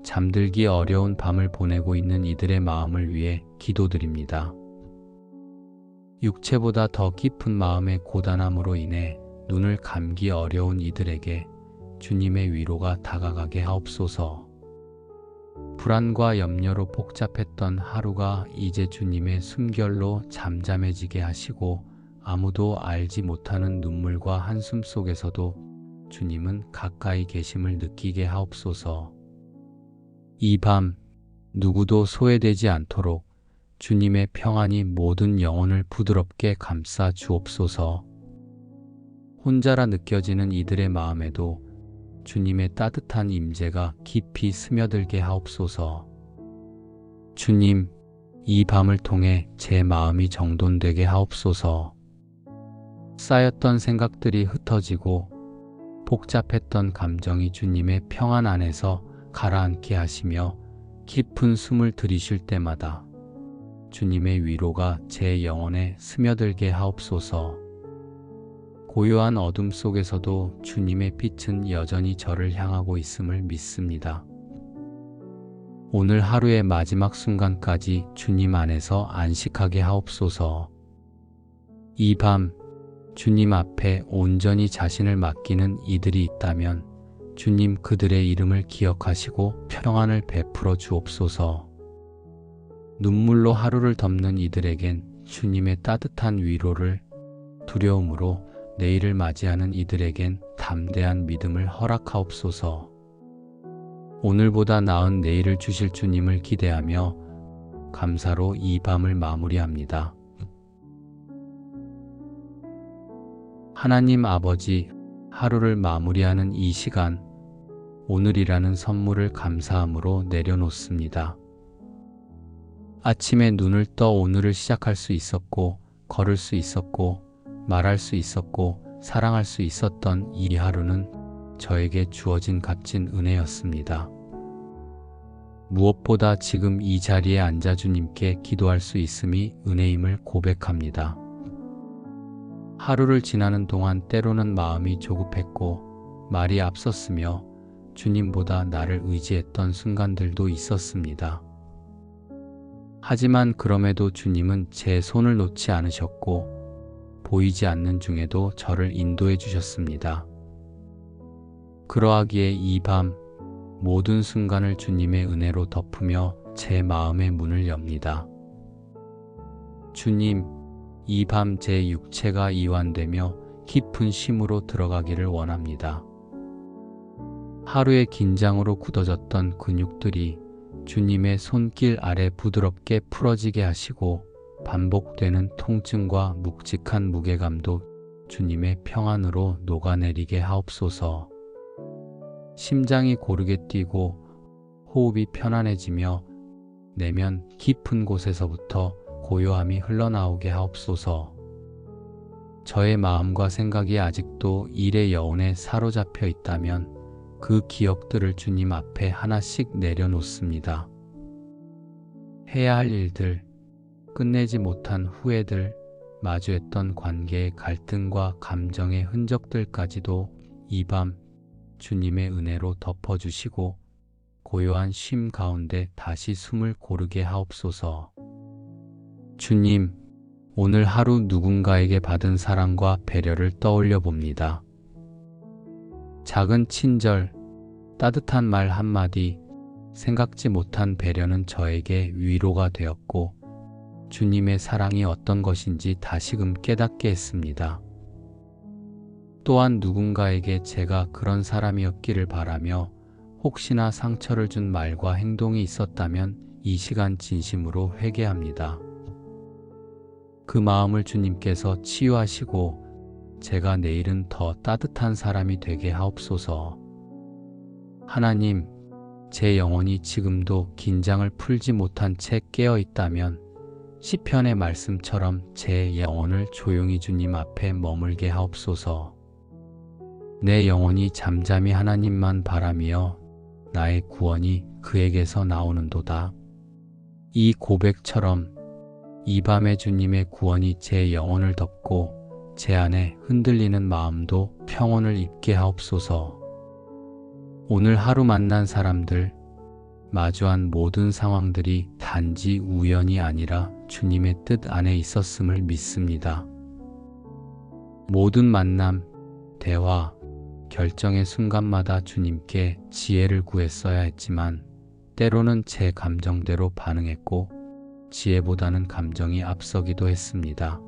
잠들기 어려운 밤을 보내고 있는 이들의 마음을 위해 기도드립니다. 육체보다 더 깊은 마음의 고단함으로 인해 눈을 감기 어려운 이들에게 주님의 위로가 다가가게 하옵소서. 불안과 염려로 복잡했던 하루가 이제 주님의 숨결로 잠잠해지게 하시고 아무도 알지 못하는 눈물과 한숨 속에서도 주님은 가까이 계심을 느끼게 하옵소서. 이 밤 누구도 소외되지 않도록 주님의 평안이 모든 영혼을 부드럽게 감싸 주옵소서. 혼자라 느껴지는 이들의 마음에도 주님의 따뜻한 임재가 깊이 스며들게 하옵소서. 주님, 이 밤을 통해 제 마음이 정돈되게 하옵소서. 쌓였던 생각들이 흩어지고 복잡했던 감정이 주님의 평안 안에서 가라앉게 하시며 깊은 숨을 들이쉴 때마다 주님의 위로가 제 영혼에 스며들게 하옵소서. 고요한 어둠 속에서도 주님의 빛은 여전히 저를 향하고 있음을 믿습니다. 오늘 하루의 마지막 순간까지 주님 안에서 안식하게 하옵소서. 이 밤 주님 앞에 온전히 자신을 맡기는 이들이 있다면 주님 그들의 이름을 기억하시고 평안을 베풀어 주옵소서. 눈물로 하루를 덮는 이들에겐 주님의 따뜻한 위로를, 두려움으로 내일을 맞이하는 이들에겐 담대한 믿음을 허락하옵소서. 오늘보다 나은 내일을 주실 주님을 기대하며 감사로 이 밤을 마무리합니다. 하나님 아버지, 하루를 마무리하는 이 시간, 오늘이라는 선물을 감사함으로 내려놓습니다. 아침에 눈을 떠 오늘을 시작할 수 있었고, 걸을 수 있었고, 말할 수 있었고, 사랑할 수 있었던 이 하루는 저에게 주어진 값진 은혜였습니다. 무엇보다 지금 이 자리에 앉아 주님께 기도할 수 있음이 은혜임을 고백합니다. 하루를 지나는 동안 때로는 마음이 조급했고 말이 앞섰으며 주님보다 나를 의지했던 순간들도 있었습니다. 하지만 그럼에도 주님은 제 손을 놓지 않으셨고 보이지 않는 중에도 저를 인도해 주셨습니다. 그러하기에 이 밤 모든 순간을 주님의 은혜로 덮으며 제 마음의 문을 엽니다. 주님, 이 밤 제 육체가 이완되며 깊은 쉼으로 들어가기를 원합니다. 하루의 긴장으로 굳어졌던 근육들이 주님의 손길 아래 부드럽게 풀어지게 하시고 반복되는 통증과 묵직한 무게감도 주님의 평안으로 녹아내리게 하옵소서. 심장이 고르게 뛰고 호흡이 편안해지며 내면 깊은 곳에서부터 고요함이 흘러나오게 하옵소서. 저의 마음과 생각이 아직도 일의 여운에 사로잡혀 있다면 그 기억들을 주님 앞에 하나씩 내려놓습니다. 해야 할 일들, 끝내지 못한 후회들, 마주했던 관계의 갈등과 감정의 흔적들까지도 이 밤 주님의 은혜로 덮어주시고 고요한 쉼 가운데 다시 숨을 고르게 하옵소서. 주님, 오늘 하루 누군가에게 받은 사랑과 배려를 떠올려 봅니다. 작은 친절, 따뜻한 말 한마디, 생각지 못한 배려는 저에게 위로가 되었고 주님의 사랑이 어떤 것인지 다시금 깨닫게 했습니다. 또한 누군가에게 제가 그런 사람이었기를 바라며 혹시나 상처를 준 말과 행동이 있었다면 이 시간 진심으로 회개합니다. 그 마음을 주님께서 치유하시고 제가 내일은 더 따뜻한 사람이 되게 하옵소서. 하나님, 제 영혼이 지금도 긴장을 풀지 못한 채 깨어 있다면 시편의 말씀처럼 제 영혼을 조용히 주님 앞에 머물게 하옵소서. 내 영혼이 잠잠히 하나님만 바라며 나의 구원이 그에게서 나오는도다. 이 고백처럼 이 밤에 주님의 구원이 제 영혼을 덮고 제 안에 흔들리는 마음도 평온을 입게 하옵소서. 오늘 하루 만난 사람들, 마주한 모든 상황들이 단지 우연이 아니라 주님의 뜻 안에 있었음을 믿습니다. 모든 만남, 대화, 결정의 순간마다 주님께 지혜를 구했어야 했지만 때로는 제 감정대로 반응했고 지혜보다는 감정이 앞서기도 했습니다.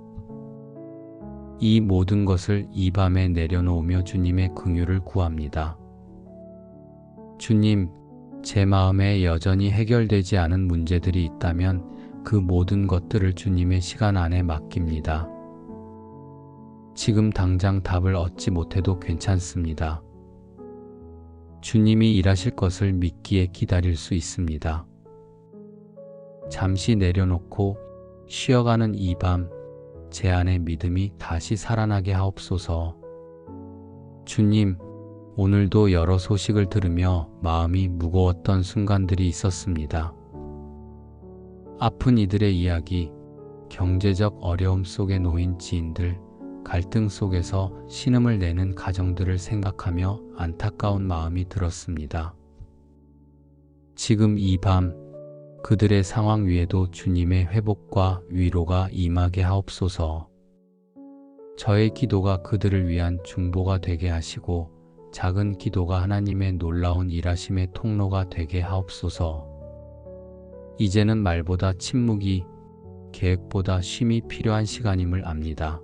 이 모든 것을 이 밤에 내려놓으며 주님의 긍휼을 구합니다. 주님, 제 마음에 여전히 해결되지 않은 문제들이 있다면 그 모든 것들을 주님의 시간 안에 맡깁니다. 지금 당장 답을 얻지 못해도 괜찮습니다. 주님이 일하실 것을 믿기에 기다릴 수 있습니다. 잠시 내려놓고 쉬어가는 이 밤, 제 안의 믿음이 다시 살아나게 하옵소서. 주님, 오늘도 여러 소식을 들으며 마음이 무거웠던 순간들이 있었습니다. 아픈 이들의 이야기, 경제적 어려움 속에 놓인 지인들, 갈등 속에서 신음을 내는 가정들을 생각하며 안타까운 마음이 들었습니다. 지금 이 밤 그들의 상황 위에도 주님의 회복과 위로가 임하게 하옵소서. 저의 기도가 그들을 위한 중보가 되게 하시고 작은 기도가 하나님의 놀라운 일하심의 통로가 되게 하옵소서. 이제는 말보다 침묵이, 계획보다 쉼이 필요한 시간임을 압니다.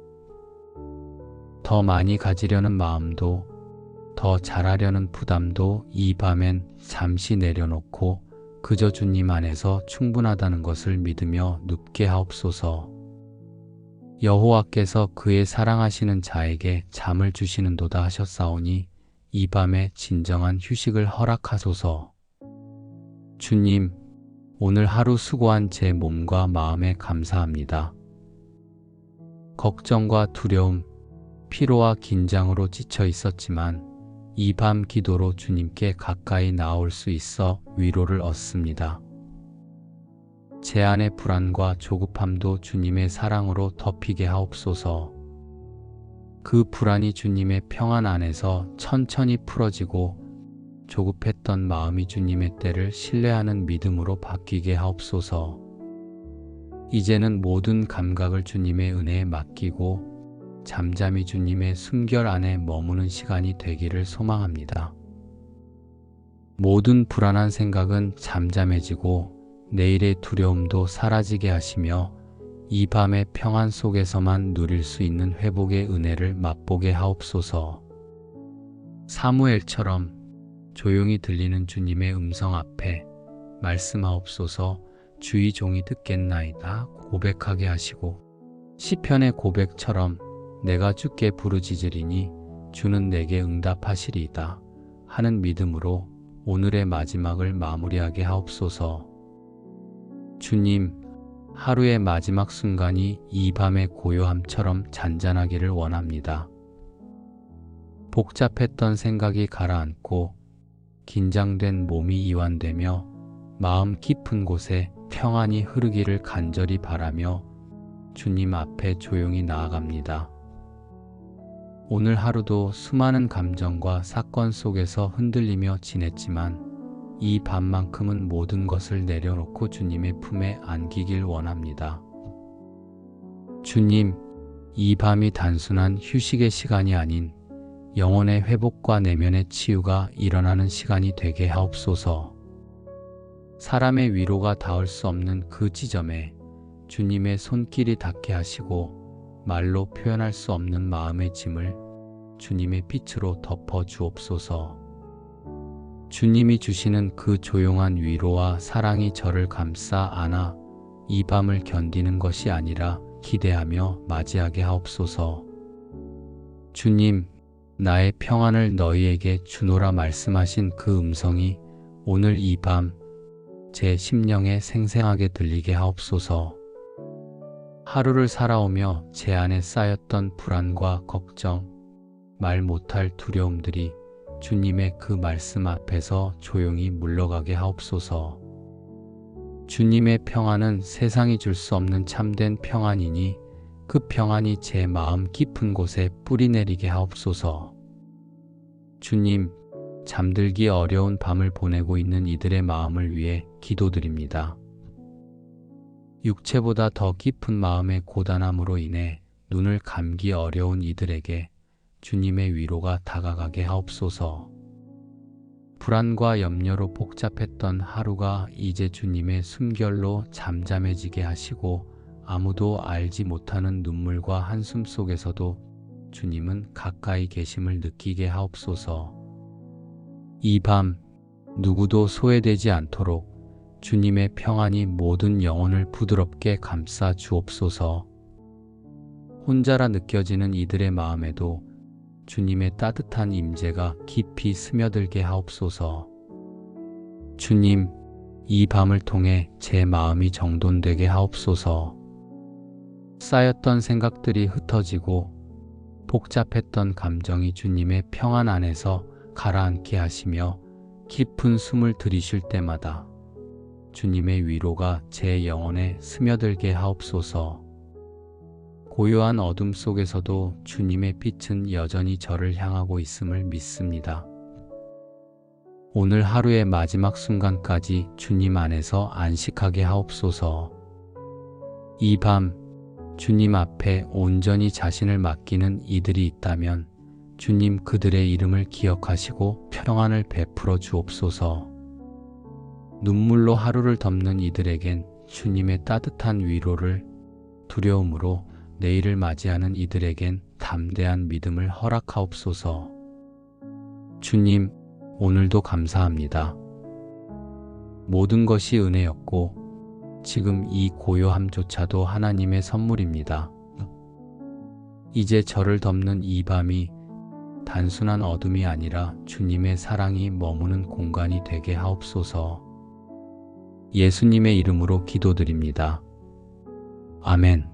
더 많이 가지려는 마음도, 더 잘하려는 부담도 이 밤엔 잠시 내려놓고 그저 주님 안에서 충분하다는 것을 믿으며 눕게 하옵소서. 여호와께서 그의 사랑하시는 자에게 잠을 주시는도다 하셨사오니 이 밤에 진정한 휴식을 허락하소서. 주님, 오늘 하루 수고한 제 몸과 마음에 감사합니다. 걱정과 두려움, 피로와 긴장으로 지쳐 있었지만 이 밤 기도로 주님께 가까이 나올 수 있어 위로를 얻습니다. 제 안의 불안과 조급함도 주님의 사랑으로 덮이게 하옵소서. 그 불안이 주님의 평안 안에서 천천히 풀어지고 조급했던 마음이 주님의 때를 신뢰하는 믿음으로 바뀌게 하옵소서. 이제는 모든 감각을 주님의 은혜에 맡기고 잠잠히 주님의 숨결 안에 머무는 시간이 되기를 소망합니다. 모든 불안한 생각은 잠잠해지고 내일의 두려움도 사라지게 하시며 이 밤의 평안 속에서만 누릴 수 있는 회복의 은혜를 맛보게 하옵소서. 사무엘처럼 조용히 들리는 주님의 음성 앞에 말씀하옵소서. 주의 종이 듣겠나이다 고백하게 하시고 시편의 고백처럼 내가 주께 부르짖으리니 주는 내게 응답하시리이다 하는 믿음으로 오늘의 마지막을 마무리하게 하옵소서. 주님, 하루의 마지막 순간이 이 밤의 고요함처럼 잔잔하기를 원합니다. 복잡했던 생각이 가라앉고 긴장된 몸이 이완되며 마음 깊은 곳에 평안이 흐르기를 간절히 바라며 주님 앞에 조용히 나아갑니다. 오늘 하루도 수많은 감정과 사건 속에서 흔들리며 지냈지만 이 밤만큼은 모든 것을 내려놓고 주님의 품에 안기길 원합니다. 주님, 이 밤이 단순한 휴식의 시간이 아닌 영혼의 회복과 내면의 치유가 일어나는 시간이 되게 하옵소서. 사람의 위로가 닿을 수 없는 그 지점에 주님의 손길이 닿게 하시고 말로 표현할 수 없는 마음의 짐을 주님의 빛으로 덮어 주옵소서. 주님이 주시는 그 조용한 위로와 사랑이 저를 감싸 안아 이 밤을 견디는 것이 아니라 기대하며 맞이하게 하옵소서. 주님, 나의 평안을 너희에게 주노라 말씀하신 그 음성이 오늘 이 밤 제 심령에 생생하게 들리게 하옵소서. 하루를 살아오며 제 안에 쌓였던 불안과 걱정, 말 못할 두려움들이 주님의 그 말씀 앞에서 조용히 물러가게 하옵소서. 주님의 평안은 세상이 줄 수 없는 참된 평안이니 그 평안이 제 마음 깊은 곳에 뿌리내리게 하옵소서. 주님, 잠들기 어려운 밤을 보내고 있는 이들의 마음을 위해 기도드립니다. 육체보다 더 깊은 마음의 고단함으로 인해 눈을 감기 어려운 이들에게 주님의 위로가 다가가게 하옵소서. 불안과 염려로 복잡했던 하루가 이제 주님의 숨결로 잠잠해지게 하시고 아무도 알지 못하는 눈물과 한숨 속에서도 주님은 가까이 계심을 느끼게 하옵소서. 이 밤 누구도 소외되지 않도록 주님의 평안이 모든 영혼을 부드럽게 감싸 주옵소서. 혼자라 느껴지는 이들의 마음에도 주님의 따뜻한 임재가 깊이 스며들게 하옵소서. 주님, 이 밤을 통해 제 마음이 정돈되게 하옵소서. 쌓였던 생각들이 흩어지고 복잡했던 감정이 주님의 평안 안에서 가라앉게 하시며 깊은 숨을 들이쉴 때마다 주님의 위로가 제 영혼에 스며들게 하옵소서. 고요한 어둠 속에서도 주님의 빛은 여전히 저를 향하고 있음을 믿습니다. 오늘 하루의 마지막 순간까지 주님 안에서 안식하게 하옵소서. 이 밤 주님 앞에 온전히 자신을 맡기는 이들이 있다면 주님 그들의 이름을 기억하시고 평안을 베풀어 주옵소서. 눈물로 하루를 덮는 이들에겐 주님의 따뜻한 위로를, 두려움으로 내일을 맞이하는 이들에겐 담대한 믿음을 허락하옵소서. 주님, 오늘도 감사합니다. 모든 것이 은혜였고 지금 이 고요함조차도 하나님의 선물입니다. 이제 저를 덮는 이 밤이 단순한 어둠이 아니라 주님의 사랑이 머무는 공간이 되게 하옵소서. 예수님의 이름으로 기도드립니다. 아멘.